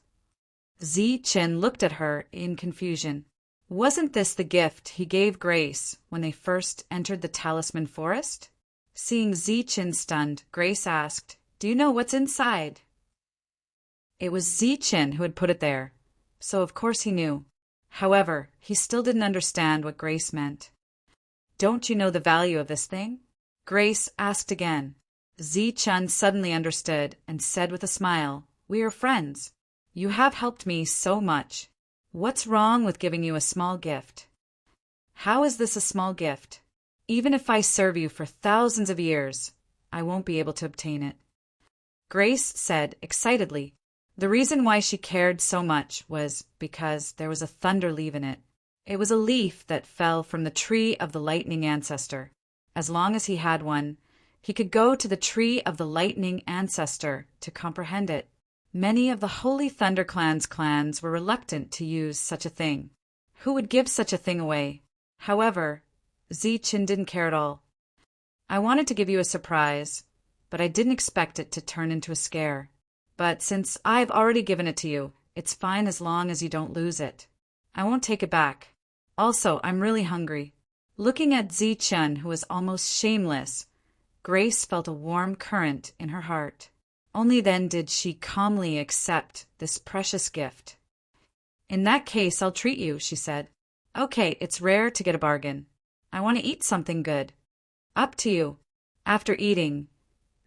[SPEAKER 1] Zichen looked at her in confusion. Wasn't this the gift he gave Grace when they first entered the Talisman Forest? Seeing Zichen stunned, Grace asked, "Do you know what's inside?" It was Zichen who had put it there, so of course he knew. However, he still didn't understand what Grace meant. "Don't you know the value of this thing?" Grace asked again. Zichen suddenly understood and said with a smile, "We are friends. You have helped me so much. What's wrong with giving you a small gift?" "How is this a small gift? Even if I serve you for thousands of years, I won't be able to obtain it," Grace said excitedly. The reason why she cared so much was because there was a thunder leaf in it. It was a leaf that fell from the tree of the lightning ancestor. As long as he had one, he could go to the tree of the lightning ancestor to comprehend it. Many of the Holy Thunder clans were reluctant to use such a thing. Who would give such a thing away? However, Zichen didn't care at all. "I wanted to give you a surprise, but I didn't expect it to turn into a scare. But since I've already given it to you, it's fine as long as you don't lose it. I won't take it back. Also, I'm really hungry." Looking at Zichen, who was almost shameless, Grace felt a warm current in her heart. Only then did she calmly accept this precious gift. "In that case, I'll treat you," she said. "Okay, it's rare to get a bargain. I want to eat something good." "Up to you." After eating,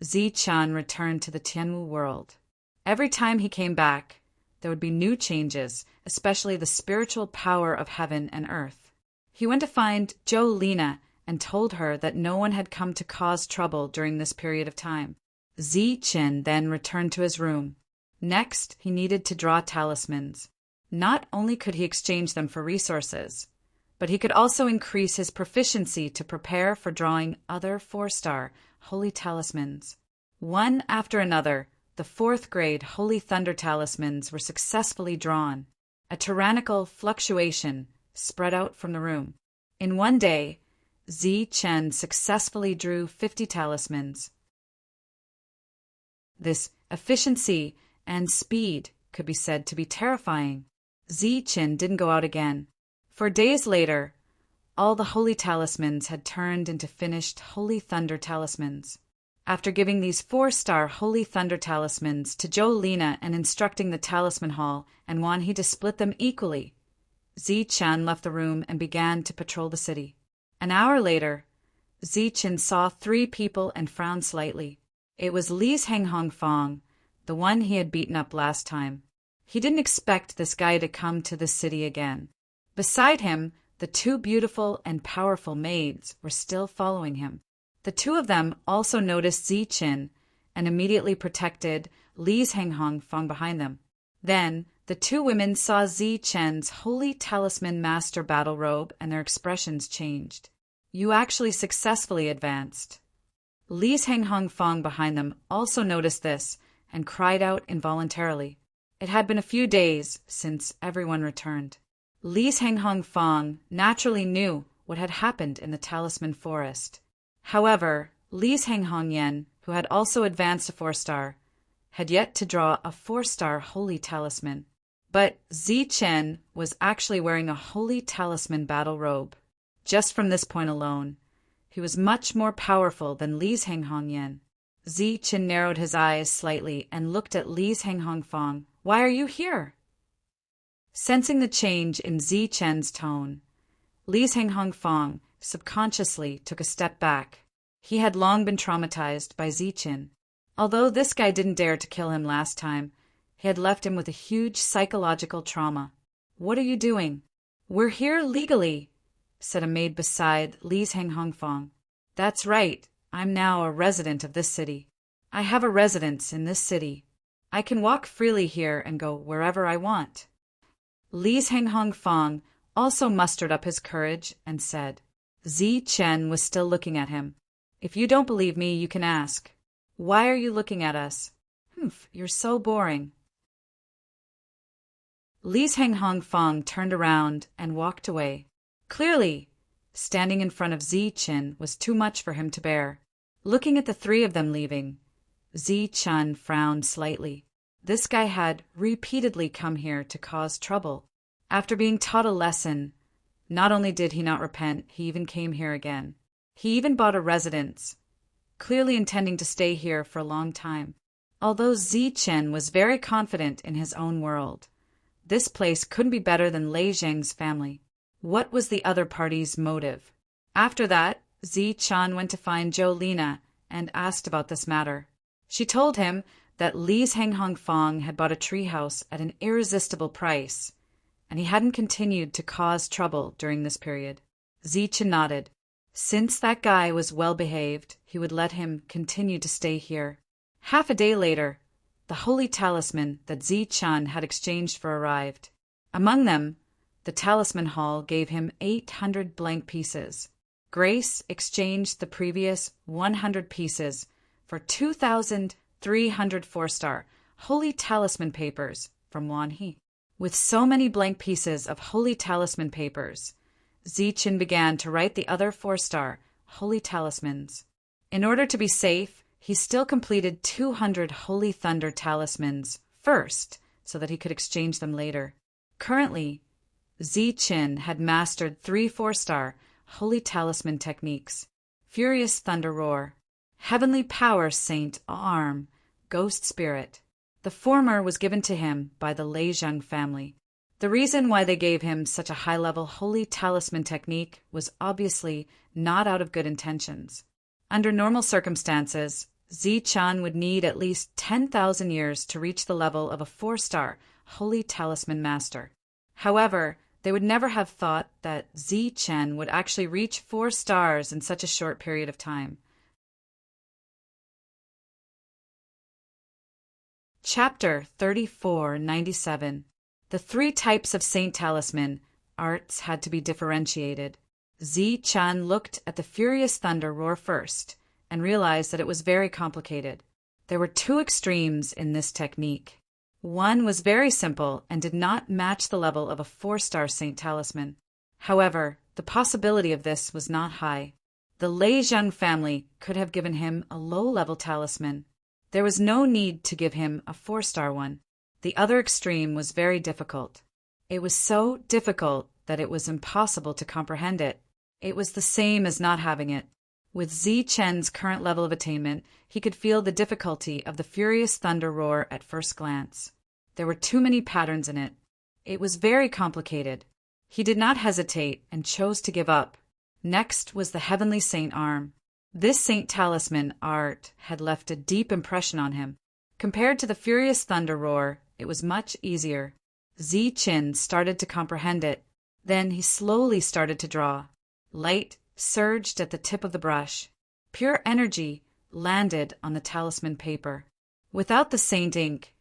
[SPEAKER 1] Zichen returned to the Tianwu world. Every time he came back, there would be new changes, especially the spiritual power of heaven and earth. He went to find Jolina and told her that no one had come to cause trouble during this period of time. Zichen then returned to his room. Next, he needed to draw talismans. Not only could he exchange them for resources, but he could also increase his proficiency to prepare for drawing other 4-star holy talismans. One after another, the 4th grade Holy Thunder talismans were successfully drawn. A tyrannical fluctuation spread out from the room. In one day, Zichen successfully drew 50 talismans. This efficiency and speed could be said to be terrifying. Zichen didn't go out again. For days later, all the holy talismans had turned into finished Holy Thunder talismans. After giving these 4-star Holy Thunder talismans to Jolina and instructing the Talisman Hall and Wanhee to split them equally, Zichen left the room and began to patrol the city. An hour later, Zichen saw 3 people and frowned slightly. It was Li's Henghong Fong, the one he had beaten up last time. He didn't expect this guy to come to the city again. Beside him, the 2 beautiful and powerful maids were still following him. The 2 of them also noticed Zichen and immediately protected Li's Henghong Fong behind them. Then, the 2 women saw Zichen's Holy Talisman Master battle robe and their expressions changed. "You actually successfully advanced." Li's Henghong Fong behind them also noticed this and cried out involuntarily. It had been a few days since everyone returned. Li's Henghong Fong naturally knew what had happened in the Talisman Forest. However, Li's Henghong Yen, who had also advanced to 4-star, had yet to draw a 4-star holy talisman. But Zichen was actually wearing a holy talisman battle robe. Just from this point alone, he was much more powerful than Li's Henghong Yen. Zichen narrowed his eyes slightly and looked at Li's Hong-Fong. Why are you here? Sensing the change in Zichen's tone, Li's Hong-Fong subconsciously took a step back. He had long been traumatized by Zichen. Although this guy didn't dare to kill him last time, he had left him with a huge psychological trauma. What are you doing? We're here legally, said a maid beside Li's Hong-Fong. That's right. I'm now a resident of this city. I have a residence in this city. I can walk freely here and go wherever I want. Li's Hong-Fong also mustered up his courage and said. Zichen was still looking at him. If you don't believe me, you can ask. Why are you looking at us? Humph, you're so boring. Li's Hong-Fong turned around and walked away. Clearly, standing in front of Zichen was too much for him to bear. Looking at the three of them leaving, Zichen frowned slightly. This guy had repeatedly come here to cause trouble. After being taught a lesson, not only did he not repent, he even came here again. He even bought a residence, clearly intending to stay here for a long time. Although Zichen was very confident in his own world, this place couldn't be better than Lei Zheng's family. What was the other party's motive? After that, Zichen went to find Jolina and asked about this matter. She told him that Li's Hong-Fong had bought a treehouse at an irresistible price, and he hadn't continued to cause trouble during this period. Zichen nodded. Since that guy was well behaved, he would let him continue to stay here. Half a day later, the holy talisman that Zichen had exchanged for arrived. Among them, the talisman hall gave him 800 blank pieces. Grace exchanged the previous 100 pieces for 2,300 four-star holy talisman papers from Wan He. With so many blank pieces of holy talisman papers, Zichen began to write the other four-star holy talismans. In order to be safe, he still completed 200 holy thunder talismans first, so that he could exchange them later. Currently, Zichen had mastered 3 four-star holy talisman techniques: Furious Thunder Roar, Heavenly Power Saint Arm, Ghost Spirit. The former was given to him by the Lei Zheng family. The reason why they gave him such a high-level holy talisman technique was obviously not out of good intentions. Under normal circumstances, Zichen would need at least 10,000 years to reach the level of a 4-star holy talisman master. However, they would never have thought that Zichen would actually reach 4 stars in such a short period of time. Chapter 3497. The 3 types of Saint Talisman arts had to be differentiated. Zichen looked at the Furious Thunder Roar first and realized that it was very complicated. There were 2 extremes in this technique. One was very simple and did not match the level of a 4-star Saint Talisman. However, the possibility of this was not high. The Lei Zheng family could have given him a low-level talisman. There was no need to give him a 4-star one. The other extreme was very difficult. It was so difficult that it was impossible to comprehend it. It was the same as not having it. With Zichen's current level of attainment, he could feel the difficulty of the Furious Thunder Roar at first glance. There were too many patterns in it. It was very complicated. He did not hesitate and chose to give up. Next was the Heavenly Saint Arm. This Saint Talisman art had left a deep impression on him. Compared to the Furious Thunder Roar, it was much easier. Zichen started to comprehend it. Then he slowly started to draw. Light surged at the tip of the brush. Pure energy landed on the talisman paper. Without the saint ink,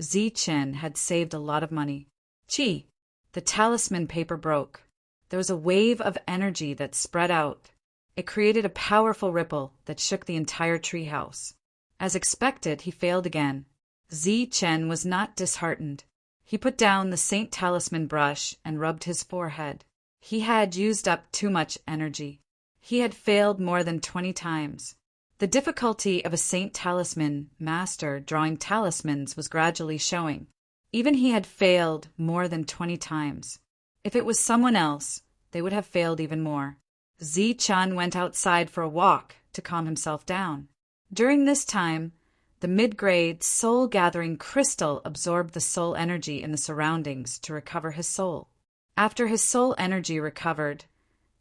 [SPEAKER 1] Zichen had saved a lot of money. Chi! The talisman paper broke. There was a wave of energy that spread out. It created a powerful ripple that shook the entire treehouse. As expected, he failed again. Zichen was not disheartened. He put down the Saint Talisman brush and rubbed his forehead. He had used up too much energy. He had failed more than 20 times. The difficulty of a Saint Talisman master drawing talismans was gradually showing. Even he had failed more than 20 times. If it was someone else, they would have failed even more. Zichen went outside for a walk to calm himself down. During this time, the mid-grade soul-gathering crystal absorbed the soul energy in the surroundings to recover his soul. After his soul energy recovered,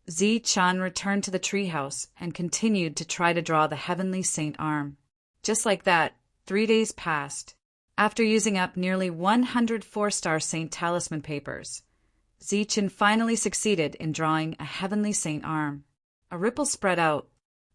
[SPEAKER 1] Zi-Chun returned to the treehouse and continued to try to draw the heavenly saint arm. Just like that, 3 days passed. After using up nearly 100 four-star saint talisman papers, Zi-Chun finally succeeded in drawing a heavenly saint arm. A ripple spread out.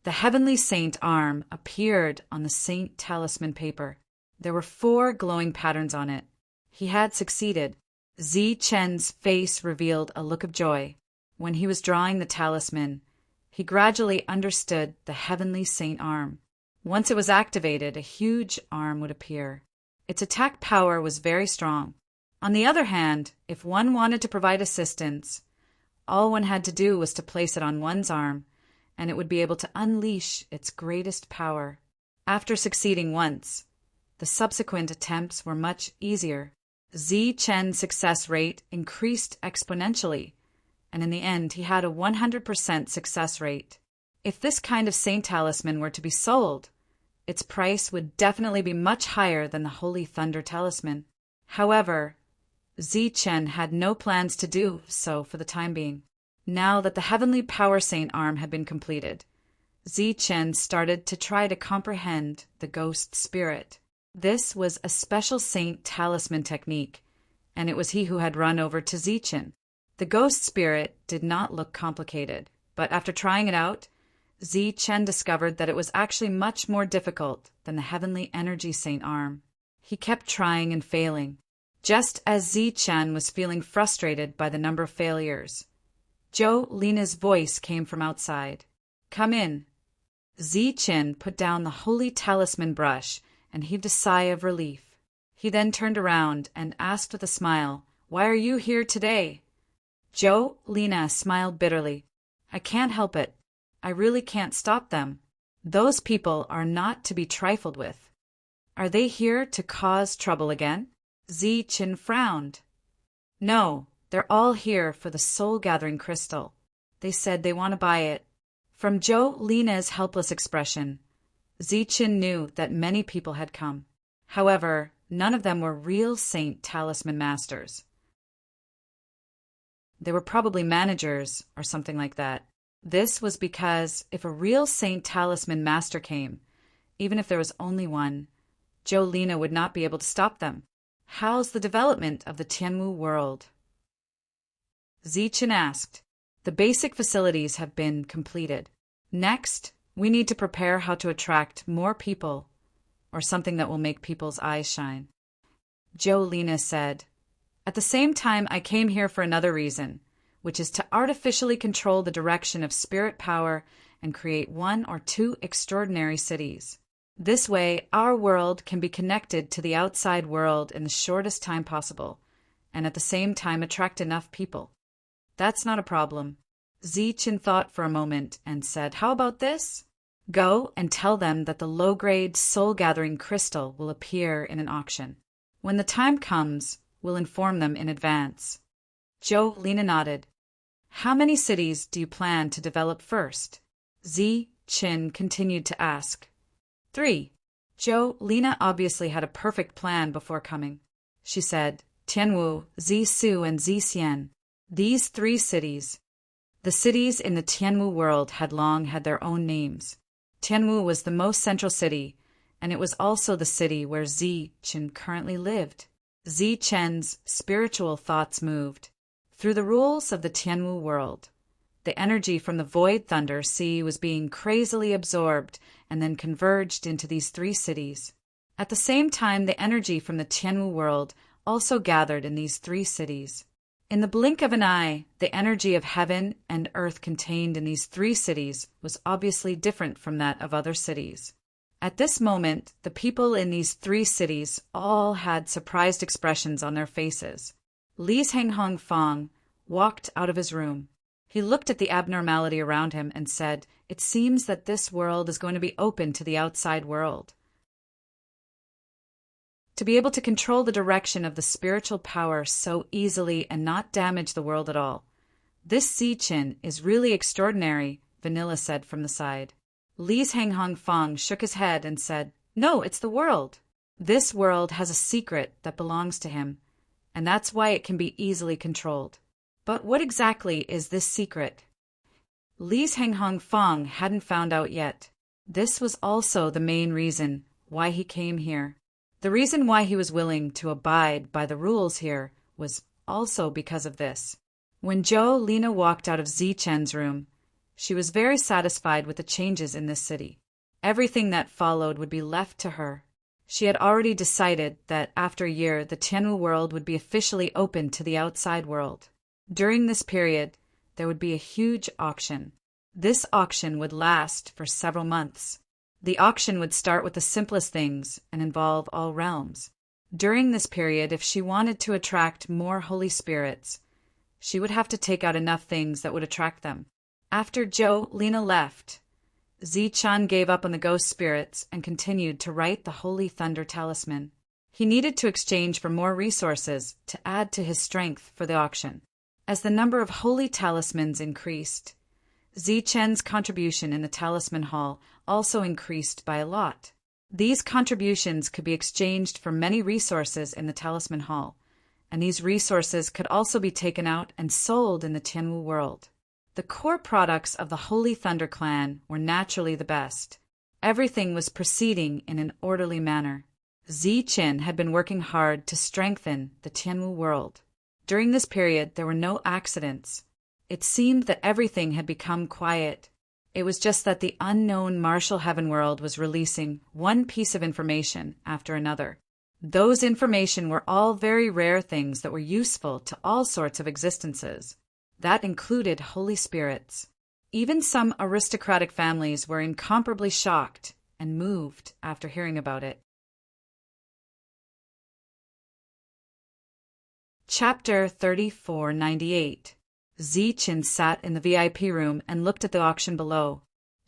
[SPEAKER 1] The heavenly saint arm appeared on the saint talisman paper. There were 4 glowing patterns on it. He had succeeded. Zi-Chen's face revealed a look of joy. When he was drawing the talisman, he gradually understood the heavenly saint arm. Once it was activated, a huge arm would appear. Its attack power was very strong. On the other hand, if one wanted to provide assistance, all one had to do was to place it on one's arm, and it would be able to unleash its greatest power. After succeeding once, the subsequent attempts were much easier. Zi-Chen's success rate increased exponentially, and in the end he had a 100% success rate. If this kind of saint talisman were to be sold, its price would definitely be much higher than the Holy Thunder Talisman. However, Zi-Chen had no plans to do so for the time being. Now that the Heavenly Power Saint arm had been completed, Zi-Chen started to try to comprehend the ghost spirit. This was a special saint talisman technique, and it was he who had run over to Zi-Chen. The ghost spirit did not look complicated, but after trying it out, Zi-Chen discovered that it was actually much more difficult than the Heavenly Energy Saint arm. He kept trying and failing. Just as Zi-Chen was feeling frustrated by the number of failures, Zhou Lina's voice came from outside. "Come in." Zi-Chen put down the holy talisman brush and heaved a sigh of relief. He then turned around and asked with a smile, "Why are you here today?" Zhou Lina smiled bitterly. "I can't help it. I really can't stop them. Those people are not to be trifled with. Are they here to cause trouble again?" Zi-Chen frowned. "No, they're all here for the soul-gathering crystal. They said they want to buy it." From Zhou Lina's helpless expression, Zi-Chen knew that many people had come. However, none of them were real saint talisman masters. They were probably managers or something like that. This was because if a real saint talisman master came, even if there was only one, Zhou Lina would not be able to stop them. "How's the development of the Tianwu world?" Zi-Chen asked. "The basic facilities have been completed. Next, we need to prepare how to attract more people, or something that will make people's eyes shine." Zhou Lina said, "At the same time, I came here for another reason, which is to artificially control the direction of spirit power and create 1 or 2 extraordinary cities. This way, our world can be connected to the outside world in the shortest time possible, and at the same time attract enough people." "That's not a problem." Zi-Chen thought for a moment and said, "How about this? Go and tell them that the low-grade soul-gathering crystal will appear in an auction. When the time comes, we'll inform them in advance." Zhou Lina nodded. "How many cities do you plan to develop first?" Zi-Chen continued to ask. 3. Zhou Lina obviously had a perfect plan before coming. She said, "Tianwu, Zisu, and Zixian. These 3 cities." The cities in the Tianwu world had long had their own names. Tianwu was the most central city, and it was also the city where Zi-Chen currently lived. Zi-Chen's spiritual thoughts moved. Through the rules of the Tianwu world, the energy from the void thunder sea was being crazily absorbed and then converged into these 3 cities. At the same time, the energy from the Tianwu world also gathered in these 3 cities. In the blink of an eye, the energy of heaven and earth contained in these 3 cities was obviously different from that of other cities. At this moment, the people in these 3 cities all had surprised expressions on their faces. Li Henghong Fong walked out of his room. He looked at the abnormality around him and said, "It seems that this world is going to be open to the outside world. To be able to control the direction of the spiritual power so easily and not damage the world at all. This Zi-Chen is really extraordinary," Vanilla said from the side. Li's Hanghong Fong shook his head and said, "No, it's the world. This world has a secret that belongs to him, and that's why it can be easily controlled." But what exactly is this secret? Li's Hanghong Fong hadn't found out yet. This was also the main reason why he came here. The reason why he was willing to abide by the rules here was also because of this. When Lina walked out of Zichen's room, she was very satisfied with the changes in this city. Everything that followed would be left to her. She had already decided that after a year the Tianwu world would be officially open to the outside world. During this period, there would be a huge auction. This auction would last for several months. The auction would start with the simplest things and involve all realms. During this period, if she wanted to attract more holy spirits, she would have to take out enough things that would attract them. After Lina left, Zichan gave up on the ghost spirits and continued to write the Holy Thunder Talisman. He needed to exchange for more resources to add to his strength for the auction. As the number of holy talismans increased, Zichen's contribution in the Talisman Hall also increased by a lot. These contributions could be exchanged for many resources in the Talisman Hall, and these resources could also be taken out and sold in the Tianwu world. The core products of the Holy Thunder Clan were naturally the best. Everything was proceeding in an orderly manner. Zichen had been working hard to strengthen the Tianwu world. During this period, there were no accidents. It seemed that everything had become quiet. It was just that the unknown Martial Heaven world was releasing one piece of information after another. Those information were all very rare things that were useful to all sorts of existences. That included holy spirits. Even some aristocratic families were incomparably shocked and moved after hearing about it. Chapter 3498. Zichin sat in the VIP room and looked at the auction below.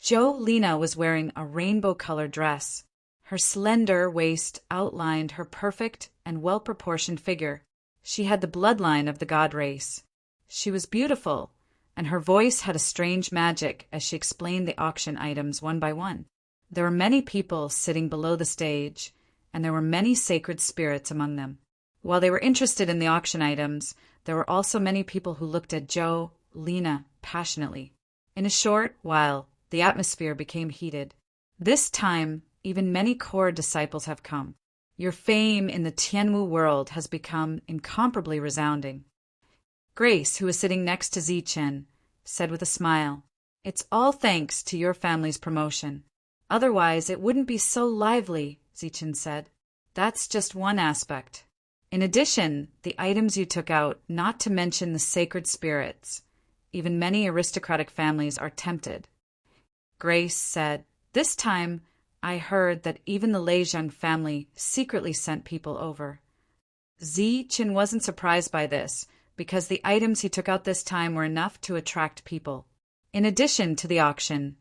[SPEAKER 1] Lina was wearing a rainbow-colored dress. Her slender waist outlined her perfect and well-proportioned figure. She had the bloodline of the god race. She was beautiful, and her voice had a strange magic as she explained the auction items one by one. There were many people sitting below the stage, and there were many sacred spirits among them. While they were interested in the auction items, there were also many people who looked at Lina passionately. In a short while, the atmosphere became heated. This time, even many core disciples have come. Your fame in the Tianwu world has become incomparably resounding. Grace, who was sitting next to Zichen, said with a smile, "It's all thanks to your family's promotion. Otherwise, it wouldn't be so lively," Zichen said. "That's just one aspect. In addition, the items you took out, not to mention the sacred spirits. Even many aristocratic families are tempted." Grace said, "This time, I heard that even the Leizheng family secretly sent people over." Zichen wasn't surprised by this, because the items he took out this time were enough to attract people. In addition to the auction,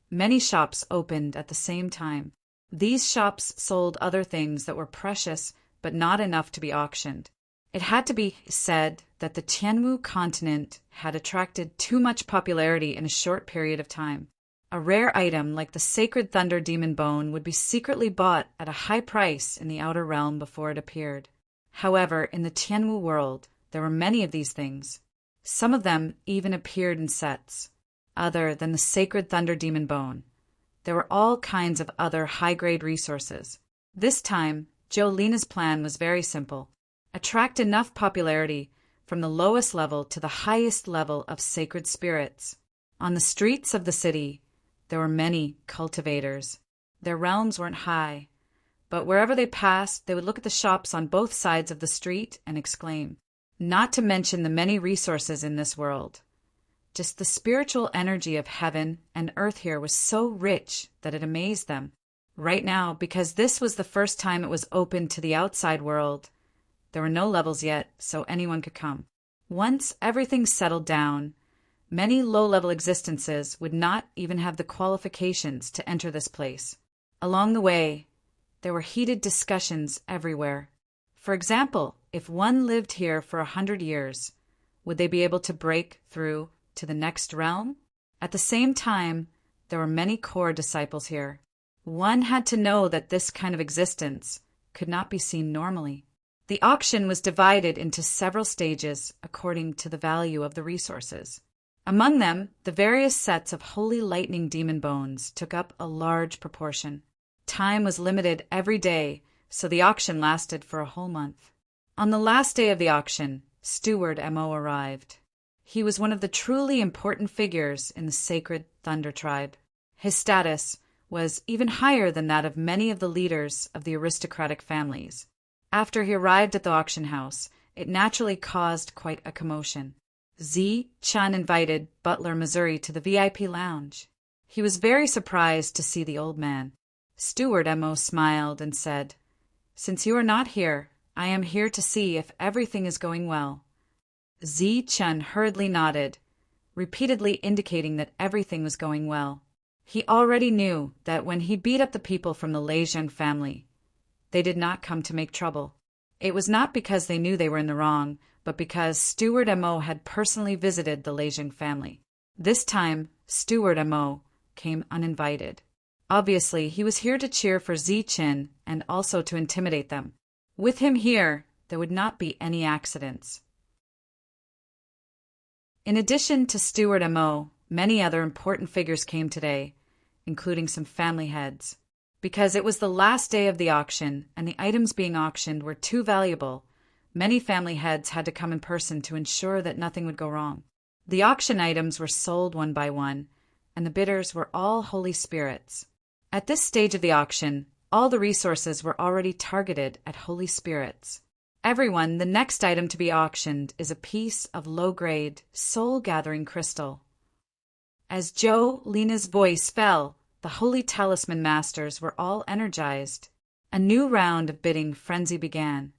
[SPEAKER 1] many shops opened at the same time. These shops sold other things that were precious but not enough to be auctioned. It had to be said that the Tianwu continent had attracted too much popularity in a short period of time. A rare item like the sacred thunder demon bone would be secretly bought at a high price in the outer realm before it appeared. However, in the Tianwu world, there were many of these things. Some of them even appeared in sets. Other than the sacred thunder demon bone, there were all kinds of other high-grade resources. This time, Lina's plan was very simple. Attract enough popularity from the lowest level to the highest level of sacred spirits. On the streets of the city, there were many cultivators. Their realms weren't high, but wherever they passed, they would look at the shops on both sides of the street and exclaim. Not to mention the many resources in this world. Just the spiritual energy of heaven and earth here was so rich that it amazed them. Right now, because this was the first time it was open to the outside world, there were no levels yet, so anyone could come. Once everything settled down, many low-level existences would not even have the qualifications to enter this place. Along the way, there were heated discussions everywhere. For example, if one lived here for 100 years, would they be able to break through to the next realm? At the same time, There were many core disciples here. One had to know that this kind of existence could not be seen normally. The auction was divided into several stages according to the value of the resources. Among them, the various sets of holy lightning demon bones took up a large proportion. Time was limited every day, so the auction lasted for a whole month. On the last day of the auction, Steward Mo arrived. He was one of the truly important figures in the sacred Thunder tribe. His status was even higher than that of many of the leaders of the aristocratic families. After he arrived at the auction house, it naturally caused quite a commotion. Chun invited Butler Missouri to the VIP lounge. He was very surprised to see the old man. Steward Mo smiled and said, "Since you are not here, I am here to see if everything is going well." Chun hurriedly nodded, repeatedly indicating that everything was going well. He already knew that when he beat up the people from the Lejeune family, they did not come to make trouble. It was not because they knew they were in the wrong, but because Steward Mo had personally visited the Lejeune family. This time, Steward Mo came uninvited. Obviously, he was here to cheer for Chin and also to intimidate them. With him here, there would not be any accidents. In addition to Steward Mo, many other important figures came today, including some family heads. Because it was the last day of the auction and the items being auctioned were too valuable, many family heads had to come in person to ensure that nothing would go wrong. The auction items were sold one by one, and the bidders were all holy spirits. At this stage of the auction, all the resources were already targeted at holy spirits. Everyone, the next item to be auctioned is a piece of low-grade, soul-gathering crystal. As Lena's voice fell, the holy talisman masters were all energized. A new round of bidding frenzy began.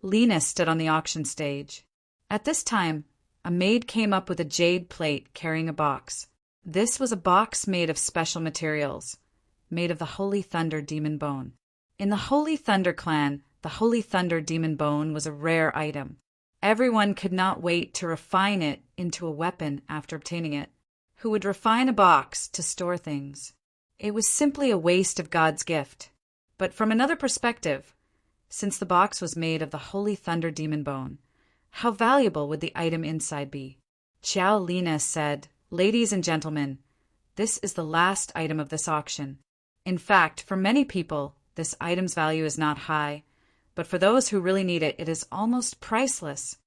[SPEAKER 1] Lena stood on the auction stage. At this time, a maid came up with a jade plate carrying a box. This was a box made of special materials, made of the Holy Thunder Demon Bone. In the Holy Thunder clan, the Holy Thunder Demon Bone was a rare item. Everyone could not wait to refine it into a weapon after obtaining it. Who would refine a box to store things? It was simply a waste of God's gift. But from another perspective, since the box was made of the Holy Thunder Demon Bone, how valuable would the item inside be? Lena said, "Ladies and gentlemen, this is the last item of this auction. In fact, for many people, this item's value is not high, but for those who really need it, it is almost priceless."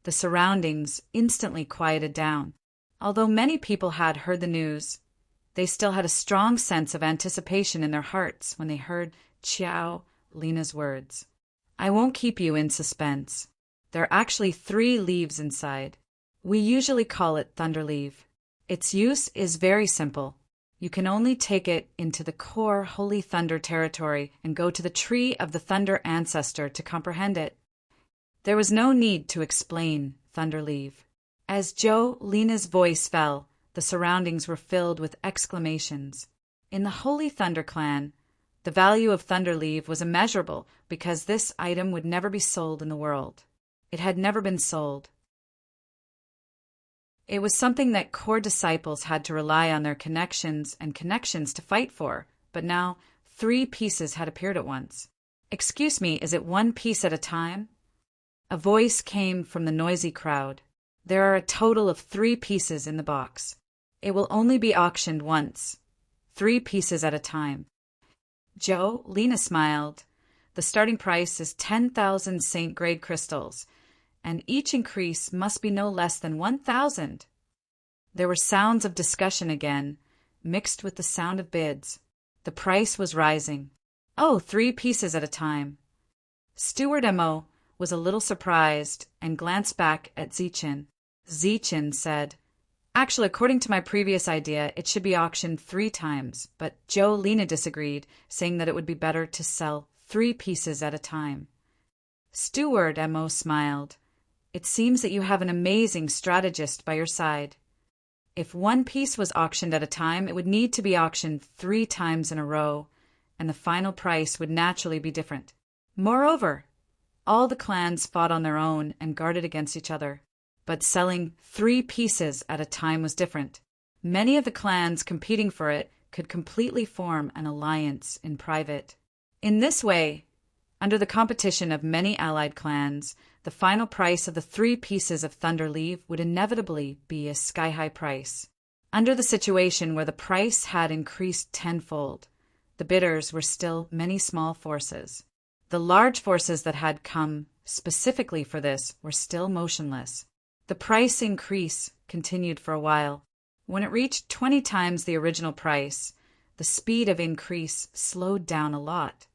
[SPEAKER 1] The surroundings instantly quieted down. Although many people had heard the news, they still had a strong sense of anticipation in their hearts when they heard Lena's words. "I won't keep you in suspense. There are actually 3 leaves inside. We usually call it Thunder Leaf. Its use is very simple. You can only take it into the core Holy Thunder territory and go to the Tree of the Thunder Ancestor to comprehend it." There was no need to explain Thunder Leaf. As Lena's voice fell, the surroundings were filled with exclamations. In the Holy Thunder clan, the value of Thunder Leaf was immeasurable because this item would never be sold in the world. It had never been sold. It was something that core disciples had to rely on their connections to fight for, but now 3 pieces had appeared at once. "Excuse me, is it 1 piece at a time?" A voice came from the noisy crowd. "There are a total of 3 pieces in the box. It will only be auctioned once, 3 pieces at a time." Lena smiled. "The starting price is 10,000 Saint-grade crystals, and each increase must be no less than 1,000. There were sounds of discussion again, mixed with the sound of bids. The price was rising. "Oh, 3 pieces at a time." Steward Mo was a little surprised and glanced back at Chin. Chin said, "Actually, according to my previous idea, it should be auctioned 3 times, but Lena disagreed, saying that it would be better to sell 3 pieces at a time." Steward Mo smiled. "It seems that you have an amazing strategist by your side. If 1 piece was auctioned at a time, it would need to be auctioned 3 times in a row, and the final price would naturally be different. Moreover, all the clans fought on their own and guarded against each other. But selling 3 pieces at a time was different. Many of the clans competing for it could completely form an alliance in private. In this way, under the competition of many allied clans, the final price of the 3 pieces of Thunder Leaf would inevitably be a sky-high price. Under the situation where the price had increased tenfold, the bidders were still many small forces. The large forces that had come specifically for this were still motionless. The price increase continued for a while. When it reached 20 times the original price, the speed of increase slowed down a lot.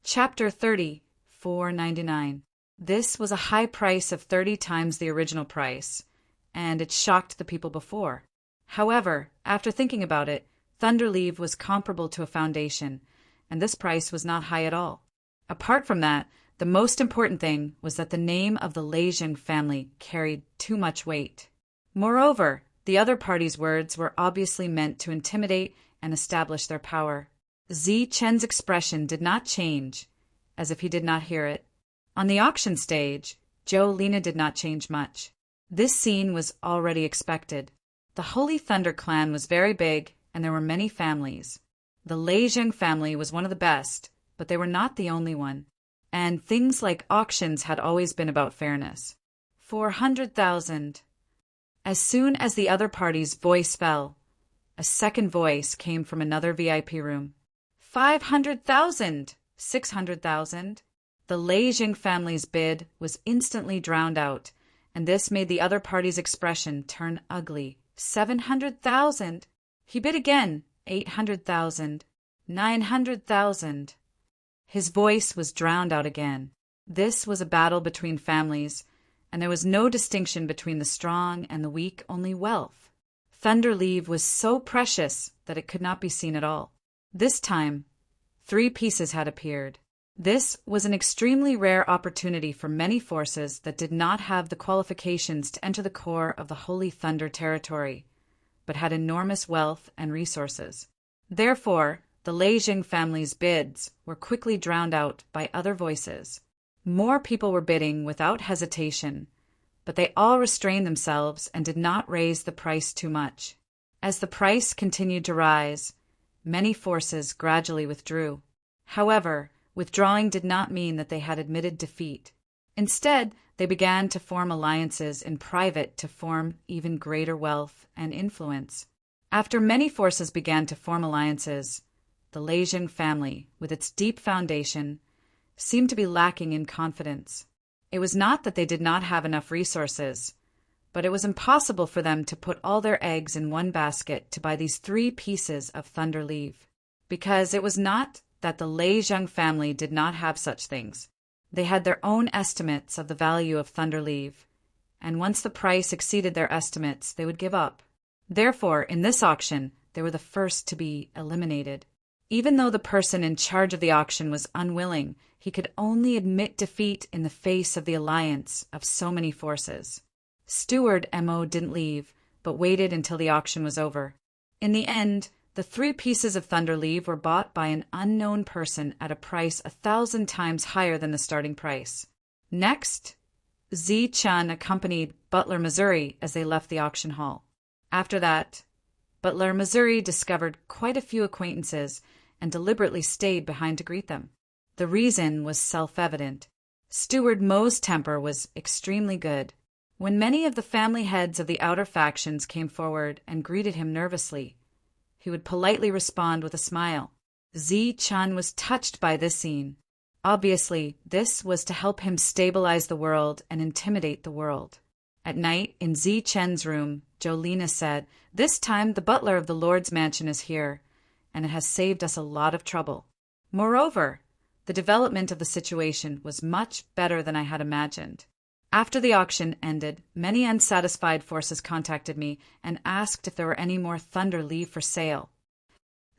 [SPEAKER 1] Chapter 30, 499. This was a high price of 30 times the original price, and it shocked the people before. However, after thinking about it, Thunderleaf was comparable to a foundation, and this price was not high at all. Apart from that, the most important thing was that the name of the Leijing family carried too much weight. Moreover, the other party's words were obviously meant to intimidate and establish their power. Zi Chen's expression did not change, as if he did not hear it. On the auction stage, Zhou Lina did not change much. This scene was already expected. The Holy Thunder clan was very big, and there were many families. The Leijing family was one of the best, but they were not the only one. And things like auctions had always been about fairness. 400,000. As soon as the other party's voice fell, a second voice came from another VIP room. 500,000! 600,000! The Leijing family's bid was instantly drowned out, and this made the other party's expression turn ugly. 700,000! He bid again. 800,000. 900,000. His voice was drowned out again. This was a battle between families, and there was no distinction between the strong and the weak, only wealth. Thunderleaf was so precious that it could not be seen at all. This time, 3 pieces had appeared. This was an extremely rare opportunity for many forces that did not have the qualifications to enter the core of the Holy Thunder territory, but had enormous wealth and resources. Therefore, the Leijing family's bids were quickly drowned out by other voices. More people were bidding without hesitation, but they all restrained themselves and did not raise the price too much. As the price continued to rise, many forces gradually withdrew. However, withdrawing did not mean that they had admitted defeat. Instead, they began to form alliances in private to form even greater wealth and influence. After many forces began to form alliances, the Leijing family, with its deep foundation, seemed to be lacking in confidence. It was not that they did not have enough resources, but it was impossible for them to put all their eggs in one basket to buy these 3 pieces of Thunder Leaf, because it was not that the Leijing family did not have such things. They had their own estimates of the value of Thunder Leaf, and once the price exceeded their estimates, they would give up. Therefore, in this auction, they were the first to be eliminated. Even though the person in charge of the auction was unwilling, he could only admit defeat in the face of the alliance of so many forces. Steward Mo didn't leave, but waited until the auction was over. In the end, the 3 pieces of Thunder Leaf were bought by an unknown person at a price 1,000 times higher than the starting price. Next, Zi Chun accompanied Butler Missouri as they left the auction hall. After that, Butler Missouri discovered quite a few acquaintances and deliberately stayed behind to greet them. The reason was self-evident. Steward Mo's temper was extremely good. When many of the family heads of the outer factions came forward and greeted him nervously, he would politely respond with a smile. Zi Chun was touched by this scene. Obviously, this was to help him stabilize the world and intimidate the world. At night, in Zi Chen's room, Jolena said, "This time the butler of the Lord's mansion is here, and it has saved us a lot of trouble. Moreover, the development of the situation was much better than I had imagined." After the auction ended, many unsatisfied forces contacted me and asked if there were any more Thunder Leaf for sale.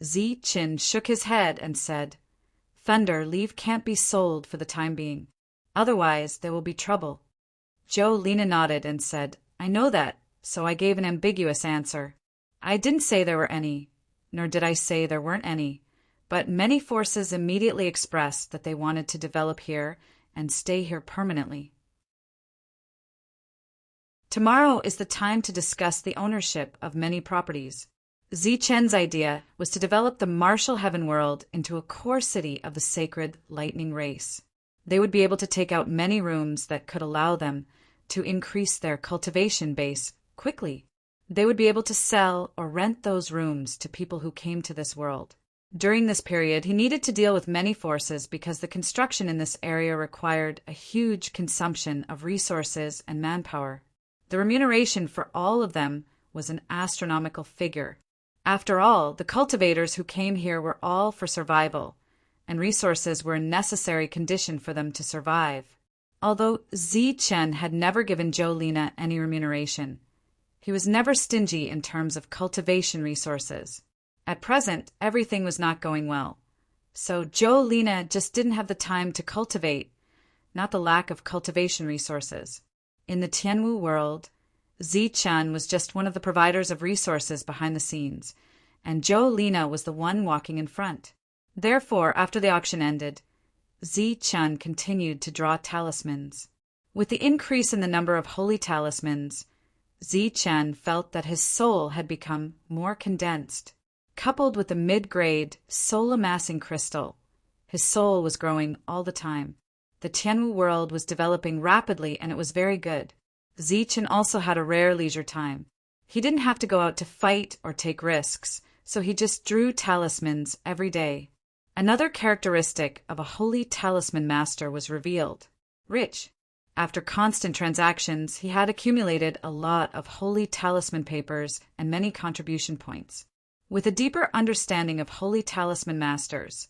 [SPEAKER 1] Zi Chin shook his head and said, "Thunder Leaf can't be sold for the time being. Otherwise, there will be trouble." Jolena nodded and said, "I know that, so I gave an ambiguous answer. I didn't say there were any, nor did I say there weren't any, but many forces immediately expressed that they wanted to develop here and stay here permanently." Tomorrow is the time to discuss the ownership of many properties. Zichen's idea was to develop the martial heaven world into a core city of the sacred lightning race. They would be able to take out many rooms that could allow them to increase their cultivation base quickly. They would be able to sell or rent those rooms to people who came to this world. During this period, he needed to deal with many forces because the construction in this area required a huge consumption of resources and manpower. The remuneration for all of them was an astronomical figure. After all, the cultivators who came here were all for survival, and resources were a necessary condition for them to survive. Although Zichen had never given Jolina any remuneration, he was never stingy in terms of cultivation resources. At present, everything was not going well. So Jolina just didn't have the time to cultivate, not the lack of cultivation resources. In the Tianwu world, Zichen was just one of the providers of resources behind the scenes, and Jolina was the one walking in front. Therefore, after the auction ended, Zichen continued to draw talismans. With the increase in the number of holy talismans, Zichen felt that his soul had become more condensed. Coupled with the mid-grade, soul-amassing crystal, his soul was growing all the time. The Tianwu world was developing rapidly, and it was very good. Zichen also had a rare leisure time. He didn't have to go out to fight or take risks, so he just drew talismans every day. Another characteristic of a holy talisman master was revealed: rich. After constant transactions, he had accumulated a lot of holy talisman papers and many contribution points. With a deeper understanding of holy talisman masters,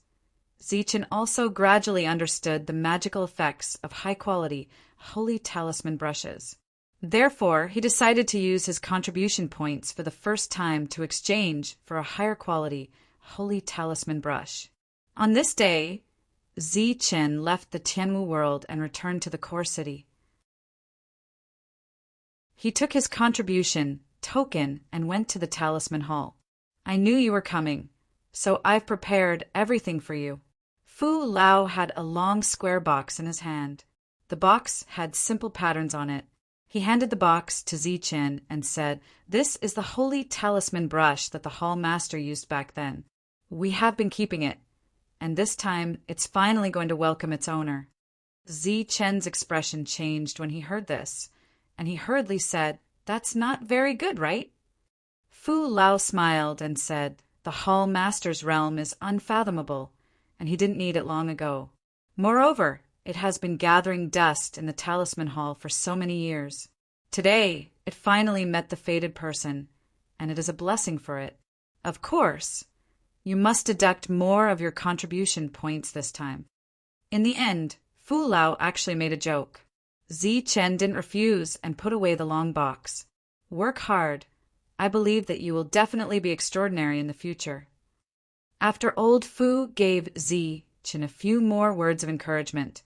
[SPEAKER 1] Zichen also gradually understood the magical effects of high-quality, holy talisman brushes. Therefore, he decided to use his contribution points for the first time to exchange for a higher-quality, holy talisman brush. On this day, Zichen left the Tianwu world and returned to the core city. He took his contribution token and went to the talisman hall. "I knew you were coming, so I've prepared everything for you." Fu Lao had a long square box in his hand. The box had simple patterns on it. He handed the box to Zichen and said, "This is the holy talisman brush that the hall master used back then. We have been keeping it, and this time it's finally going to welcome its owner." Zichen's expression changed when he heard this, and he hurriedly said, "That's not very good, right?" Fu Lao smiled and said, "The hall master's realm is unfathomable, and he didn't need it long ago. Moreover, it has been gathering dust in the talisman hall for so many years. Today, it finally met the fated person, and it is a blessing for it. Of course, you must deduct more of your contribution points this time." In the end, Fu Lao actually made a joke. Zichen didn't refuse and put away the long box. "Work hard. I believe that you will definitely be extraordinary in the future." After old Fu gave Zichen a few more words of encouragement,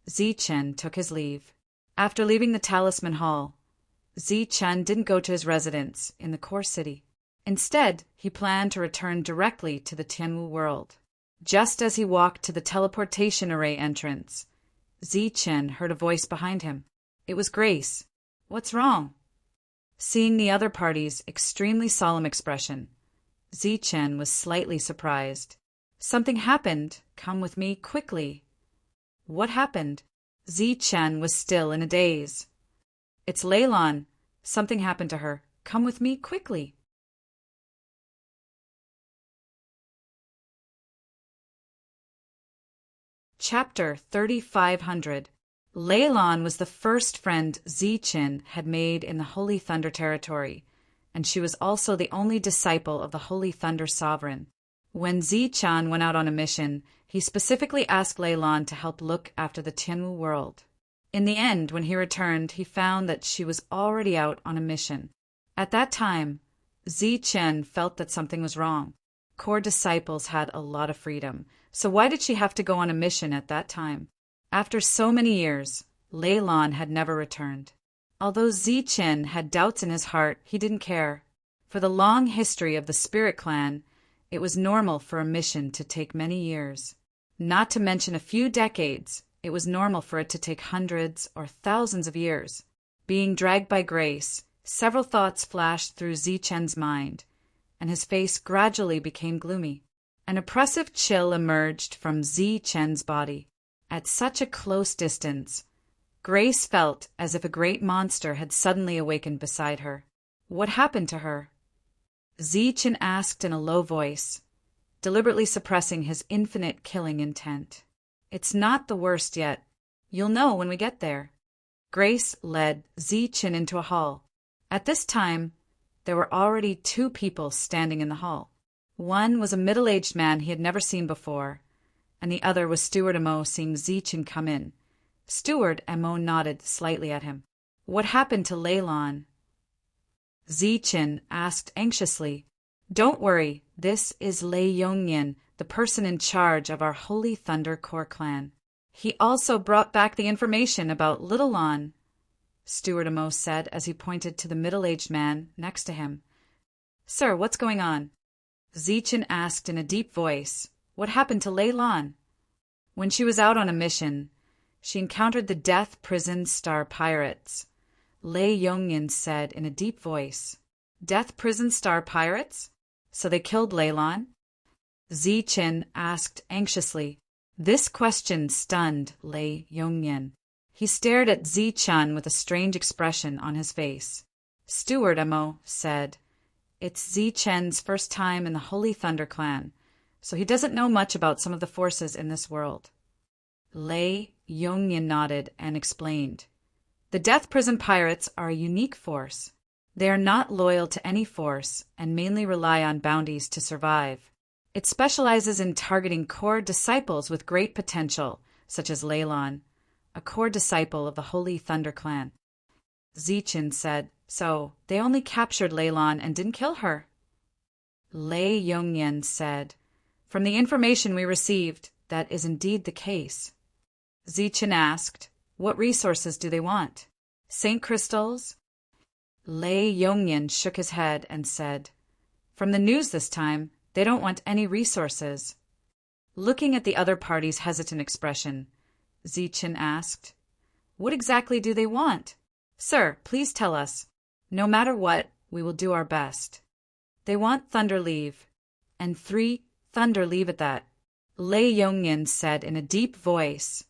[SPEAKER 1] Zichen took his leave. After leaving the talisman hall, Zichen didn't go to his residence in the core city. Instead, he planned to return directly to the Tianwu world. Just as he walked to the teleportation array entrance, Zichen heard a voice behind him. It was Grace. "What's wrong?" Seeing the other party's extremely solemn expression, Zichen was slightly surprised. "Something happened. Come with me quickly." "What happened?" Zichen was still in a daze. "It's Leilon. Something happened to her. Come with me quickly." Chapter 3500. Leilon was the first friend Zichen had made in the Holy Thunder territory, and she was also the only disciple of the Holy Thunder Sovereign. When Zichen went out on a mission, he specifically asked Leilon to help look after the Tianwu world. In the end, when he returned, he found that she was already out on a mission. At that time, Zichen felt that something was wrong. Core disciples had a lot of freedom, so why did she have to go on a mission at that time? After so many years, Leilon had never returned. Although Zichen had doubts in his heart, he didn't care. For the long history of the Spirit Clan, it was normal for a mission to take many years. Not to mention a few decades, it was normal for it to take hundreds or thousands of years. Being dragged by Grace, several thoughts flashed through Zichen's mind, and his face gradually became gloomy. An oppressive chill emerged from Zichen's body. At such a close distance, Grace felt as if a great monster had suddenly awakened beside her. What happened to her? Zichen asked in a low voice, deliberately suppressing his infinite killing intent. It's not the worst yet. You'll know when we get there. Grace led Zichen into a hall. At this time, there were already two people standing in the hall. One was a middle-aged man he had never seen before, and the other was Steward Amo seeing Zichen come in. Steward Amo nodded slightly at him. What happened to Leylon? Zichen asked anxiously. Don't worry, this is Lei Yongyan, the person in charge of our Holy Thunder Corps clan. He also brought back the information about Little Lon, Steward Amo said as he pointed to the middle-aged man next to him. Sir, what's going on? Zichen asked in a deep voice. What happened to Lei Lon? When she was out on a mission, she encountered the Death Prison Star Pirates. Lei Yongyan said in a deep voice. Death Prison Star Pirates? So they killed Leylon? Zichen asked anxiously. This question stunned Lei Yongyan. He stared at Zichen with a strange expression on his face. Steward Amo said, It's Zichen's first time in the Holy Thunder Clan, so he doesn't know much about some of the forces in this world. Lei Yongyan nodded and explained. The Death Prison Pirates are a unique force. They are not loyal to any force and mainly rely on bounties to survive. It specializes in targeting core disciples with great potential, such as Leylon, a core disciple of the Holy Thunder Clan. Zichen said, So they only captured Leylon and didn't kill her? Lei Yongyan said, From the information we received, that is indeed the case. Zichen asked, What resources do they want? Saint crystals? Lei Yongyan shook his head and said, From the news this time, they don't want any resources. Looking at the other party's hesitant expression, Zichen asked, What exactly do they want? Sir, please tell us. No matter what, we will do our best. They want Thunder Leave, and 3 Thunder Leave at that. Lei Yongyan said in a deep voice,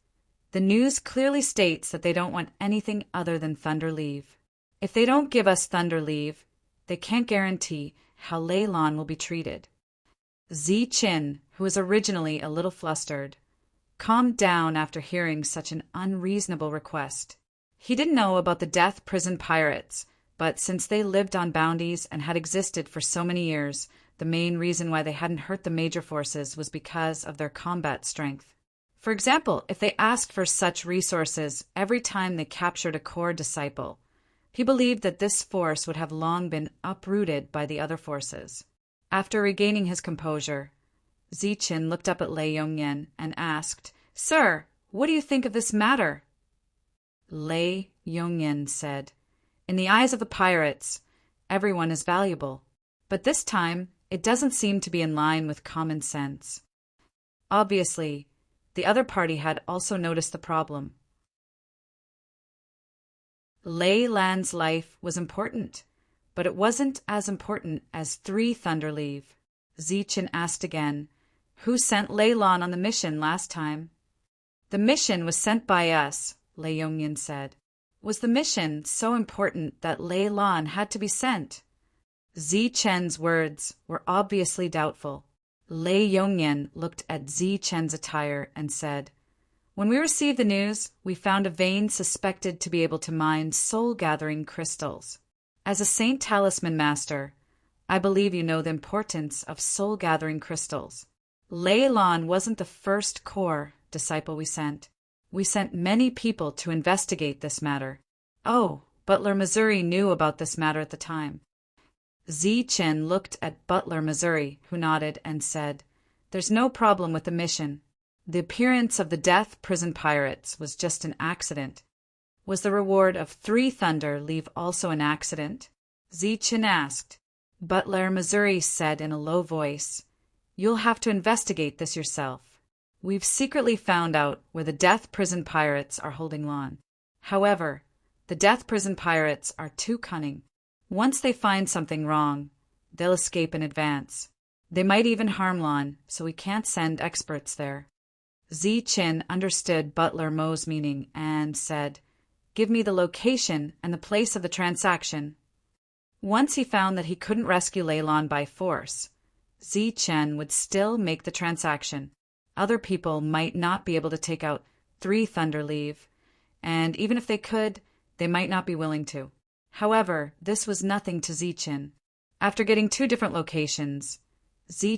[SPEAKER 1] The news clearly states that they don't want anything other than Thunder Leave. If they don't give us Thunder Leave, they can't guarantee how Leylon will be treated. Zichen, who was originally a little flustered, calmed down after hearing such an unreasonable request. He didn't know about the Death Prison Pirates, but since they lived on bounties and had existed for so many years, the main reason why they hadn't hurt the major forces was because of their combat strength. For example, if they asked for such resources every time they captured a core disciple, he believed that this force would have long been uprooted by the other forces. After regaining his composure, Zichen looked up at Lei Yongyan and asked, Sir, what do you think of this matter? Lei Yongyan said, In the eyes of the pirates, everyone is valuable, but this time it doesn't seem to be in line with common sense. Obviously, the other party had also noticed the problem. Leyland's life was important, but it wasn't as important as 3 Thunder Leave. Zichen asked again, Who sent Leylon on the mission last time? The mission was sent by us, Lei Yongyan said. Was the mission so important that Leylon had to be sent? Zichen's words were obviously doubtful. Lei Yongyan looked at Zichen's attire and said, When we received the news, we found a vein suspected to be able to mine soul-gathering crystals. As a Saint Talisman Master, I believe you know the importance of soul-gathering crystals. Leylon wasn't the first core disciple we sent. We sent many people to investigate this matter. Oh, Butler, Missouri knew about this matter at the time. Zichen looked at Butler, Missouri, who nodded and said, There's no problem with the mission. The appearance of the Death Prison Pirates was just an accident. Was the reward of 3 Thunder Leave also an accident? Zichen asked. Butler, Missouri said in a low voice, You'll have to investigate this yourself. We've secretly found out where the Death Prison Pirates are holding Lon. However, The death prison pirates are too cunning. Once they find something wrong, they'll escape in advance. They might even harm Lon, so we can't send experts there. Chin understood Butler Mo's meaning and said, "Give me the location and the place of the transaction." Once he found that he couldn't rescue Leylon by force, Chen would still make the transaction. Other people might not be able to take out 3 Thunder Leave, and even if they could, they might not be willing to. However, this was nothing to Chen. After getting 2 different locations,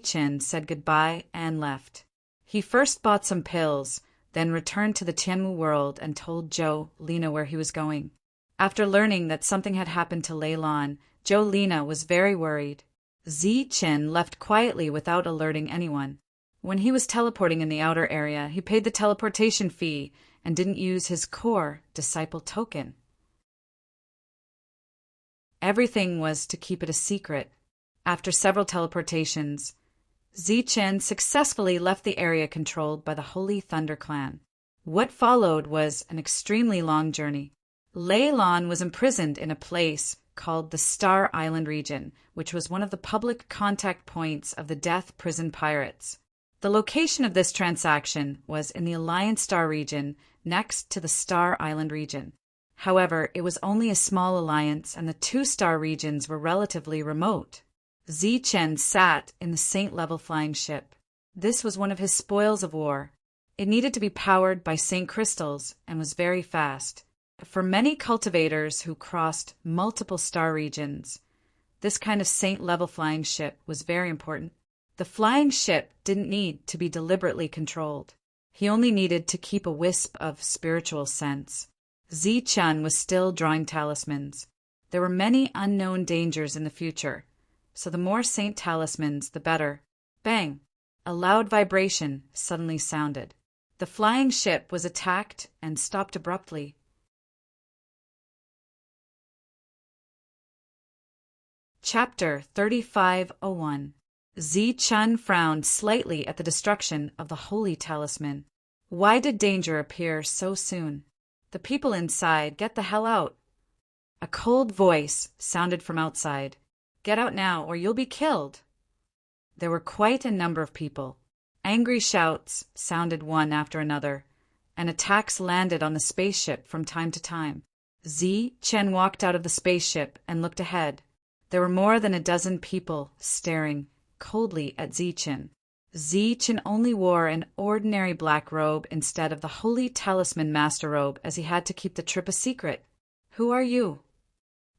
[SPEAKER 1] Chen said goodbye and left. He first bought some pills, then returned to the Tianmu world and told Lena where he was going. After learning that something had happened to Leylon, Lena was very worried. Chen left quietly without alerting anyone. When he was teleporting in the outer area, he paid the teleportation fee and didn't use his core disciple token. Everything was to keep it a secret. After several teleportations, Chen successfully left the area controlled by the Holy Thunder Clan. What followed was an extremely long journey. Leylon was imprisoned in a place called the Star Island region, which was one of the public contact points of the Death Prison Pirates. The location of this transaction was in the Alliance Star region next to the Star Island region. However, it was only a small alliance and the 2 star regions were relatively remote. Chen sat in the Saint-level flying ship. This was one of his spoils of war. It needed to be powered by Saint crystals and was very fast. For many cultivators who crossed multiple star regions, this kind of Saint-level flying ship was very important. The flying ship didn't need to be deliberately controlled. He only needed to keep a wisp of spiritual sense. Chen was still drawing talismans. There were many unknown dangers in the future, so the more Saint talismans, the better. Bang! A loud vibration suddenly sounded. The flying ship was attacked and stopped abruptly. Chapter 3501. Chen frowned slightly at the destruction of the holy talisman. Why did danger appear so soon? The people inside, get the hell out. A cold voice sounded from outside. Get out now or you'll be killed. There were quite a number of people. Angry shouts sounded one after another, and attacks landed on the spaceship from time to time. Chen walked out of the spaceship and looked ahead. There were more than a dozen people staring coldly at Chen. Chen only wore an ordinary black robe instead of the Holy Talisman Master Robe, as he had to keep the trip a secret. "Who are you?"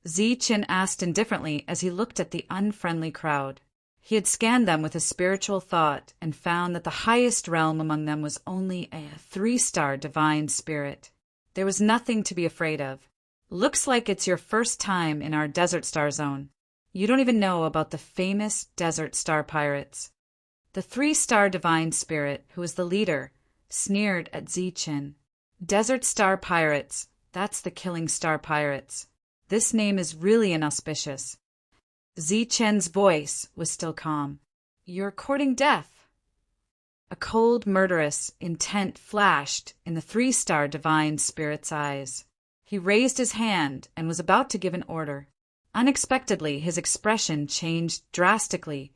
[SPEAKER 1] Chen asked indifferently as he looked at the unfriendly crowd. He had scanned them with a spiritual thought and found that the highest realm among them was only a 3-star divine spirit. There was nothing to be afraid of. "Looks like it's your first time in our Desert Star Zone. You don't even know about the famous Desert Star Pirates." The 3-star divine spirit, who was the leader, sneered at Chen. "Desert Star Pirates, that's the Killing Star Pirates. This name is really inauspicious." Chen's voice was still calm. "You're courting death." A cold, murderous intent flashed in the 3-star divine spirit's eyes. He raised his hand and was about to give an order. Unexpectedly, his expression changed drastically,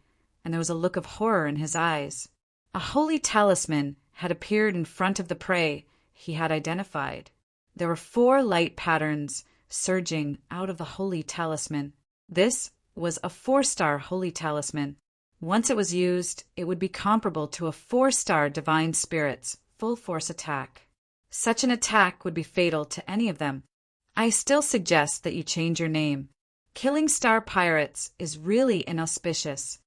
[SPEAKER 1] and there was a look of horror in his eyes. A holy talisman had appeared in front of the prey he had identified. There were 4 light patterns surging out of the holy talisman. This was a 4-star holy talisman. Once it was used, it would be comparable to a 4-star divine spirit's full-force attack. Such an attack would be fatal to any of them. I still suggest that you change your name. Killing Star Pirates is really inauspicious.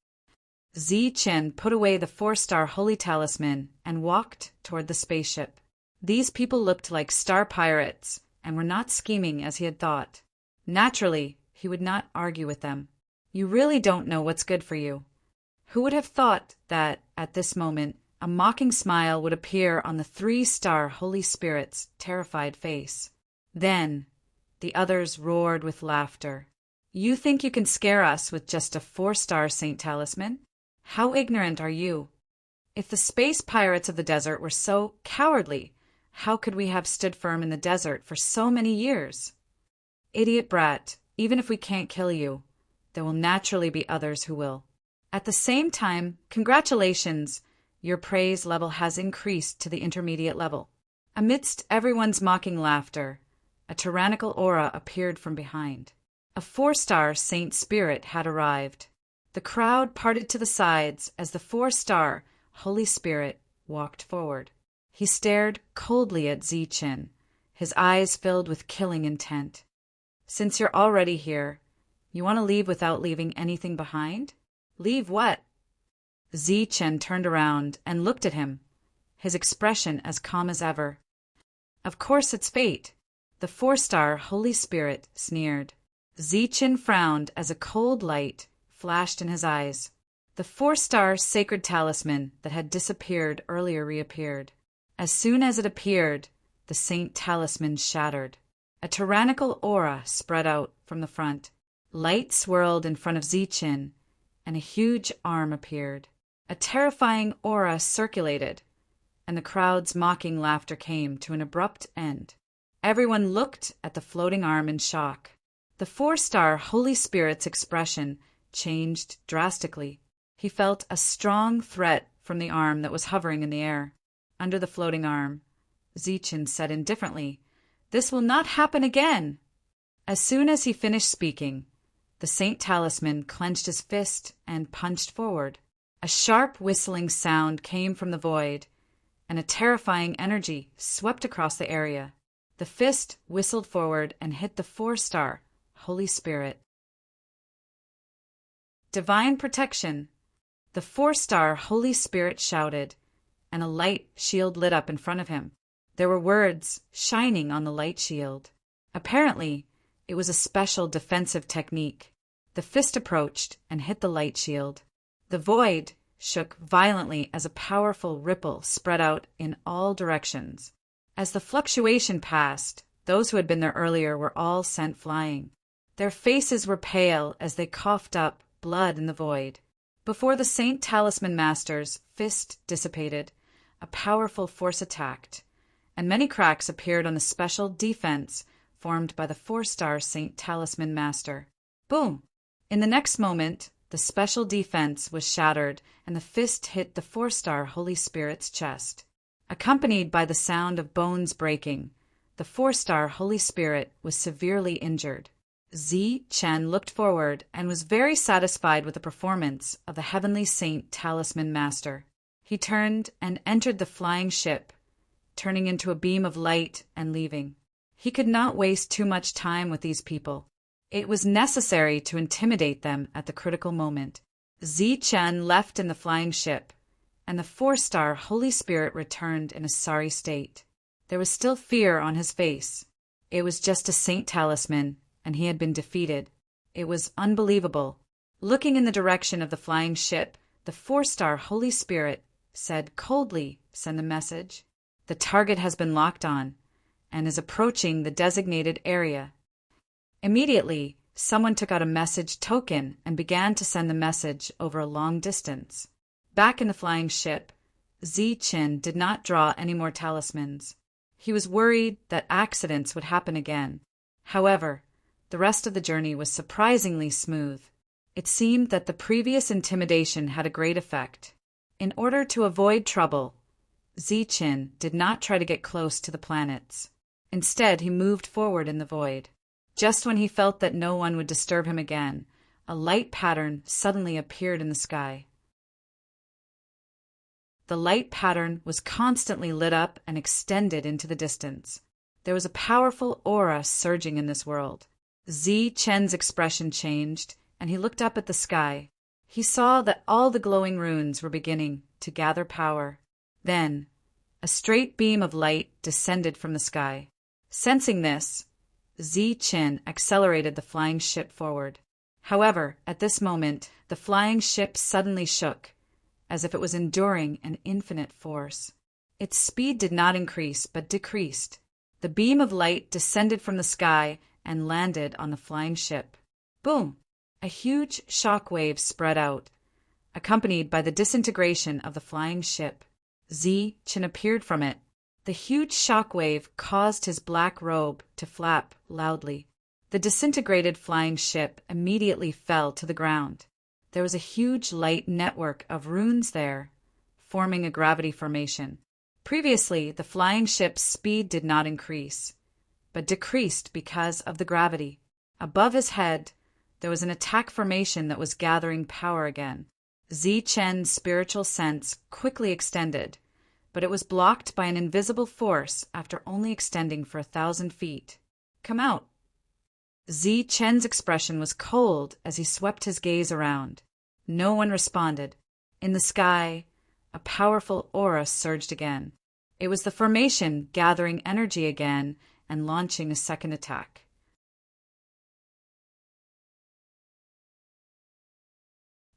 [SPEAKER 1] Chen put away the 4-star holy talisman and walked toward the spaceship. These people looked like star pirates and were not scheming as he had thought. Naturally, he would not argue with them. You really don't know what's good for you. Who would have thought that, at this moment, a mocking smile would appear on the 3-star Holy Spirit's terrified face? Then, the others roared with laughter. "You think you can scare us with just a 4-star Saint Talisman? How ignorant are you? If the space pirates of the desert were so cowardly, how could we have stood firm in the desert for so many years?" Idiot brat, even if we can't kill you, there will naturally be others who will. At the same time, congratulations, your praise level has increased to the intermediate level. Amidst everyone's mocking laughter, a tyrannical aura appeared from behind. A 4-star saint spirit had arrived. The crowd parted to the sides as the 4-star Holy Spirit walked forward. He stared coldly at Zichen, his eyes filled with killing intent. Since you're already here, you want to leave without leaving anything behind? Leave what? Zichen turned around and looked at him, his expression as calm as ever. Of course it's fate, the 4-star Holy Spirit sneered. Zichen frowned as a cold light flashed in his eyes. The 4-star sacred talisman that had disappeared earlier reappeared. As soon as it appeared, the saint talisman shattered. A tyrannical aura spread out from the front. Light swirled in front of Zichen, and a huge arm appeared. A terrifying aura circulated, and the crowd's mocking laughter came to an abrupt end. Everyone looked at the floating arm in shock. The 4-star Holy Spirit's expression changed drastically. He felt a strong threat from the arm that was hovering in the air. Under the floating arm, Zichen said indifferently, "This will not happen again." As soon as he finished speaking, the saint talisman clenched his fist and punched forward. A sharp whistling sound came from the void, and a terrifying energy swept across the area. The fist whistled forward and hit the 4-star Holy Spirit. Divine protection! The 4-star Holy Spirit shouted, and a light shield lit up in front of him. There were words shining on the light shield. Apparently, it was a special defensive technique. The fist approached and hit the light shield. The void shook violently as a powerful ripple spread out in all directions. As the fluctuation passed, those who had been there earlier were all sent flying. Their faces were pale as they coughed up blood in the void. Before the Saint Talisman Master's fist dissipated, a powerful force attacked, and many cracks appeared on the special defense formed by the 4-star Saint Talisman Master. Boom! In the next moment, the special defense was shattered and the fist hit the 4-star Holy Spirit's chest. Accompanied by the sound of bones breaking, the 4-star Holy Spirit was severely injured. Zichen looked forward and was very satisfied with the performance of the Heavenly Saint Talisman Master. He turned and entered the flying ship, turning into a beam of light and leaving. He could not waste too much time with these people. It was necessary to intimidate them at the critical moment. Zichen left in the flying ship, and the 4-star Holy Spirit returned in a sorry state. There was still fear on his face. It was just a Saint Talisman, and he had been defeated. It was unbelievable. Looking in the direction of the flying ship, the 4-star Holy Spirit said coldly, "Send a message. The target has been locked on and is approaching the designated area." Immediately, someone took out a message token and began to send the message over a long distance. Back in the flying ship, Zichen did not draw any more talismans. He was worried that accidents would happen again. However, the rest of the journey was surprisingly smooth. It seemed that the previous intimidation had a great effect. In order to avoid trouble, Zichen did not try to get close to the planets. Instead, he moved forward in the void. Just when he felt that no one would disturb him again, a light pattern suddenly appeared in the sky. The light pattern was constantly lit up and extended into the distance. There was a powerful aura surging in this world. Zichen's expression changed, and he looked up at the sky. He saw that all the glowing runes were beginning to gather power. Then, a straight beam of light descended from the sky. Sensing this, Zichen accelerated the flying ship forward. However, at this moment, the flying ship suddenly shook, as if it was enduring an infinite force. Its speed did not increase, but decreased. The beam of light descended from the sky and landed on the flying ship. Boom! A huge shock wave spread out, accompanied by the disintegration of the flying ship. Zichen appeared from it. The huge shock wave caused his black robe to flap loudly. The disintegrated flying ship immediately fell to the ground. There was a huge light network of runes there, forming a gravity formation. Previously, the flying ship's speed did not increase, but decreased because of the gravity. Above his head, there was an attack formation that was gathering power again. Zi-Chen's spiritual sense quickly extended, but it was blocked by an invisible force after only extending for 1,000 feet. "Come out." Zi-Chen's expression was cold as he swept his gaze around. No one responded. In the sky, a powerful aura surged again. It was the formation gathering energy again and launching a second attack.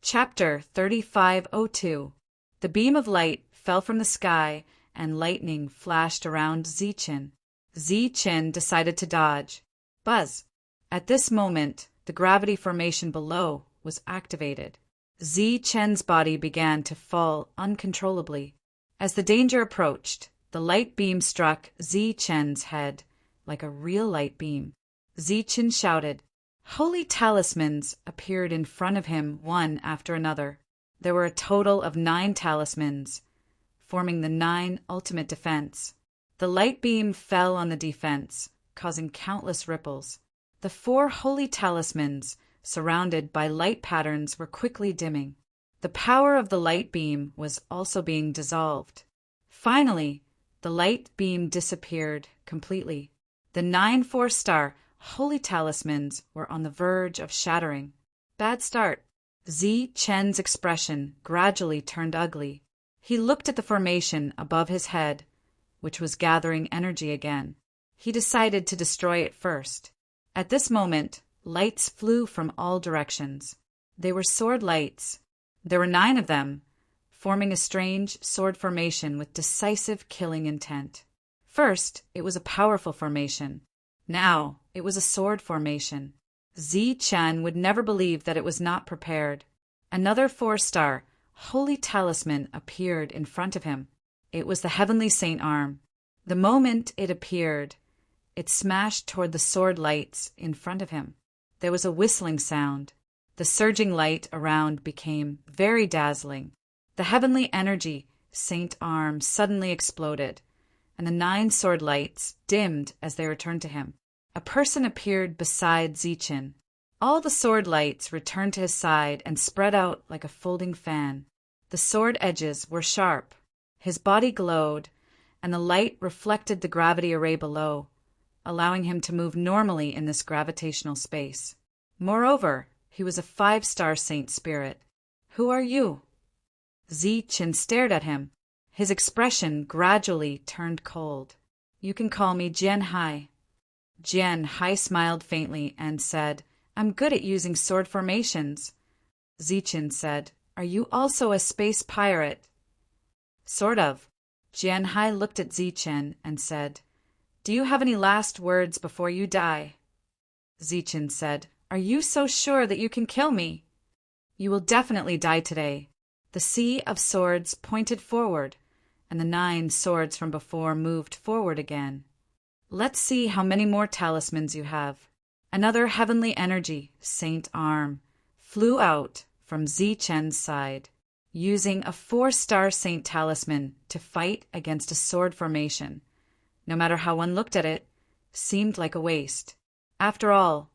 [SPEAKER 1] Chapter 3502. The beam of light fell from the sky and lightning flashed around Zi-Chen. Zi-Chen decided to dodge. Buzz! At this moment, the gravity formation below was activated. Zi-Chen's body began to fall uncontrollably. As the danger approached, the light beam struck Zi-Chen's head like a real light beam. Zi-Chen shouted. Holy talismans appeared in front of him one after another. There were a total of 9 talismans, forming the 9 ultimate defense. The light beam fell on the defense, causing countless ripples. The 4 holy talismans, surrounded by light patterns, were quickly dimming. The power of the light beam was also being dissolved. Finally, the light beam disappeared completely. The 9 4-star holy talismans were on the verge of shattering. Bad start. Zi-Chen's expression gradually turned ugly. He looked at the formation above his head, which was gathering energy again. He decided to destroy it first. At this moment, lights flew from all directions. They were sword lights. There were 9 of them, forming a strange sword formation with decisive killing intent. First, it was a powerful formation. Now, it was a sword formation. Zi-Chen would never believe that it was not prepared. Another 4-star holy talisman appeared in front of him. It was the heavenly saint arm. The moment it appeared, it smashed toward the sword lights in front of him. There was a whistling sound. The surging light around became very dazzling. The heavenly energy saint arm suddenly exploded, and the 9 sword lights dimmed as they returned to him. A person appeared beside Zi-Chen. All the sword lights returned to his side and spread out like a folding fan. The sword edges were sharp. His body glowed, and the light reflected the gravity array below, allowing him to move normally in this gravitational space. Moreover, he was a 5-star saint spirit. Who are you? Zi-Chen stared at him. His expression gradually turned cold. You can call me Jian Hai. Jian Hai smiled faintly and said, I'm good at using sword formations. Zi-Chen said, Are you also a space pirate? Sort of. Jian Hai looked at Zi-Chen and said, Do you have any last words before you die? Zi-Chen said, Are you so sure that you can kill me? You will definitely die today. The sea of swords pointed forward, and the 9 swords from before moved forward again. Let's see how many more talismans you have. Another heavenly energy, saint arm, flew out from Zi-Chen's side, using a 4-star saint talisman to fight against a sword formation. No matter how one looked at it, seemed like a waste. After all,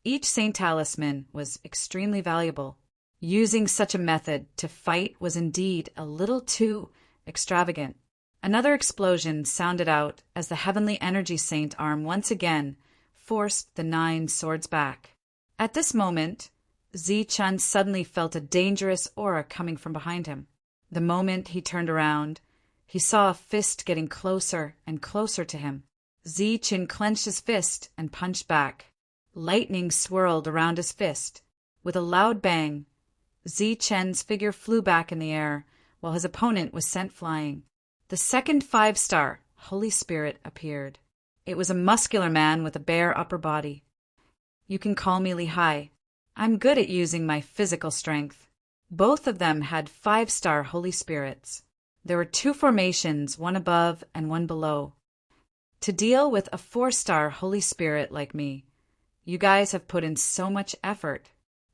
[SPEAKER 1] each saint talisman was extremely valuable. Using such a method to fight was indeed a little too extravagant. Another explosion sounded out as the heavenly energy saint arm once again forced the 9 swords back. At this moment, Zi-Chen suddenly felt a dangerous aura coming from behind him. The moment he turned around, he saw a fist getting closer and closer to him. Zi-Chen clenched his fist and punched back. Lightning swirled around his fist. With a loud bang, Zi-Chen's figure flew back in the air, while his opponent was sent flying. The second 5-star Holy Spirit appeared. It was a muscular man with a bare upper body. You can call me Lihai. I'm good at using my physical strength. Both of them had 5-star Holy Spirits. There were 2 formations, one above and one below. To deal with a 4-star Holy Spirit like me, You guys have put in so much effort.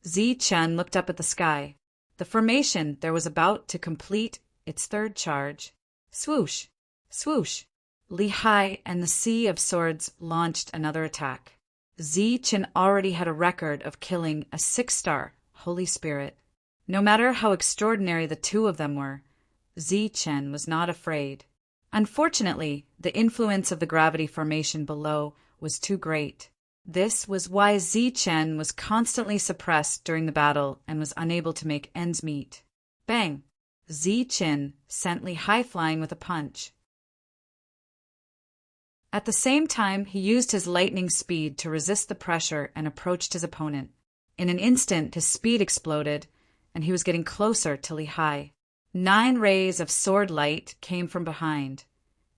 [SPEAKER 1] Zi Chen looked up at the sky. The formation there was about to complete its third charge. Swoosh! Swoosh! Li Hai and the Sea of Swords launched another attack. Zi Chen already had a record of killing a 6-star Holy Spirit. No matter how extraordinary the two of them were, Zi Chen was not afraid. Unfortunately, the influence of the gravity formation below was too great. This was why Zi Chen was constantly suppressed during the battle and was unable to make ends meet. Bang! Zi Chen sent Li Hai flying with a punch. At the same time, he used his lightning speed to resist the pressure and approached his opponent. In an instant, his speed exploded, and he was getting closer to Li Hai. 9 rays of sword light came from behind,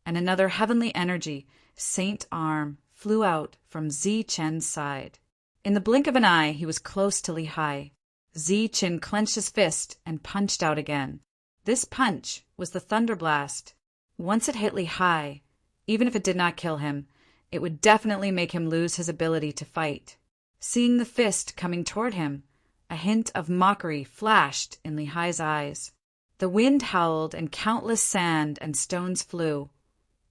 [SPEAKER 1] and another heavenly energy, Saint Arm, flew out from Zi Chen's side. In the blink of an eye, he was close to Li Hai. Zi Chen clenched his fist and punched out again. This punch was the Thunder Blast. Once it hit Li Hai, even if it did not kill him, it would definitely make him lose his ability to fight. Seeing the fist coming toward him, a hint of mockery flashed in Li Hai's eyes. The wind howled and countless sand and stones flew,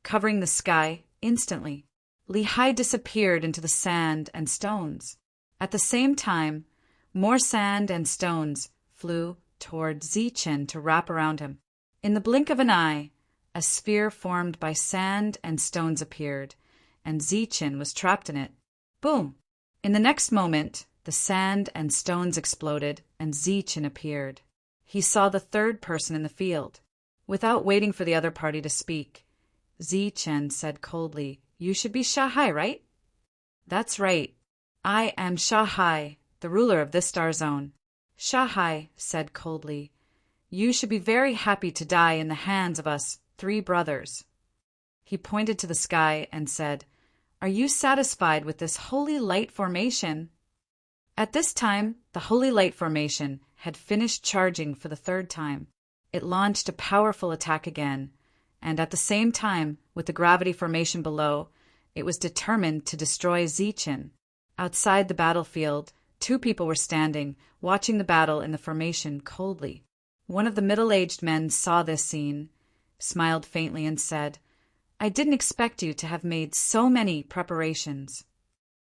[SPEAKER 1] covering the sky instantly. Li Hai disappeared into the sand and stones. At the same time, more sand and stones flew toward Zi Chen to wrap around him. In the blink of an eye, a sphere formed by sand and stones appeared, and Zi Chen was trapped in it. Boom! In the next moment, the sand and stones exploded, and Zi Chen appeared. He saw the third person in the field. Without waiting for the other party to speak, Zi Chen said coldly, "You should be Sha Hai, right?" "That's right. I am Sha Hai, the ruler of this star zone." Sha Hai said coldly, "You should be very happy to die in the hands of us 3 brothers." He pointed to the sky and said, "Are you satisfied with this holy light formation?" At this time, the holy light formation had finished charging for the 3rd time. It launched a powerful attack again, and at the same time, with the gravity formation below, it was determined to destroy Zi Chen. Outside the battlefield, 2 people were standing, watching the battle in the formation coldly. One of the middle-aged men saw this scene, smiled faintly, and said, "I didn't expect you to have made so many preparations."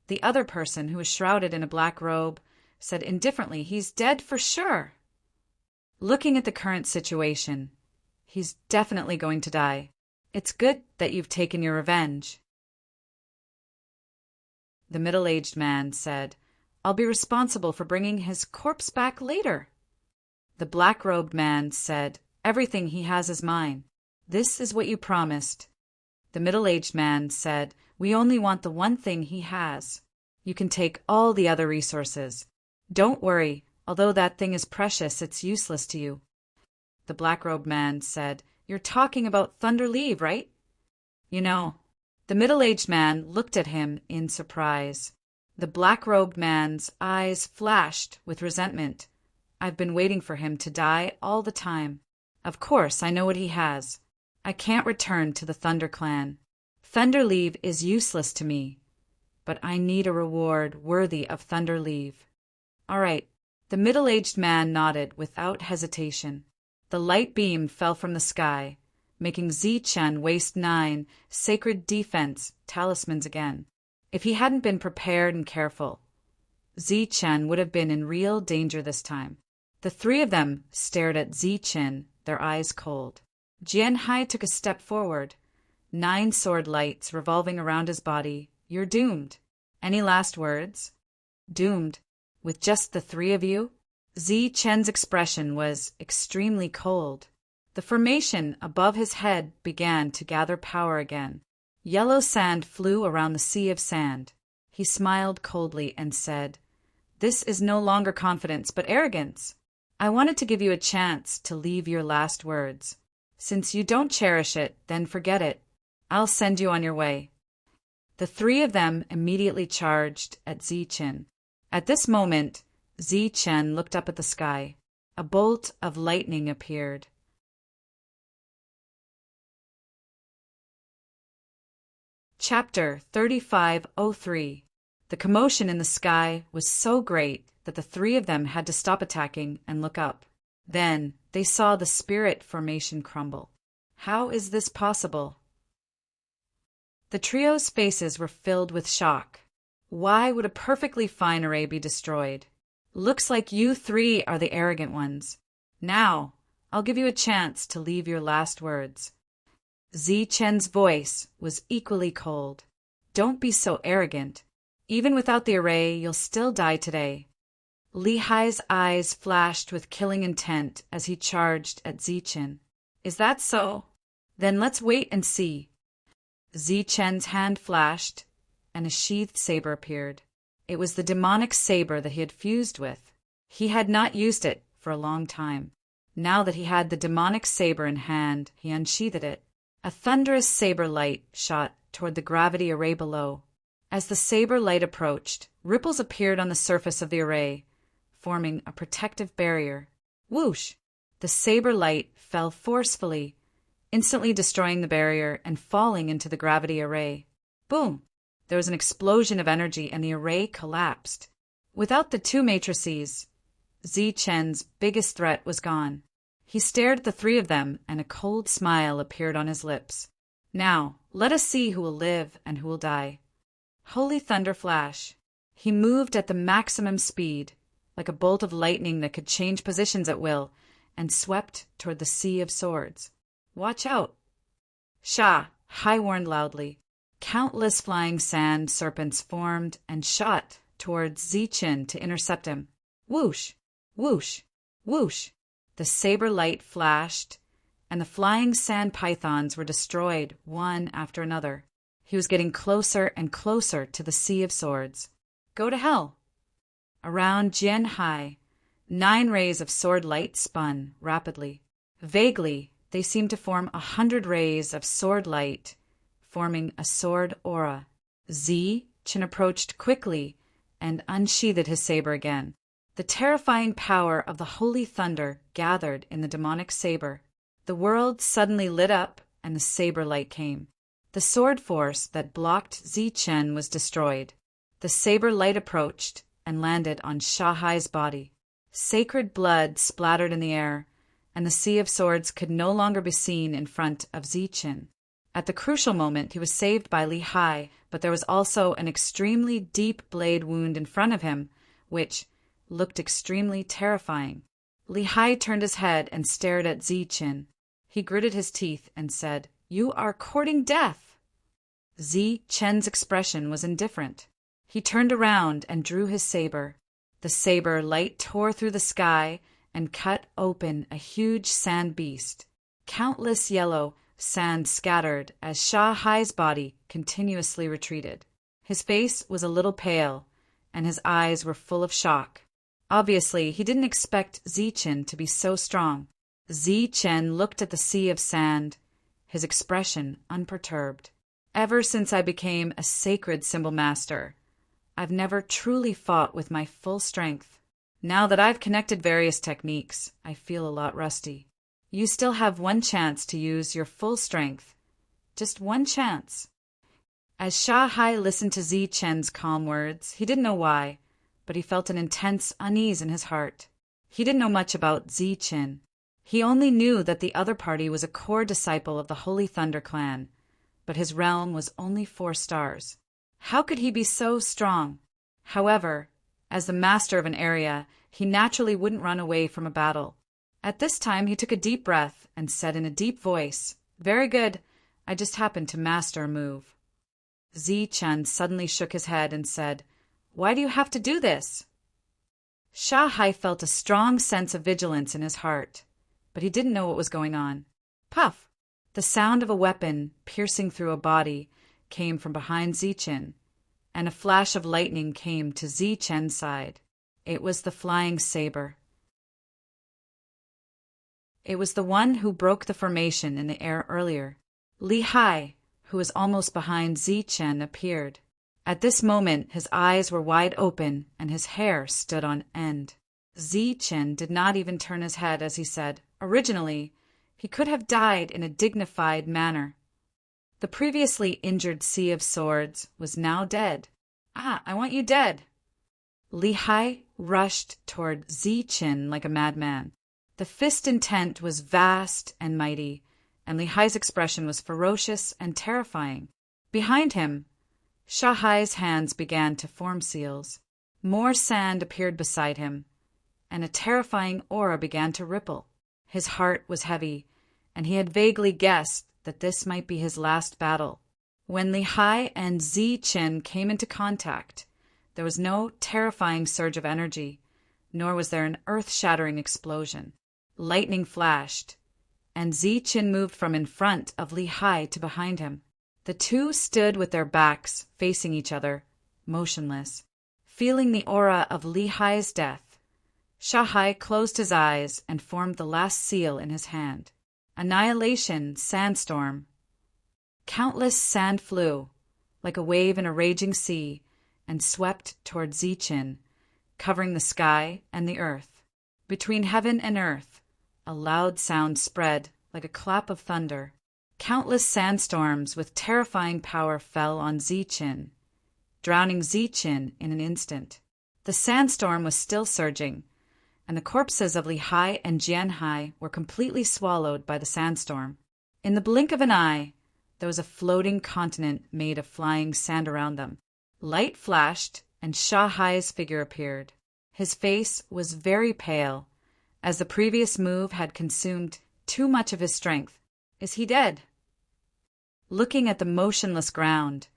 [SPEAKER 1] The other person, who was shrouded in a black robe, said indifferently, "He's dead for sure." Looking at the current situation, he's definitely going to die. It's good that you've taken your revenge. The middle-aged man said, "I'll be responsible for bringing his corpse back later." The black-robed man said, "Everything he has is mine. This is what you promised." The middle-aged man said, "We only want the one thing he has. You can take all the other resources. Don't worry, although that thing is precious, it's useless to you." The black-robed man said, "You're talking about Thunder Leave, right?" "You know." The middle-aged man looked at him in surprise. The black-robed man's eyes flashed with resentment. "I've been waiting for him to die all the time. Of course, I know what he has. I can't return to the Thunder Clan. Thunder Leave is useless to me, but I need a reward worthy of Thunder Leave." "All right." The middle-aged man nodded without hesitation. The light beam fell from the sky, making Zi Chen waste 9 sacred defense talismans again. If he hadn't been prepared and careful, Zi Chen would have been in real danger this time. The 3 of them stared at Zi Chen, their eyes cold. Jian Hai took a step forward, 9 sword lights revolving around his body. "You're doomed." "Any last words?" "Doomed. With just the 3 of you?" Zi Chen's expression was extremely cold. The formation above his head began to gather power again. Yellow sand flew around the sea of sand. He smiled coldly and said, "This is no longer confidence, but arrogance. I wanted to give you a chance to leave your last words. Since you don't cherish it, then forget it. I'll send you on your way." The 3 of them immediately charged at Zi Chen. At this moment, Zi Chen looked up at the sky. A bolt of lightning appeared. Chapter 3503. The commotion in the sky was so great that the three of them had to stop attacking and look up. Then they saw the spirit formation crumble. How is this possible? The trio's faces were filled with shock. Why would a perfectly fine array be destroyed? Looks like you three are the arrogant ones. Now, I'll give you a chance to leave your last words. Zi-Chen's voice was equally cold. Don't be so arrogant. Even without the array, you'll still die today. Li Hai's eyes flashed with killing intent as he charged at Zi-Chen. Is that so? Then let's wait and see. Zi-Chen's hand flashed, and a sheathed saber appeared. It was the demonic saber that he had fused with. He had not used it for a long time. Now that he had the demonic saber in hand, he unsheathed it. A thunderous saber light shot toward the gravity array below. As the saber light approached, ripples appeared on the surface of the array, forming a protective barrier. Whoosh! The saber light fell forcefully, instantly destroying the barrier and falling into the gravity array. Boom! There was an explosion of energy and the array collapsed. Without the two matrices, Zi-Chen's biggest threat was gone. He stared at the three of them, and a cold smile appeared on his lips. Now, let us see who will live and who will die. Holy thunder flash! He moved at the maximum speed, like a bolt of lightning that could change positions at will, and swept toward the sea of swords. Watch out! Sha! Hai warned loudly. Countless flying sand serpents formed and shot towards Zi-Chen to intercept him. Whoosh! Whoosh! Whoosh! The saber light flashed, and the flying sand pythons were destroyed one after another. He was getting closer and closer to the sea of swords. Go to hell! Around Jian Hai, 9 rays of sword light spun rapidly. Vaguely, they seemed to form 100 rays of sword light, forming a sword aura. Zi-Chen approached quickly and unsheathed his saber again. The terrifying power of the holy thunder gathered in the demonic saber. The world suddenly lit up, and the saber light came. The sword force that blocked Zi-Chen was destroyed. The saber light approached and landed on Sha Hai's body. Sacred blood splattered in the air, and the sea of swords could no longer be seen in front of Zi-Chen. At the crucial moment, he was saved by Li Hai, but there was also an extremely deep blade wound in front of him, which looked extremely terrifying. Li Hai turned his head and stared at Zi-Chen. He gritted his teeth and said, "You are courting death!" Zi-Chen's expression was indifferent. He turned around and drew his saber. The saber light tore through the sky and cut open a huge sand beast. Countless yellow sand scattered as Sha Hai's body continuously retreated. His face was a little pale, and his eyes were full of shock. Obviously, he didn't expect Zi-Chen to be so strong. Zi-Chen looked at the sea of sand, his expression unperturbed. Ever since I became a sacred symbol master, I've never truly fought with my full strength. Now that I've connected various techniques, I feel a lot rusty. You still have one chance to use your full strength. Just one chance. As Sha Hai listened to Zi-Chen's calm words, he didn't know why, but he felt an intense unease in his heart. He didn't know much about Zi-Chen. He only knew that the other party was a core disciple of the Holy Thunder clan, but his realm was only 4 stars. How could he be so strong? However, as the master of an area, he naturally wouldn't run away from a battle. At this time, he took a deep breath and said in a deep voice, "Very good, I just happened to master a move." Zi-Chen suddenly shook his head and said, "Why do you have to do this?" Sha Hai felt a strong sense of vigilance in his heart, but he didn't know what was going on. Puff! The sound of a weapon piercing through a body came from behind Zi-Chen, and a flash of lightning came to Zi-Chen's side. It was the flying saber. It was the one who broke the formation in the air earlier. Li Hai, who was almost behind Zi-Chen, appeared. At this moment, his eyes were wide open and his hair stood on end. Zi-Chen did not even turn his head as he said, "Originally, he could have died in a dignified manner." The previously injured Sea of Swords was now dead. I want you dead. Lehigh rushed toward Zichen like a madman. The fist intent was vast and mighty, and Lehigh's expression was ferocious and terrifying. Behind him, Shahai's hands began to form seals. More sand appeared beside him, and a terrifying aura began to ripple. His heart was heavy, and he had vaguely guessed that this might be his last battle. When Lehigh and Zichen came into contact, there was no terrifying surge of energy, nor was there an earth-shattering explosion. Lightning flashed, and Zichen moved from in front of Lehigh to behind him. The two stood with their backs facing each other, motionless, feeling the aura of Lehigh's death. Shahai closed his eyes and formed the last seal in his hand. Annihilation sandstorm. Countless sand flew, like a wave in a raging sea, and swept toward Zichen, covering the sky and the earth. Between heaven and earth, a loud sound spread like a clap of thunder. Countless sandstorms with terrifying power fell on Zichen, drowning Zichen in an instant. The sandstorm was still surging, and the corpses of Lehigh and Jianhai were completely swallowed by the sandstorm. In the blink of an eye, there was a floating continent made of flying sand around them. Light flashed, and Shahai's figure appeared. His face was very pale, as the previous move had consumed too much of his strength. Is he dead? Looking at the motionless ground,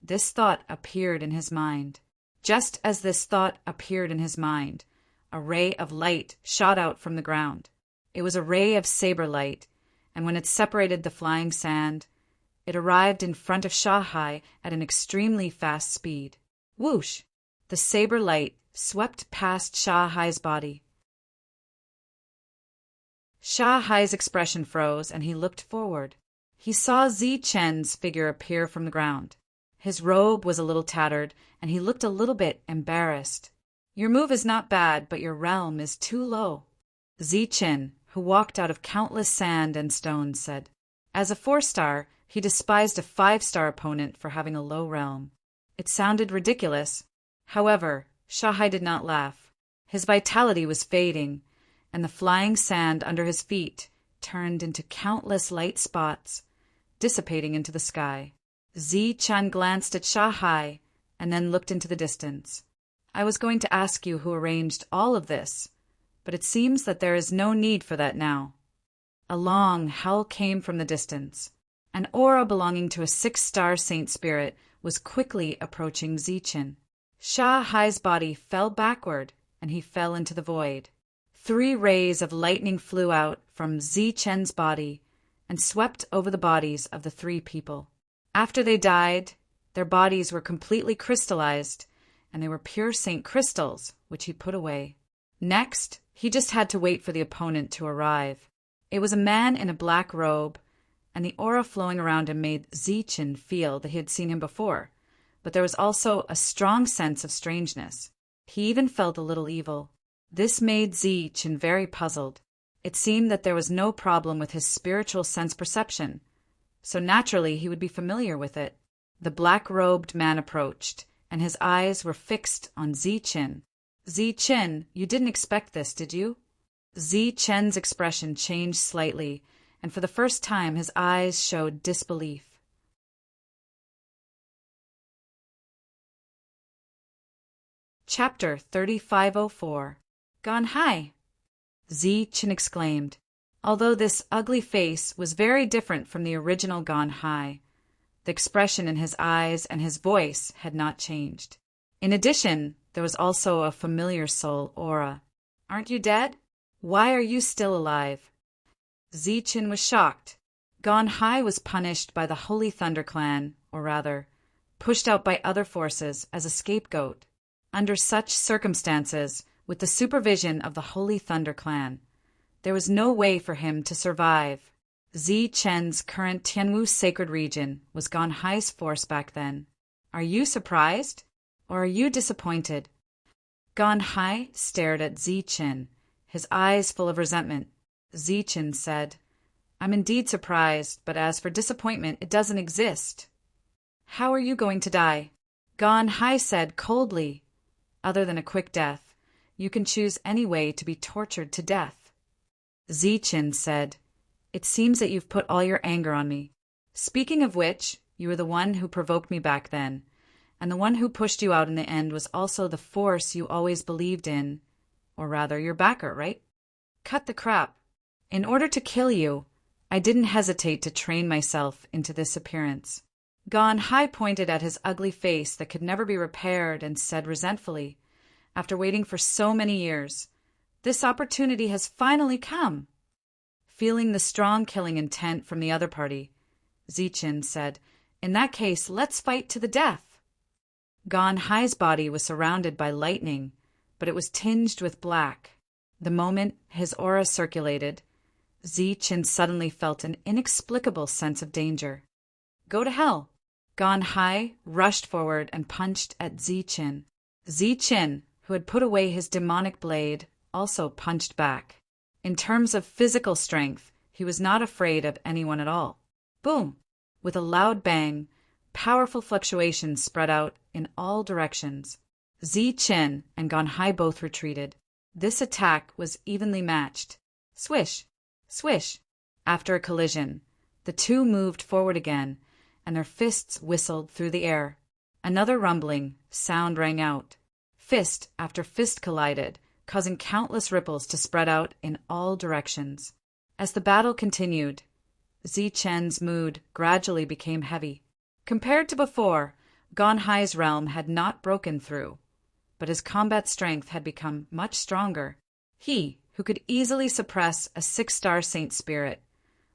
[SPEAKER 1] this thought appeared in his mind. Just as this thought appeared in his mind, a ray of light shot out from the ground. It was a ray of saber light, and when it separated the flying sand, it arrived in front of Shahai at an extremely fast speed. Whoosh! The saber light swept past Shahai's body. Shahai's expression froze, and he looked forward. He saw Zichen's figure appear from the ground. His robe was a little tattered, and he looked a little bit embarrassed. Your move is not bad, but your realm is too low. Zichen, who walked out of countless sand and stones, said. As a 4-star, he despised a 5-star opponent for having a low realm. It sounded ridiculous. However, Shahai did not laugh. His vitality was fading, and the flying sand under his feet turned into countless light spots, dissipating into the sky. Zichen glanced at Shahai and then looked into the distance. I was going to ask you who arranged all of this, but it seems that there is no need for that now. A long howl came from the distance. An aura belonging to a 6-star saint spirit was quickly approaching Zichen. Shahai's body fell backward, and he fell into the void. 3 rays of lightning flew out from Zichen's body and swept over the bodies of the 3 people. After they died, their bodies were completely crystallized, and they were pure saint crystals, which he put away. Next, he just had to wait for the opponent to arrive. It was a man in a black robe, and the aura flowing around him made Zichen feel that he had seen him before, but there was also a strong sense of strangeness. He even felt a little evil. This made Zichen very puzzled. It seemed that there was no problem with his spiritual sense perception, so naturally he would be familiar with it. The black-robed man approached, and his eyes were fixed on Zichen. Zichen, you didn't expect this, did you? Zichen's expression changed slightly, and for the first time his eyes showed disbelief. Chapter 3504. Gone high! Zichen exclaimed, although this ugly face was very different from the original Gone High. The expression in his eyes and his voice had not changed. In addition, there was also a familiar soul aura. Aren't you dead? Why are you still alive? Zichen was shocked. Gone High was punished by the Holy Thunder Clan, or rather, pushed out by other forces as a scapegoat. Under such circumstances, with the supervision of the Holy Thunder Clan, there was no way for him to survive. Zichen's current Tianwu sacred region was Gone High's force back then. Are you surprised? Or are you disappointed? Gone High stared at Zichen, his eyes full of resentment. Zichen said, I'm indeed surprised, but as for disappointment, it doesn't exist. How are you going to die? Gan Hai said coldly, "Other than a quick death, you can choose any way to be tortured to death." Zichen said, "It seems that you've put all your anger on me. Speaking of which, you were the one who provoked me back then, and the one who pushed you out in the end was also the force you always believed in, or rather your backer, right? Cut the crap. In order to kill you, I didn't hesitate to train myself into this appearance." Gan Hai pointed at his ugly face that could never be repaired and said resentfully, "After waiting for so many years, this opportunity has finally come." Feeling the strong killing intent from the other party, Zichen said, "In that case, let's fight to the death." Gan Hai's body was surrounded by lightning, but it was tinged with black. The moment his aura circulated, Zichen suddenly felt an inexplicable sense of danger. "Go to hell!" Gan Hai rushed forward and punched at Zichen. Zichen, who had put away his demonic blade, also punched back. In terms of physical strength, he was not afraid of anyone at all. Boom! With a loud bang, powerful fluctuations spread out in all directions. Zichen and Gan Hai both retreated. This attack was evenly matched. Swish! Swish! After a collision, the two moved forward again, and their fists whistled through the air. Another rumbling sound rang out. Fist after fist collided, causing countless ripples to spread out in all directions. As the battle continued, Zichen's mood gradually became heavy. Compared to before, Gan Hai's realm had not broken through, but his combat strength had become much stronger. He, who could easily suppress a 6-star saint spirit,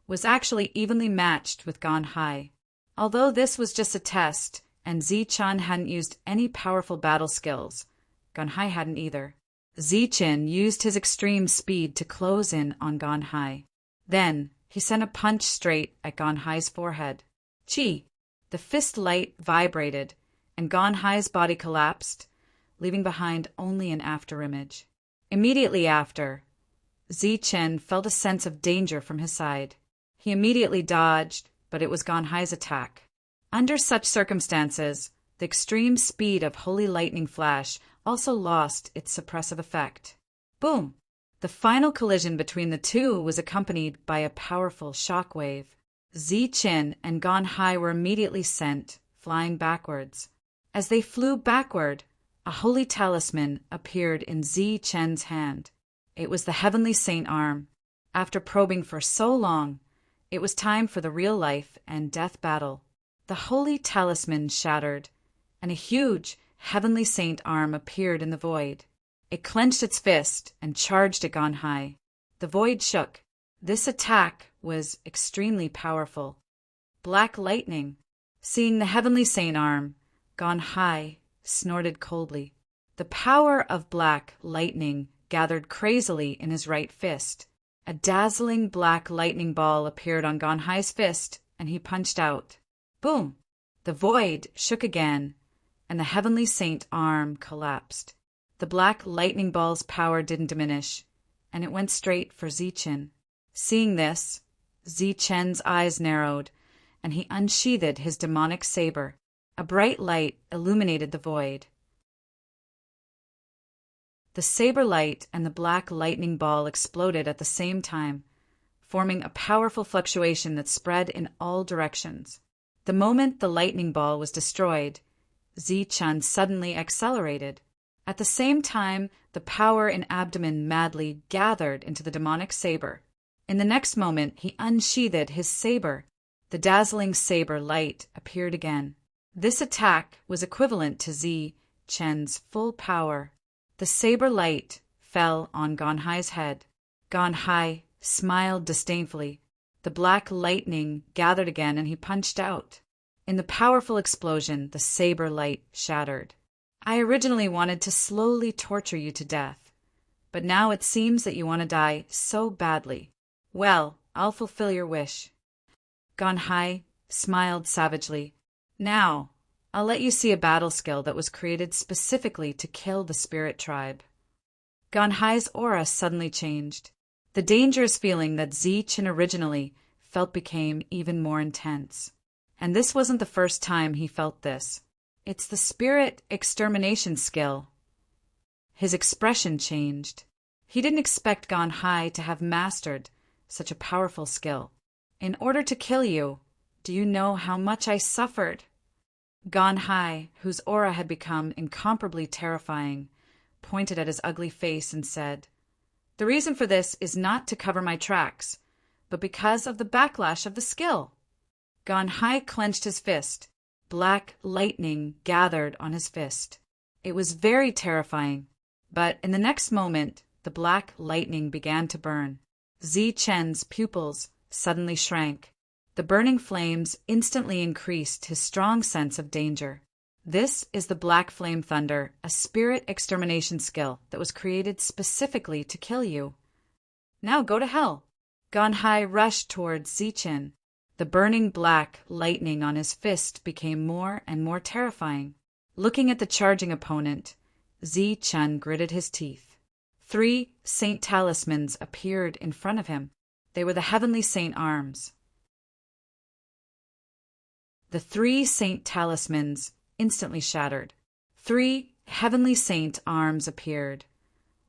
[SPEAKER 1] was actually evenly matched with Gan Hai. Although this was just a test, and Zichen hadn't used any powerful battle skills, Gan Hai hadn't either. Zichen used his extreme speed to close in on Gan Hai. Then, he sent a punch straight at Gan Hai's forehead. Chi! The fist light vibrated, and Gan Hai's body collapsed, leaving behind only an afterimage. Immediately after, Zichen felt a sense of danger from his side. He immediately dodged, but it was Gan Hai's attack. Under such circumstances, the extreme speed of Holy Lightning Flash also lost its suppressive effect. Boom! The final collision between the two was accompanied by a powerful shockwave. Zichen and Gan Hai were immediately sent flying backwards. As they flew backward, a holy talisman appeared in Zichen's hand. It was the Heavenly Saint Arm. After probing for so long, it was time for the real life and death battle. The holy talisman shattered, and a huge Heavenly Saint Arm appeared in the void. It clenched its fist and charged at Gan Hai. The void shook. This attack was extremely powerful. Black lightning. Seeing the Heavenly Saint Arm, Gan Hai snorted coldly. The power of black lightning gathered crazily in his right fist. A dazzling black lightning ball appeared on Gan Hai's fist, and he punched out. Boom! The void shook again, and the Heavenly Saint Arm collapsed. The black lightning ball's power didn't diminish, and it went straight for Zichen. Seeing this, Zichen's eyes narrowed, and he unsheathed his demonic saber. A bright light illuminated the void. The saber light and the black lightning ball exploded at the same time, forming a powerful fluctuation that spread in all directions. The moment the lightning ball was destroyed, Zichen suddenly accelerated. At the same time, the power in abdomen madly gathered into the demonic saber. In the next moment, he unsheathed his saber. The dazzling saber light appeared again. This attack was equivalent to Zichen's full power. The saber light fell on Gan Hai's head. Gan Hai smiled disdainfully. The black lightning gathered again, and he punched out. In the powerful explosion, the saber light shattered. "I originally wanted to slowly torture you to death, but now it seems that you want to die so badly. Well, I'll fulfill your wish." Gan Hai smiled savagely. "Now, I'll let you see a battle skill that was created specifically to kill the spirit tribe." Gan Hai's aura suddenly changed. The dangerous feeling that Zichen originally felt became even more intense. And this wasn't the first time he felt this. It's the spirit extermination skill. His expression changed. He didn't expect Gone High to have mastered such a powerful skill. In order to kill you, do you know how much I suffered? Gone High, whose aura had become incomparably terrifying, pointed at his ugly face and said, "The reason for this is not to cover my tracks, but because of the backlash of the skill." Gone High clenched his fist. Black lightning gathered on his fist. It was very terrifying, but in the next moment, the black lightning began to burn. Zi Chen's pupils suddenly shrank. The burning flames instantly increased his strong sense of danger. This is the Black Flame Thunder, a spirit extermination skill that was created specifically to kill you. Now go to hell. Gone High rushed towards Zi Chen. The burning black lightning on his fist became more and more terrifying. Looking at the charging opponent, Zi Chen gritted his teeth. 3 saint talismans appeared in front of him. They were the heavenly saint arms. The 3 saint talismans instantly shattered. 3 heavenly saint arms appeared,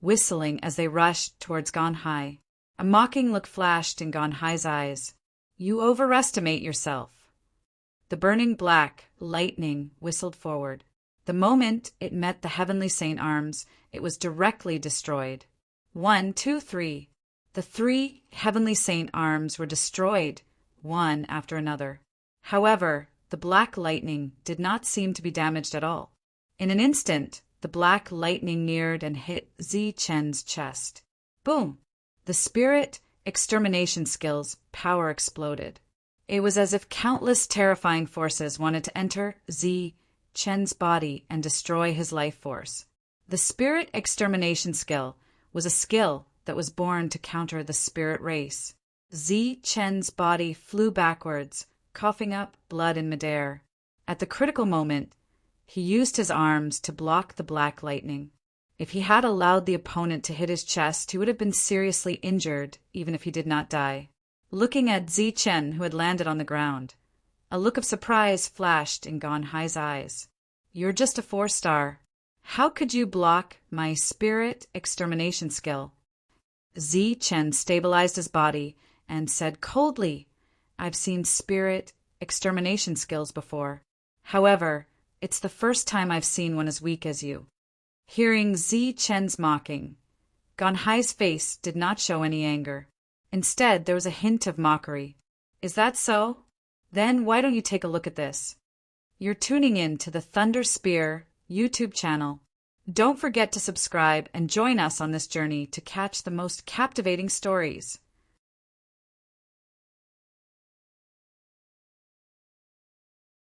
[SPEAKER 1] whistling as they rushed towards Gone High. A mocking look flashed in Gone High's eyes. "You overestimate yourself." The burning black lightning whistled forward. The moment it met the heavenly saint arms, it was directly destroyed. 1, 2, 3. The 3 heavenly saint arms were destroyed, one after another. However, the black lightning did not seem to be damaged at all. In an instant, the black lightning neared and hit Zi Chen's chest. Boom! The spirit extermination skill's power exploded. It was as if countless terrifying forces wanted to enter Zi Chen's body and destroy his life force. The spirit extermination skill was a skill that was born to counter the spirit race. Zi Chen's body flew backwards, coughing up blood in midair. At the critical moment, he used his arms to block the black lightning. If he had allowed the opponent to hit his chest, he would have been seriously injured, even if he did not die. Looking at Zi Chen, who had landed on the ground, a look of surprise flashed in Gone High's eyes. "You're just a 4-star. How could you block my spirit extermination skill?" Zi Chen stabilized his body and said coldly, "I've seen spirit extermination skills before. However, it's the first time I've seen one as weak as you." Hearing Zi Chen's mocking, Gone High's face did not show any anger. Instead, there was a hint of mockery. "Is that so? Then why don't you take a look at this?" You're tuning in to the Thunder Spear YouTube channel. Don't forget to subscribe and join us on this journey to catch the most captivating stories.